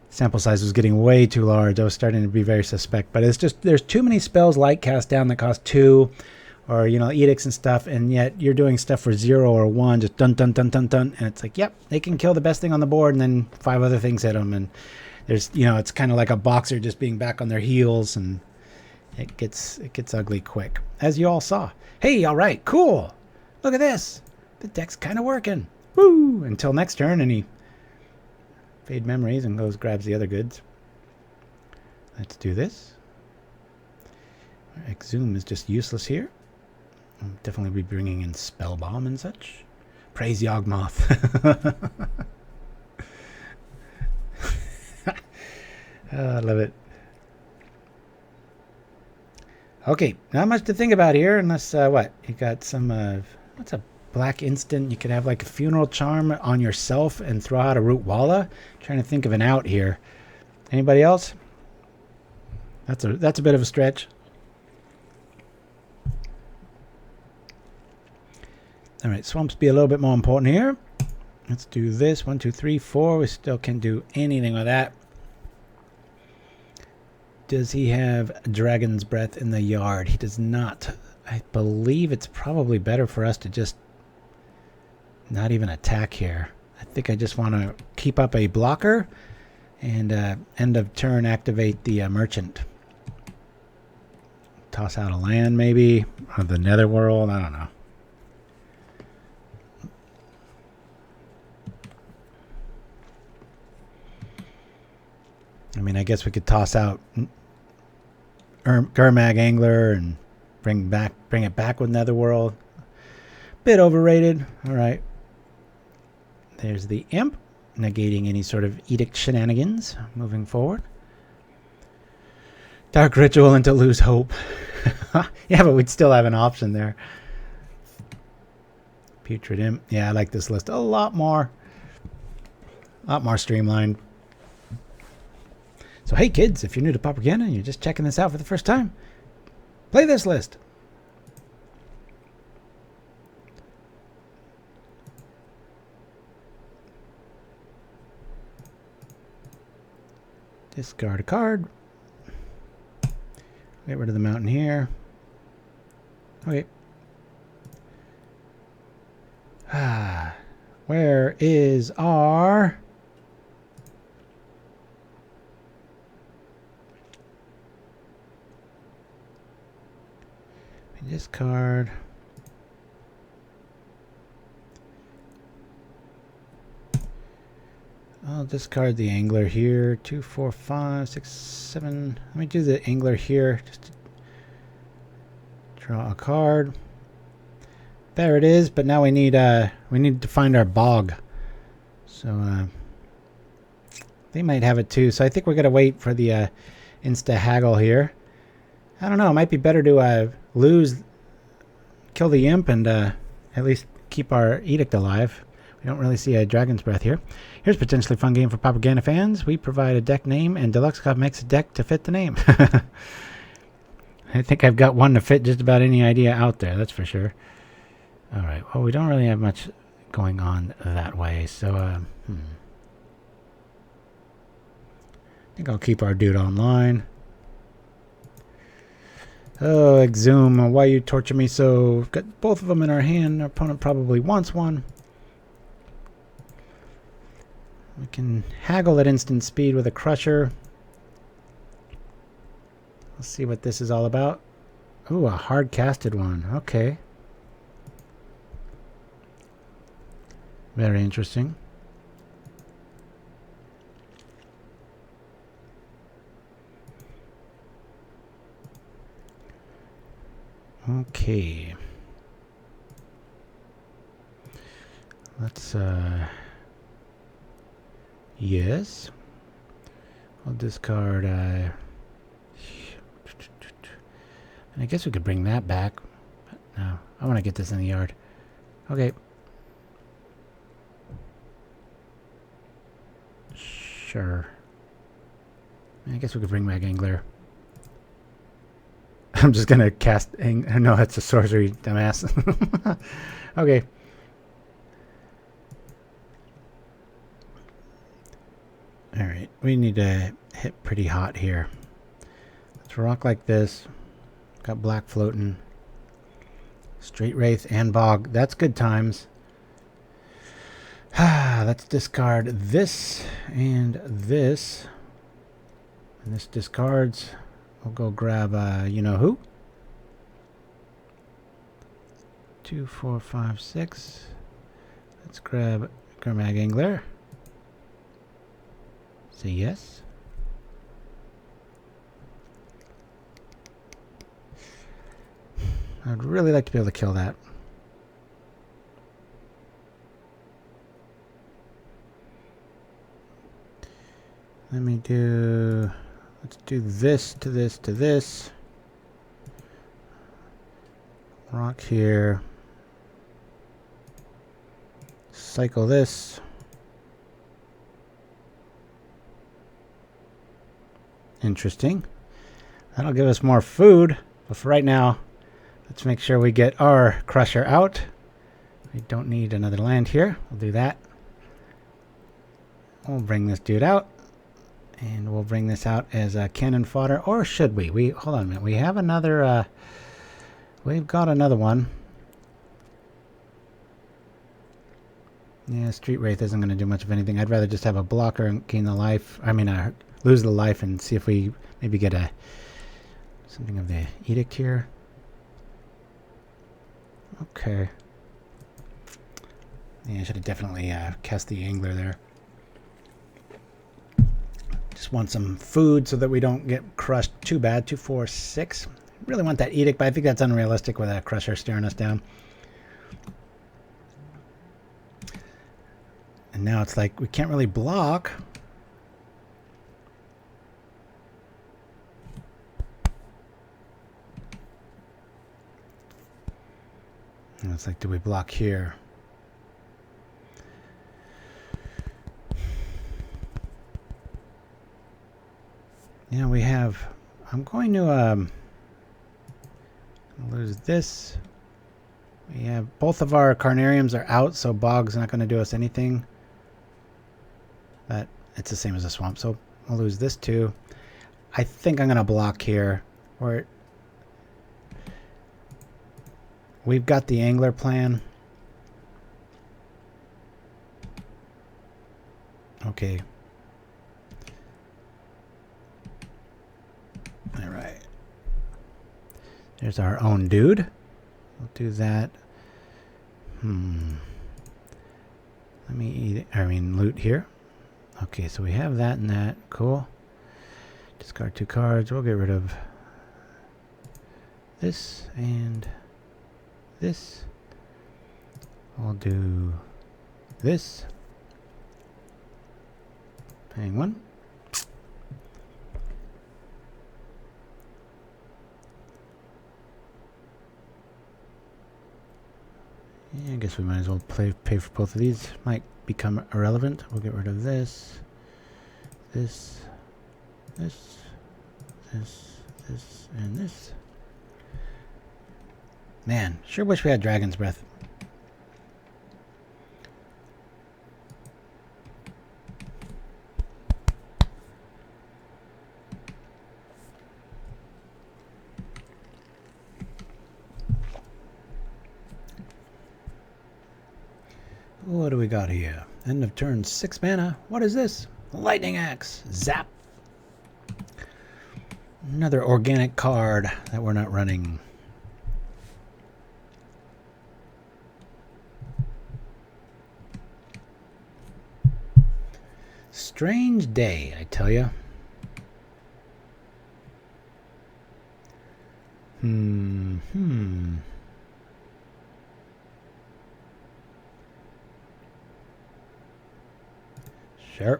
Sample size was getting way too large. I was starting to be very suspect, but it's just there's too many spells like Cast Down that cost 2. Or, you know, edicts and stuff, and yet you're doing stuff for 0 or 1, just dun dun dun dun dun, and it's like, yep, they can kill the best thing on the board, and then 5 other things hit them, and there's, you know, it's kind of like a boxer just being back on their heels, and it gets ugly quick, as you all saw. Hey, all right, cool, look at this, the deck's kind of working, woo! Until next turn, and he fade memories and grabs the other goods. Let's do this. Exhume is just useless here. I'll definitely be bringing in Spellbomb and such. Praise Yawgmoth. Oh, I love it. Okay, not much to think about here unless, what? You got some, what's a black instant? You could have like a Funeral Charm on yourself and throw out a Root Walla. Trying to think of an out here. Anybody else? That's a bit of a stretch. All right, Swamps be a little bit more important here. Let's do this. 1, 2, 3, 4. We still can't do anything with that. Does he have Dragon's Breath in the yard? He does not. I believe it's probably better for us to just not even attack here. I think I just want to keep up a blocker and end of turn activate the Merchant. Toss out a land maybe, or the Netherworld, I don't know. I mean, I guess we could toss out Gurmag Angler and bring it back with Netherworld. Bit overrated. All right. There's the Imp, negating any sort of Edict shenanigans moving forward. Dark Ritual into Lose Hope. Yeah, but we'd still have an option there. Putrid Imp. Yeah, I like this list a lot more. A lot more streamlined. So hey kids, if you're new to Pauperganda and you're just checking this out for the first time, play this list. Discard a card. Get rid of the mountain here. Okay. Where is our... Discard. I'll discard the Angler here. 2, 4, 5, 6, 7. Let me do the Angler here. Just to draw a card. There it is. But now we need to find our Bog. So they might have it too. So I think we're gonna wait for the insta haggle here. I don't know. It might be better to kill the Imp and at least keep our Edict alive. We don't really see a Dragon's Breath here. Here's a potentially fun game for Pauperganda fans. We provide a deck name, and Deluxe Cup makes a deck to fit the name. I think I've got one to fit just about any idea out there, that's for sure. All right, well, we don't really have much going on that way, so I think I'll keep our dude online. Oh, Exhume, why you torture me so? We've got both of them in our hand. Our opponent probably wants one. We can haggle at instant speed with a Crusher. Let's see what this is all about. Ooh, a hard-casted one. Okay. Very interesting. Okay. Let's yes. I'll discard and I guess we could bring that back. But no, I want to get this in the yard. Okay. Sure. I guess we could bring back Angler. I'm just gonna cast no, that's a sorcery, dumbass. Okay. Alright, we need to hit pretty hot here. Let's rock like this. Got black floating. Street Wraith and Bog. That's good times. Let's discard this and this. And this discards. We'll go grab you know who. 2, 4, 5, 6. Let's grab Gurmag Angler. Say yes. I'd really like to be able to kill that. Let me do... Let's do this to this to this. Rock here. Cycle this. Interesting. That'll give us more food. But for right now, let's make sure we get our crusher out. We don't need another land here. We'll do that. We'll bring this dude out. And we'll bring this out as a cannon fodder. Or should we? Hold on a minute. We have another... we've got another one. Yeah, Street Wraith isn't going to do much of anything. I'd rather just have a blocker and gain the life. I mean, lose the life and see if we maybe get something of the Edict here. Okay. Yeah, I should have definitely cast the Angler there. Just want some food so that we don't get crushed too bad. 2, 4, 6. Really want that Edict, but I think that's unrealistic with a Crusher staring us down. And now it's like we can't really block. And it's like, do we block here? Yeah, we have... I'm going to lose this. We have both of our Carnariums are out, so Bog's not going to do us anything. But it's the same as a swamp, so I'll lose this too. I think I'm going to block here. We've got the Angler plan. Okay. Alright. There's our own dude. We'll do that. Let me loot here. Okay, so we have that and that. Cool. Discard 2 cards. We'll get rid of this and this. We'll do this. Hang one. Yeah, I guess we might as well pay for both of these. Might become irrelevant. We'll get rid of this, this, this, this, this, and this. Man, sure wish we had Dragon's Breath. What do we got here? End of turn, 6 mana. What is this? Lightning Axe. Zap. Another organic card that we're not running. Strange day, I tell you. Sure.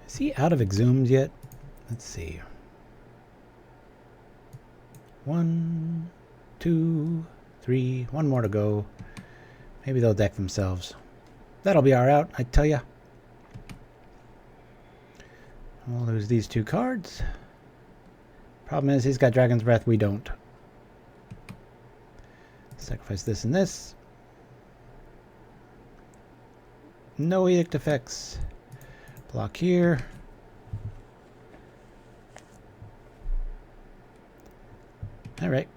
Is he out of Exhumes yet? Let's see. 1, 2, 3. One more to go. Maybe they'll deck themselves. That'll be our out, I tell ya. We'll lose these 2 cards. Problem is, he's got Dragon's Breath. We don't. Sacrifice this and this. No Edict effects. Block here. Alright.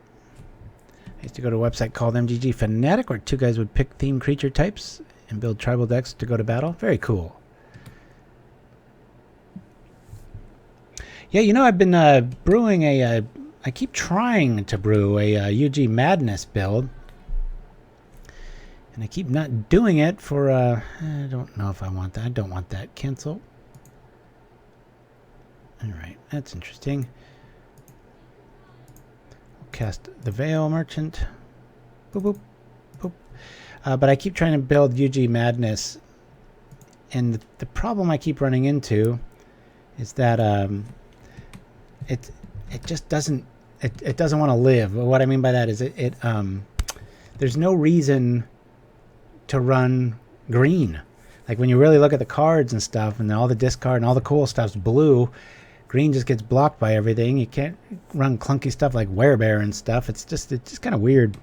I used to go to a website called MTG Fanatic where 2 guys would pick themed creature types and build tribal decks to go to battle. Very cool. Yeah, you know, I've been brewing I keep trying to brew a UG Madness build. And I keep not doing it for, I don't know if I want that. I don't want that. Cancel. Alright, that's interesting. We'll cast the Veil Merchant. Boop, boop, boop. But I keep trying to build UG Madness, and the problem I keep running into is that it just doesn't it doesn't want to live. What I mean by that is there's no reason to run green. Like when you really look at the cards and stuff, and all the discard and all the cool stuff's blue, green just gets blocked by everything. You can't run clunky stuff like Werebear and stuff. It's just kind of weird.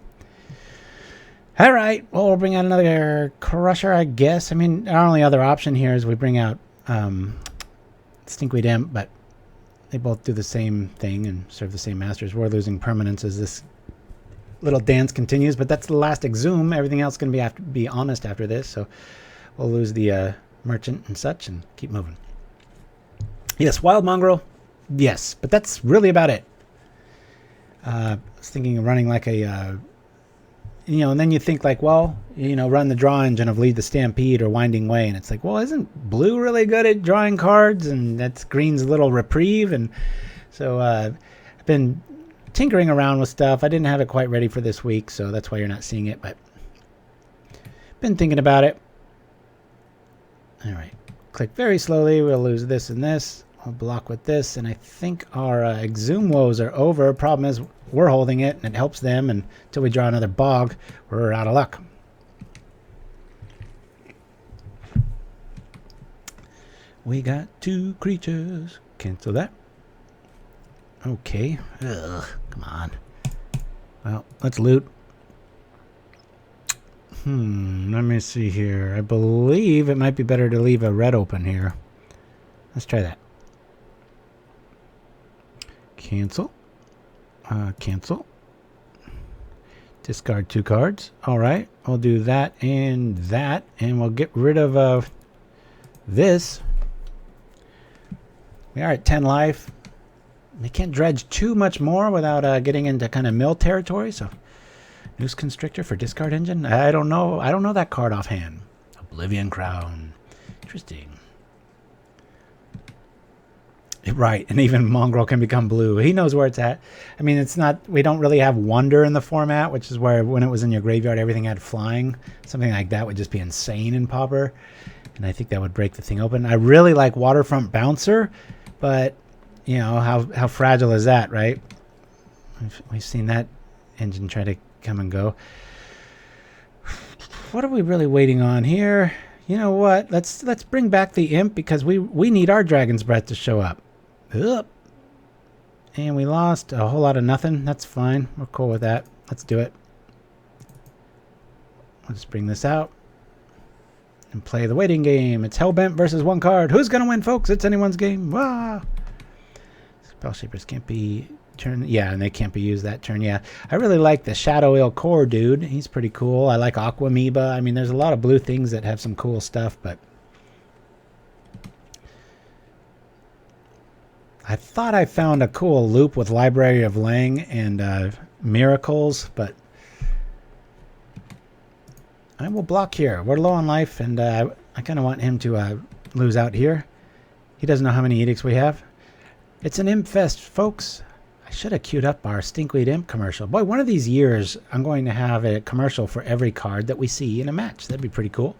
All right, well, we'll bring out another Crusher, I guess. I mean, our only other option here is we bring out Stinkweed Imp, but they both do the same thing and serve the same masters. We're losing permanence as this little dance continues, but that's the last Exhume. Everything else is going to be honest after this, so we'll lose the merchant and such and keep moving. Yes, Wild Mongrel, yes, but that's really about it. I was thinking of running like a... and then you think like, well, run the draw engine of Lead the Stampede or Winding Way, and it's like, well, isn't blue really good at drawing cards? And that's green's little reprieve. And so I've been tinkering around with stuff. I didn't have it quite ready for this week, so that's why you're not seeing it, but been thinking about it. All right, click very slowly. We'll lose this and this. I'll block with this, and I think our Exhume woes are over. Problem is, we're holding it, and it helps them, and until we draw another Bog, we're out of luck. We got 2 creatures. Cancel that. Okay. Ugh, come on. Well, let's loot. Let me see here. I believe it might be better to leave a red open here. Let's try that. Cancel. Cancel. Discard 2 cards. All right. We'll do that, and we'll get rid of this. We are at 10 life. They can't dredge too much more without getting into kind of mill territory, so Noose Constrictor for discard engine? I don't know. I don't know that card offhand. Oblivion Crown. Interesting. Right, and even Mongrel can become blue. He knows where it's at. I mean, it's not... We don't really have Wonder in the format, which is where when it was in your graveyard, everything had flying. Something like that would just be insane in Pauper, and I think that would break the thing open. I really like Waterfront Bouncer, but, how fragile is that, right? We've seen that engine try to come and go. What are we really waiting on here? You know what? Let's bring back the Imp, because we need our Dragon's Breath to show up. Up. And we lost a whole lot of nothing. That's fine. We're cool with that. Let's do it. Let's bring this out and play the waiting game. It's Hellbent versus 1 card. Who's going to win, folks? It's anyone's game. Wow. Spell Shapers can't be turn. Yeah, and they can't be used that turn. Yeah, I really like the Shadow Il Core dude. He's pretty cool. I like Aquamoeba. I mean, there's a lot of blue things that have some cool stuff, but I thought I found a cool loop with Library of Lang and Miracles, but I will block here. We're low on life, and I kind of want him to lose out here. He doesn't know how many edicts we have. It's an Imp Fest, folks. I should have queued up our Stinkweed Imp commercial. Boy, one of these years, I'm going to have a commercial for every card that we see in a match. That'd be pretty cool.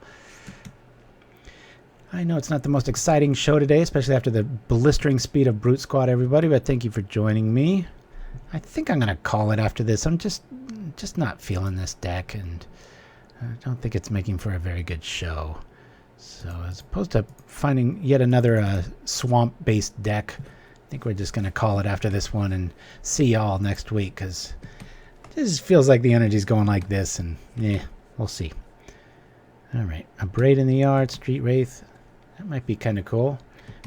I know it's not the most exciting show today, especially after the blistering speed of Brute Squad, everybody, but thank you for joining me. I think I'm going to call it after this. I'm just not feeling this deck, and I don't think it's making for a very good show. So as opposed to finding yet another swamp-based deck, I think we're just going to call it after this one and see y'all next week, because it just feels like the energy's going like this, and yeah, we'll see. All right, Abrade in the yard, Street Wraith. That might be kind of cool.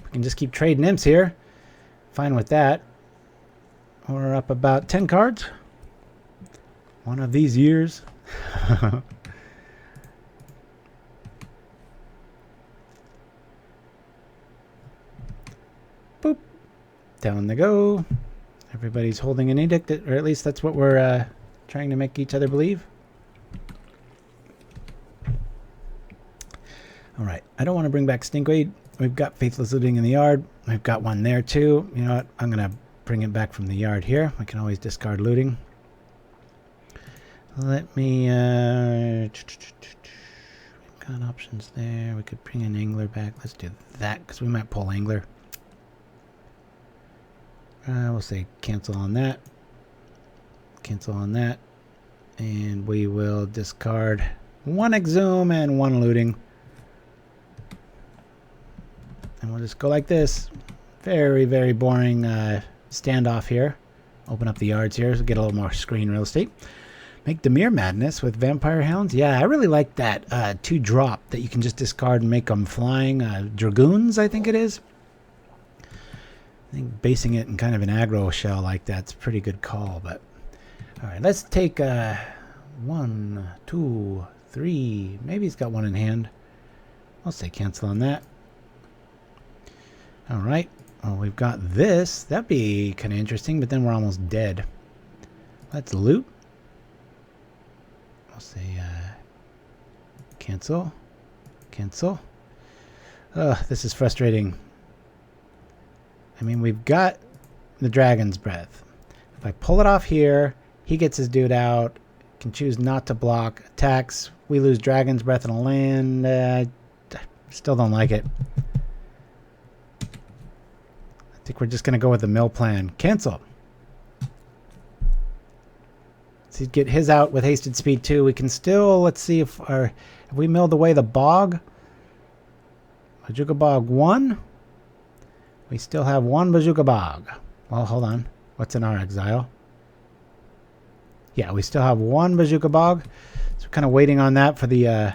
We can just keep trading imps here. Fine with that. We're up about 10 cards. One of these years. Boop. Down they go. Everybody's holding an edict, or at least that's what we're trying to make each other believe. All right, I don't want to bring back Stinkweed. We've got Faithless Looting in the yard. We've got one there too. You know what? I'm going to bring it back from the yard here. We can always discard looting. Let me... we've got options there. We could bring an Angler back. Let's do that because we might pull Angler. We'll say cancel on that. Cancel on that. And we will discard one Exhume and one looting. And we'll just go like this. Very, very boring standoff here. Open up the yards here so get a little more screen real estate. Make Dimir Madness with Vampire Hounds. Yeah, I really like that 2-drop that you can just discard and make them flying. Dragoons, I think it is. I think basing it in kind of an aggro shell like that's a pretty good call. But all right, let's take 1, 2, 3. Maybe he's got one in hand. I'll say cancel on that. All right. Oh, we've got this. That'd be kind of interesting, but then we're almost dead. Let's loot. I'll say cancel. Cancel. This is frustrating. I mean, we've got the Dragon's Breath. If I pull it off here, he gets his dude out. Can choose not to block. Attacks. We lose Dragon's Breath and a land. Still don't like it. I think we're just going to go with the mill plan. Cancel. So get his out with hasted speed too. We can still, let's see if we milled away the bog. Bojuka Bog 1. We still have one Bojuka Bog. Well, hold on. What's in our exile? Yeah, we still have one Bojuka Bog. So we're kind of waiting on that for the,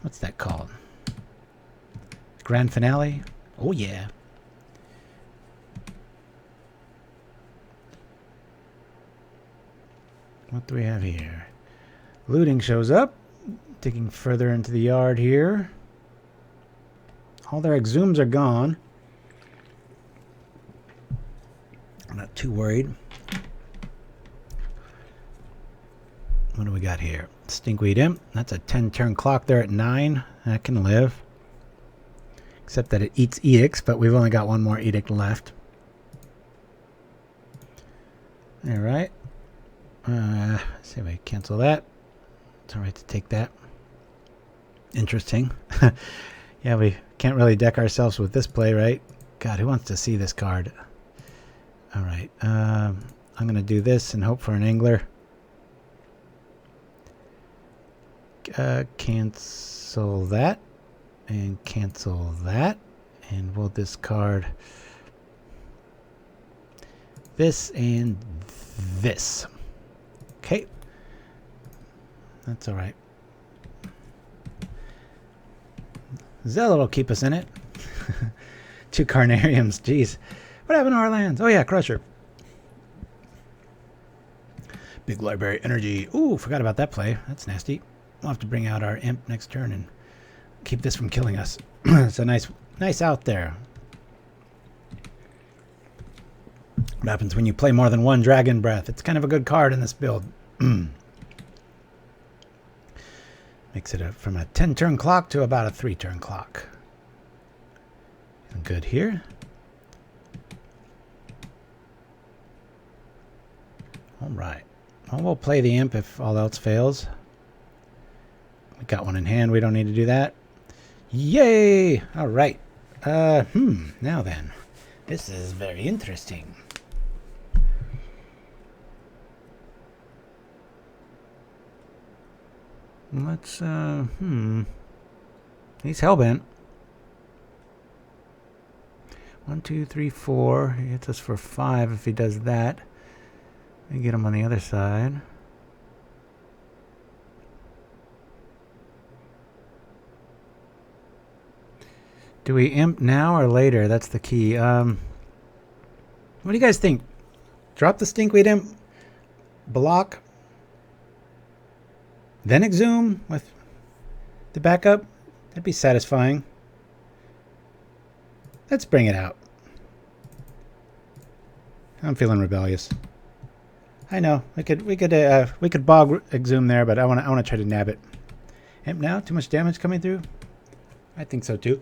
what's that called? Grand finale? Oh, yeah. What do we have here? Looting shows up. Digging further into the yard here. All their exhumes are gone. I'm not too worried. What do we got here? Stinkweed Imp. That's a 10-turn clock there at 9. That can live. Except that it eats edicts, but we've only got one more edict left. Alright. See if I cancel that. It's alright to take that. Interesting. Yeah, we can't really deck ourselves with this play, right? God, who wants to see this card? Alright. I'm going to do this and hope for an Angler. Cancel that. And cancel that. And we'll discard this and this. Okay. That's alright. Zealot will keep us in it. 2 Carnariums. Jeez. What happened to our lands? Oh yeah, Crusher. Big Library Energy. Ooh, forgot about that play. That's nasty. We'll have to bring out our Imp next turn and keep this from killing us. It's a nice out there. What happens when you play more than one Dragon Breath? It's kind of a good card in this build. Makes it from a 10-turn clock to about a 3-turn clock. Good here. All right. Well, we'll play the Imp if all else fails. We got one in hand. We don't need to do that. Yay! All right. Now then. This is very interesting. Let's, He's hellbent. 1, 2, 3, 4. He hits us for 5 if he does that. We get him on the other side. Do we imp now or later? That's the key. What do you guys think? Drop the Stinkweed Imp, block, then Exhume with the backup? That'd be satisfying. Let's bring it out. I'm feeling rebellious. I know we could bog Exhume there, but I want to try to nab it. Imp now? Too much damage coming through? I think so too.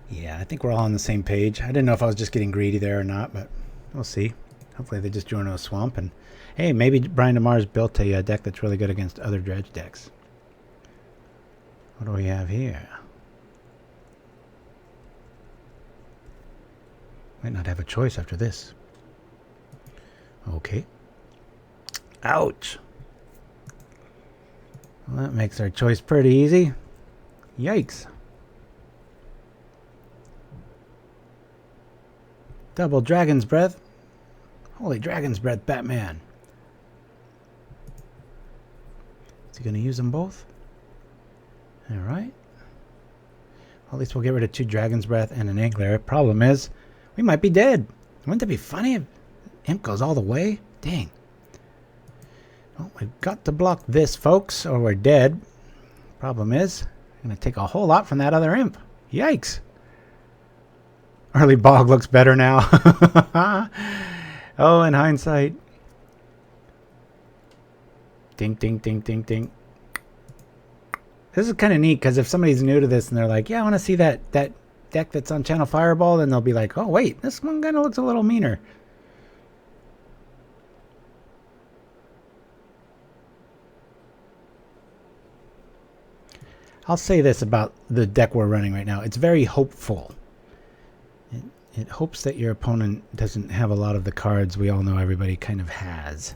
Yeah, I think we're all on the same page. I didn't know if I was just getting greedy there or not, but we'll see. Hopefully they just drew into a swamp. And hey, maybe Brian DeMars built a deck that's really good against other Dredge decks. What do we have here? Might not have a choice after this. Okay. Ouch. Well, that makes our choice pretty easy. Yikes. Double Dragon's Breath. Holy Dragon's Breath, Batman. Is he going to use them both? Alright. Well, at least we'll get rid of 2 Dragon's Breath and an Angler. Problem is, we might be dead. Wouldn't that be funny if Imp goes all the way? Dang. Well, we've got to block this, folks, or we're dead. Problem is, I'm going to take a whole lot from that other Imp. Yikes. Early Bog looks better now. Oh, in hindsight. Ding, ding, ding, ding, ding. This is kind of neat, because if somebody's new to this and they're like, yeah, I want to see that deck that's on Channel Fireball, then they'll be like, oh, wait, this one kind of looks a little meaner. I'll say this about the deck we're running right now. It's very hopeful. It hopes that your opponent doesn't have a lot of the cards we all know everybody kind of has,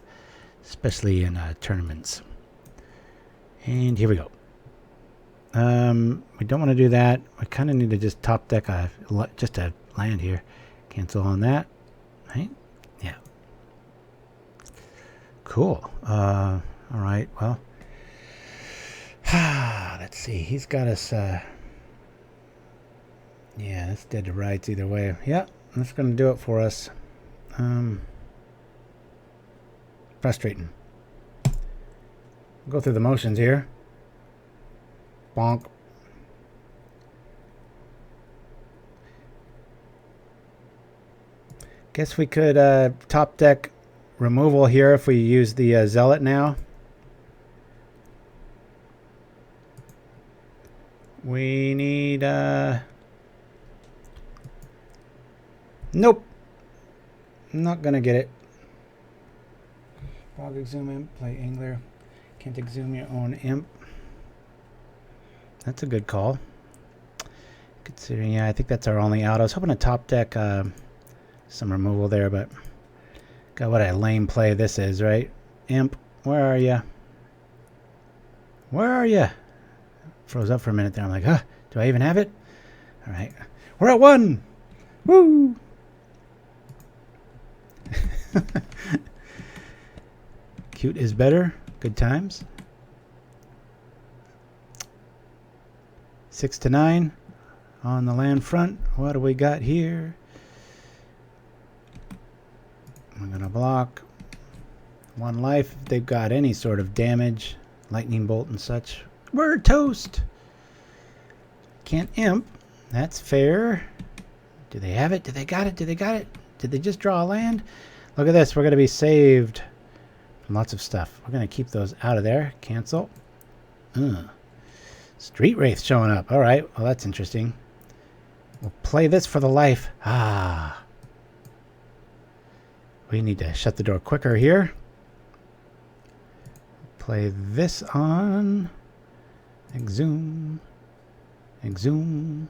especially in tournaments. And here we go. We don't want to do that. We kind of need to just top deck just a land here. Cancel on that. Right? Yeah. Cool. All right. Well, let's see. He's got us. Yeah, that's dead to rights either way. Yeah, that's going to do it for us. Frustrating. Go through the motions here. Bonk. Guess we could top deck removal here if we use the Zealot now. We need... Nope. Not gonna get it. Bog Exhume Imp, play Angler. Can't exhume your own Imp. That's a good call. Considering, yeah, I think that's our only out. I was hoping to top deck some removal there, but God, what a lame play this is, right? Imp, where are you? Where are you? Froze up for a minute there. I'm like, huh, do I even have it? All right, we're at 1. Woo! Cute is better. Good times. 6 to 9 on the land front. What do we got here? I'm gonna block 1 life if they've got any sort of damage, lightning bolt and such. We're toast. Can't imp. That's fair. Do they have it? Do they got it? Do they got it? Did they just draw a land? Look at this. We're going to be saved from lots of stuff. We're going to keep those out of there. Cancel. Street Wraith showing up. All right. Well, that's interesting. We'll play this for the life. Ah. We need to shut the door quicker here. Play this on. Exhume. Exhume.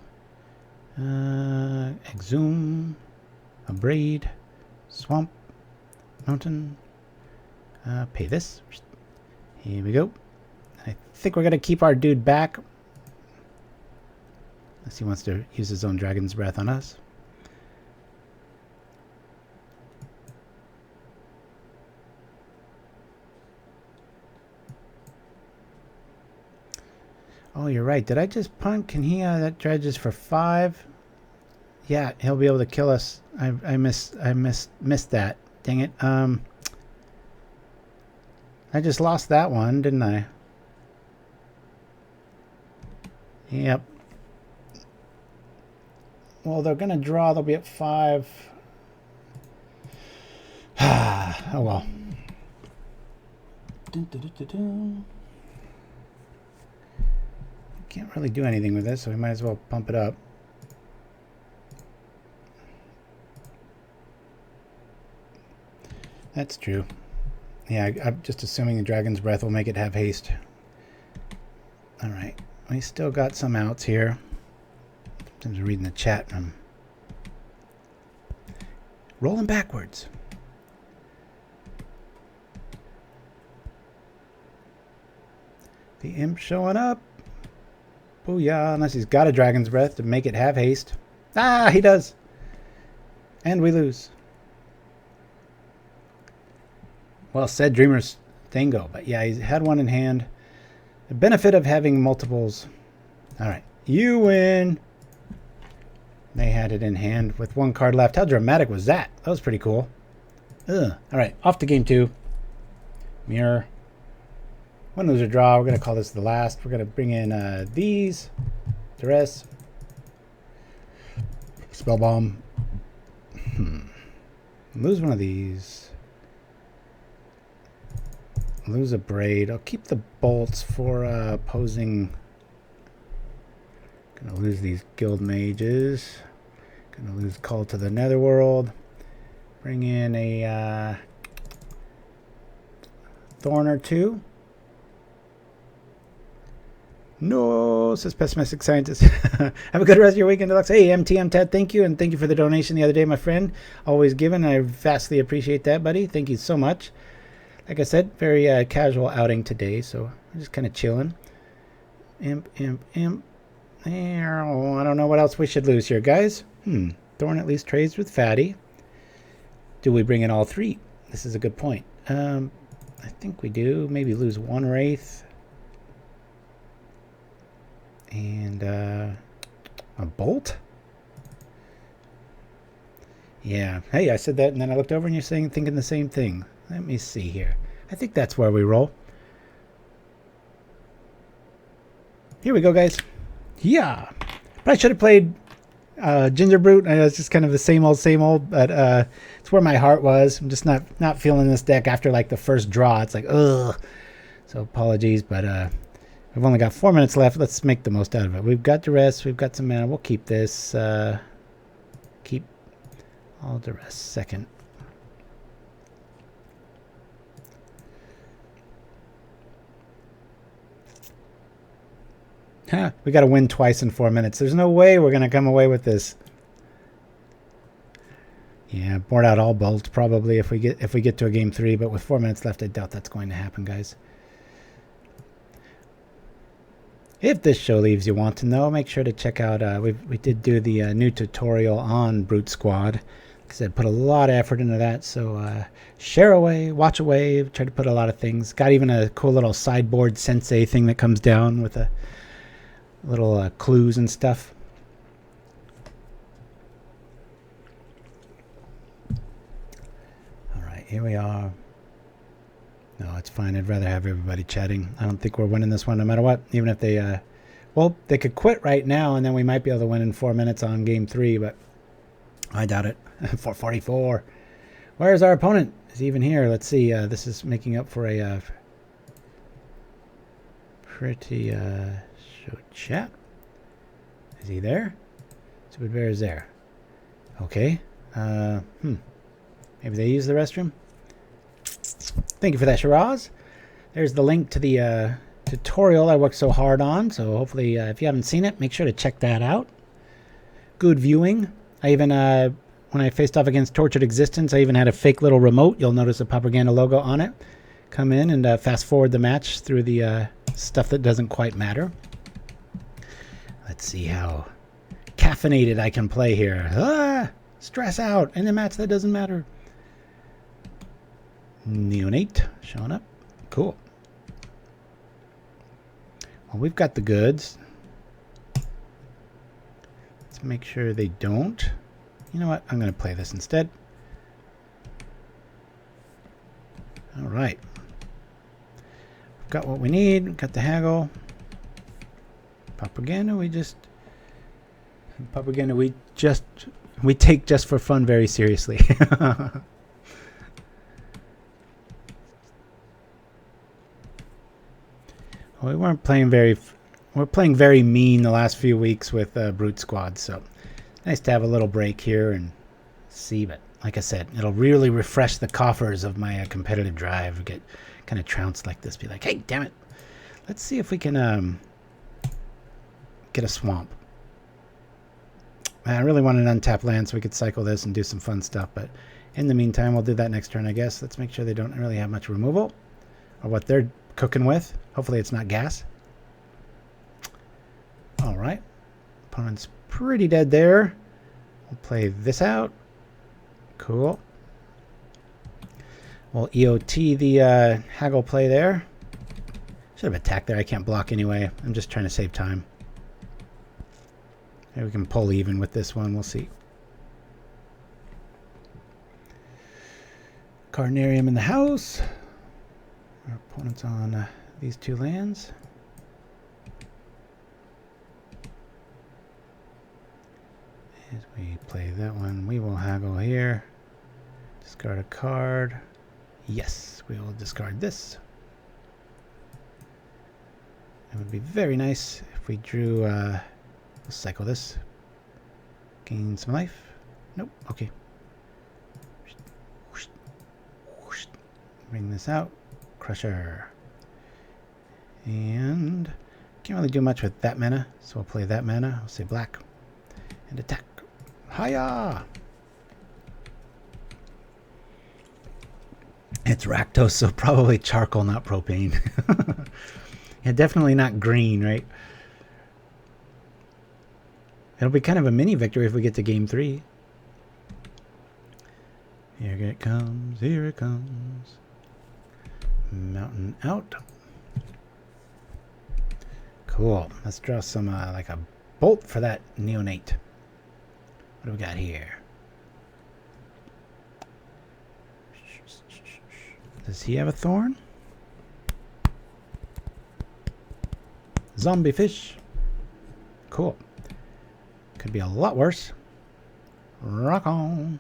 Exhume. Abrade. Swamp. Mountain. Pay this. Here we go. I think we're going to keep our dude back. Unless he wants to use his own Dragon's Breath on us. Oh, you're right. Did I just punt? Can he? That Dredge is for 5. Yeah, he'll be able to kill us. I missed that. Dang it. I just lost that one, didn't I? Yep. Well, they're gonna draw. They'll be at 5. Oh well. Can't really do anything with this, so we might as well pump it up. That's true. Yeah, I'm just assuming the Dragon's Breath will make it have haste. Alright. We still got some outs here. Sometimes reading the chat and I'm rolling backwards. The Imp showing up. Booyah, unless he's got a Dragon's Breath to make it have haste. Ah, he does. And we lose. Well said, Dreamer's Dingo. But yeah, he's had one in hand. The benefit of having multiples. Alright, you win. They had it in hand with one card left. How dramatic was that? That was pretty cool. Alright, off to game 2. Mirror. Win, lose, or draw. We're going to call this the last. We're going to bring in these. Duress. Spellbomb. Lose one of these. Lose Abrade. I'll keep the bolts for opposing. Gonna lose these Guildmages. Gonna lose Call to the Netherworld. Bring in a Thorn or 2. No, says Pessimistic Scientist. Have a good rest of your weekend, Deluxe. Hey, Ted, thank you. And thank you for the donation the other day, my friend. Always given. I vastly appreciate that, buddy. Thank you so much. Like I said, very casual outing today, so I'm just kind of chilling. Imp. There. Oh, I don't know what else we should lose here, guys. Thorn at least trades with Fatty. Do we bring in all 3? This is a good point. I think we do. Maybe lose one Wraith. And a bolt? Yeah. Hey, I said that and then I looked over and you're thinking the same thing. Let me see here. I think that's where we roll. Here we go, guys. Yeah. But I should have played Ginger Brute. It's just kind of the same old, but it's where my heart was. I'm just not feeling this deck after like the first draw. It's like, ugh. So apologies, but we've only got 4 minutes left. Let's make the most out of it. We've got Duress. We've got some mana. We'll keep this. Keep all Duress second. We got to win twice in 4 minutes. There's no way we're going to come away with this. Yeah, board out all bolts probably if we get to a game 3, but with 4 minutes left, I doubt that's going to happen, guys. If this show leaves you want to know, make sure to check out, we did do the new tutorial on Brute Squad. Like I said, put a lot of effort into that, so share away, watch away, try to put a lot of things. Got even a cool little sideboard sensei thing that comes down with a little clues and stuff. All right, here we are. No, it's fine. I'd rather have everybody chatting. I don't think we're winning this one no matter what. Even if they, well, they could quit right now and then we might be able to win in 4 minutes on game 3, but I doubt it. 444. Where's our opponent? Is he even here? Let's see. This is making up for a pretty show chat. Is he there? Stupid Bear is there. Okay. Maybe they use the restroom. Thank you for that, Shiraz. There's the link to the tutorial I worked so hard on. So hopefully, if you haven't seen it, make sure to check that out. Good viewing. I even, when I faced off against Tortured Existence, I even had a fake little remote. You'll notice a Pauperganda logo on it. Come in and fast forward the match through the stuff that doesn't quite matter. Let's see how caffeinated I can play here. Stress out in a match that doesn't matter. Neonate showing up. Cool. Well, we've got the goods. Let's make sure they don't. You know what? I'm going to play this instead. All right. We've got what we need. We've got the haggle. Pauperganda, we take just for fun very seriously. Well, we're playing very mean the last few weeks with Brute Squad, so nice to have a little break here and see, but like I said, it'll really refresh the coffers of my competitive drive. Get kind of trounced like this. Be like, hey, damn it. Let's see if we can get a swamp. I really want an untapped land so we could cycle this and do some fun stuff. But in the meantime, we'll do that next turn, I guess. Let's make sure they don't really have much removal. Or what they're cooking with. Hopefully it's not gas. Alright. Opponent's pretty dead there. We'll play this out. Cool. We'll EOT the haggle play there. Should have attacked there. I can't block anyway. I'm just trying to save time. Maybe we can pull even with this one. We'll see. Carnarium in the house. Our opponent's on these two lands. As we play that one, we will haggle here. Discard a card. Yes, we will discard this. It would be very nice if we drew, we'll cycle this. Gain some life. Nope, okay. Bring this out. Crusher. And can't really do much with that mana, so we'll play that mana. I'll say black. And attack. Hiya! It's Rakdos, so probably charcoal, not propane. Yeah, definitely not green, right? It'll be kind of a mini victory if we get to game 3. Here it comes, here it comes. Mountain out. Cool. Let's draw some, like a bolt for that neonate. What do we got here? Does he have a thorn? Zombie fish. Cool. Could be a lot worse. Rock on.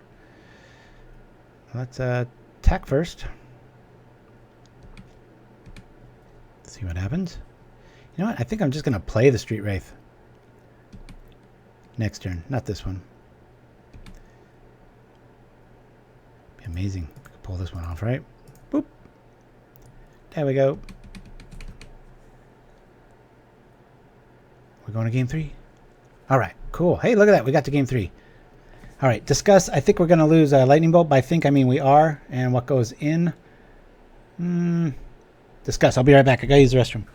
Let's attack first. See what happens. You know what? I think I'm just going to play the Street Wraith. Next turn. Not this one. Be amazing. I could pull this one off, right? Boop. There we go. We're going to game 3. All right. Cool. Hey, look at that. We got to game 3. All right. Discuss. I think we're going to lose a lightning bolt. By I think, I mean we are. And what goes in? Discuss. I'll be right back. I got to use the restroom.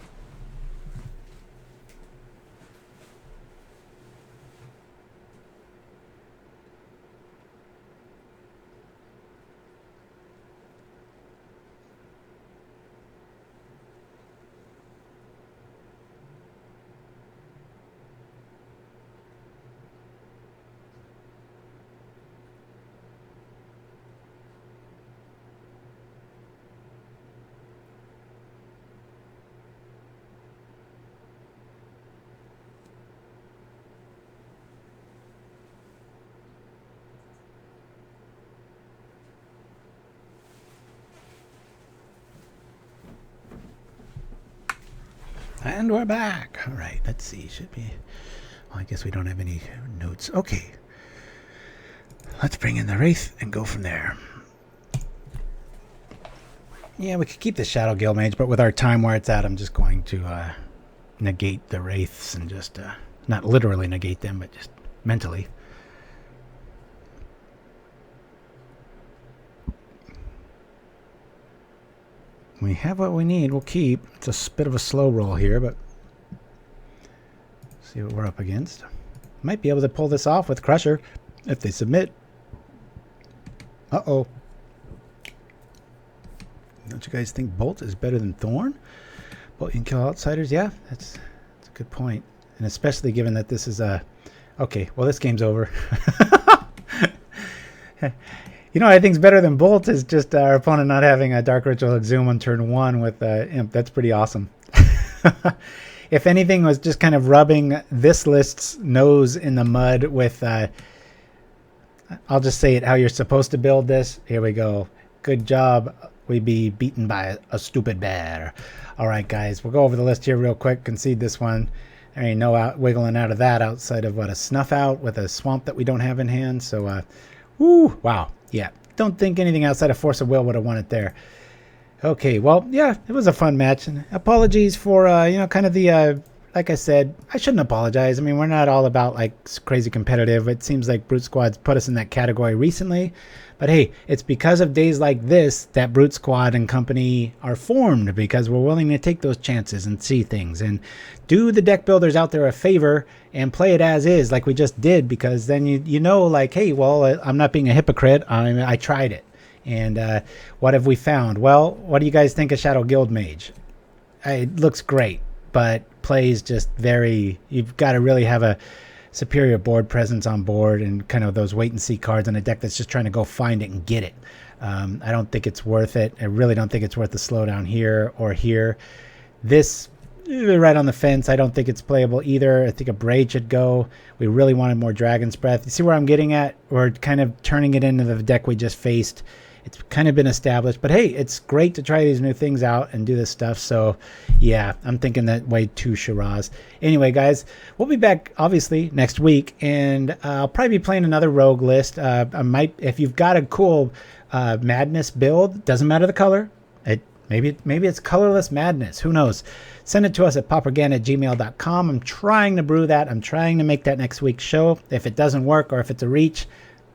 And we're back. All right, let's see. Should be... Well, I guess we don't have any notes. Okay. Let's bring in the Wraith and go from there. Yeah, we could keep the Shadow Guildmage, but with our time where it's at, I'm just going to negate the Wraiths and just... not literally negate them, but just mentally. We have what we need. We'll keep. It's a bit of a slow roll here, but see what we're up against. Might be able to pull this off with Crusher if they submit. Uh-oh. Don't you guys think Bolt is better than Thorn? Bolt you can kill outsiders? Yeah, that's a good point. And especially given that this is a... Okay, well, this game's over. You know what I think is better than Bolt is just our opponent not having a Dark Ritual Exhume on turn 1 with Imp. That's pretty awesome. If anything was just kind of rubbing this list's nose in the mud with, I'll just say it how you're supposed to build this. Here we go. Good job. We be beaten by a stupid bear. All right, guys. We'll go over the list here real quick. Concede this one. There ain't no wiggling out of that outside of, what, a Snuff Out with a Swamp that we don't have in hand. So, woo, wow. Yeah, don't think anything outside of Force of Will would have won it there. Okay, well, yeah, it was a fun match. And apologies for, kind of the, like I said, I shouldn't apologize. I mean, we're not all about, like, crazy competitive. It seems like Brute Squad's put us in that category recently. But hey, it's because of days like this that Brute Squad and company are formed, because we're willing to take those chances and see things and do the deck builders out there a favor and play it as is, like we just did, because then you know, like, hey, well, I'm not being a hypocrite. I tried it. And what have we found? Well, what do you guys think of Shadow Guildmage? It looks great, but plays just very... You've got to really have a superior board presence on board and kind of those wait-and-see cards on a deck that's just trying to go find it and get it. I don't think it's worth it. I really don't think it's worth the slowdown here or here. This, right on the fence. I don't think it's playable either. I think Abrade should go. We really wanted more Dragon's Breath. You see where I'm getting at? We're kind of turning it into the deck we just faced. It's kind of been established, but hey, it's great to try these new things out and do this stuff. So yeah, I'm thinking that way too, Shiraz. Anyway, guys, we'll be back obviously next week, and I'll probably be playing another rogue list. I might, if you've got a cool madness build, doesn't matter the color. Maybe it's colorless madness. Who knows? Send it to us at pauperganda@gmail.com. I'm trying to brew that. I'm trying to make that next week's show. If it doesn't work or if it's a reach,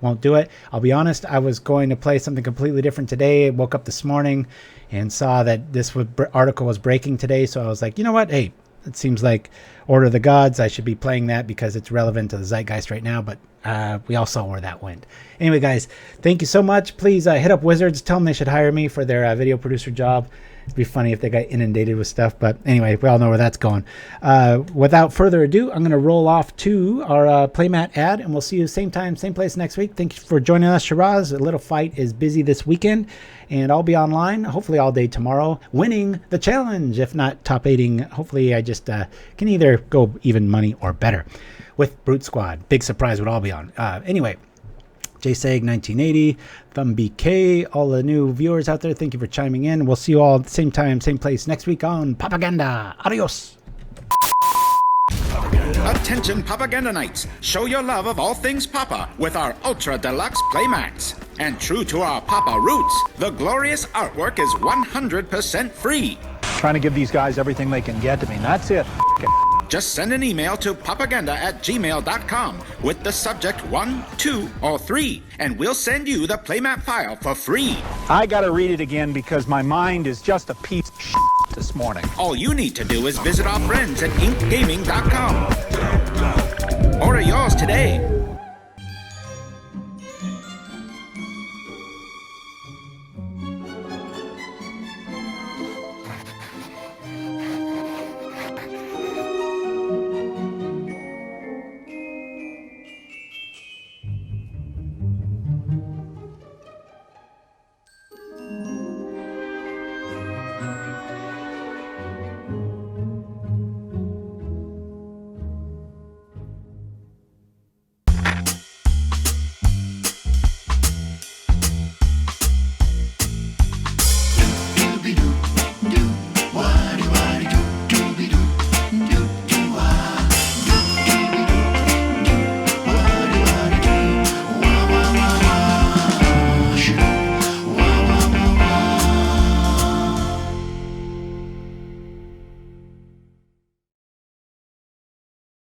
won't do it. I'll be honest, I was going to play something completely different today. I woke up this morning and saw that this article was breaking today, so I was like, you know what? Hey, it seems like Order of the Gods. I should be playing that because it's relevant to the zeitgeist right now, but we all saw where that went. Anyway, guys, thank you so much. Please hit up Wizards. Tell them they should hire me for their video producer job. It'd be funny if they got inundated with stuff, but anyway, we all know where that's going. Without further ado, I'm going to roll off to our playmat ad, and we'll see you same time, same place next week. Thank you for joining us, Shiraz. A Little Fight is busy this weekend, and I'll be online, hopefully all day tomorrow, winning the challenge. If not top 8ing, hopefully I just can either go even money or better with Brute Squad. Big surprise would all be on. Anyway, JSEG 1980, Thumb BK, all the new viewers out there, thank you for chiming in. We'll see you all at the same time, same place next week on Pauperganda. Adios. Attention Pauperganda Knights, show your love of all things Pauper with our Ultra Deluxe Playmats. And true to our Pauper roots, the glorious artwork is 100% free. Trying to give these guys everything they can get to me, and that's it. Just send an email to pauperganda@gmail.com with the subject 1, 2, or 3, and we'll send you the playmat file for free. I gotta read it again because my mind is just a piece of shit this morning. All you need to do is visit our friends at inkgaming.com. Order yours today.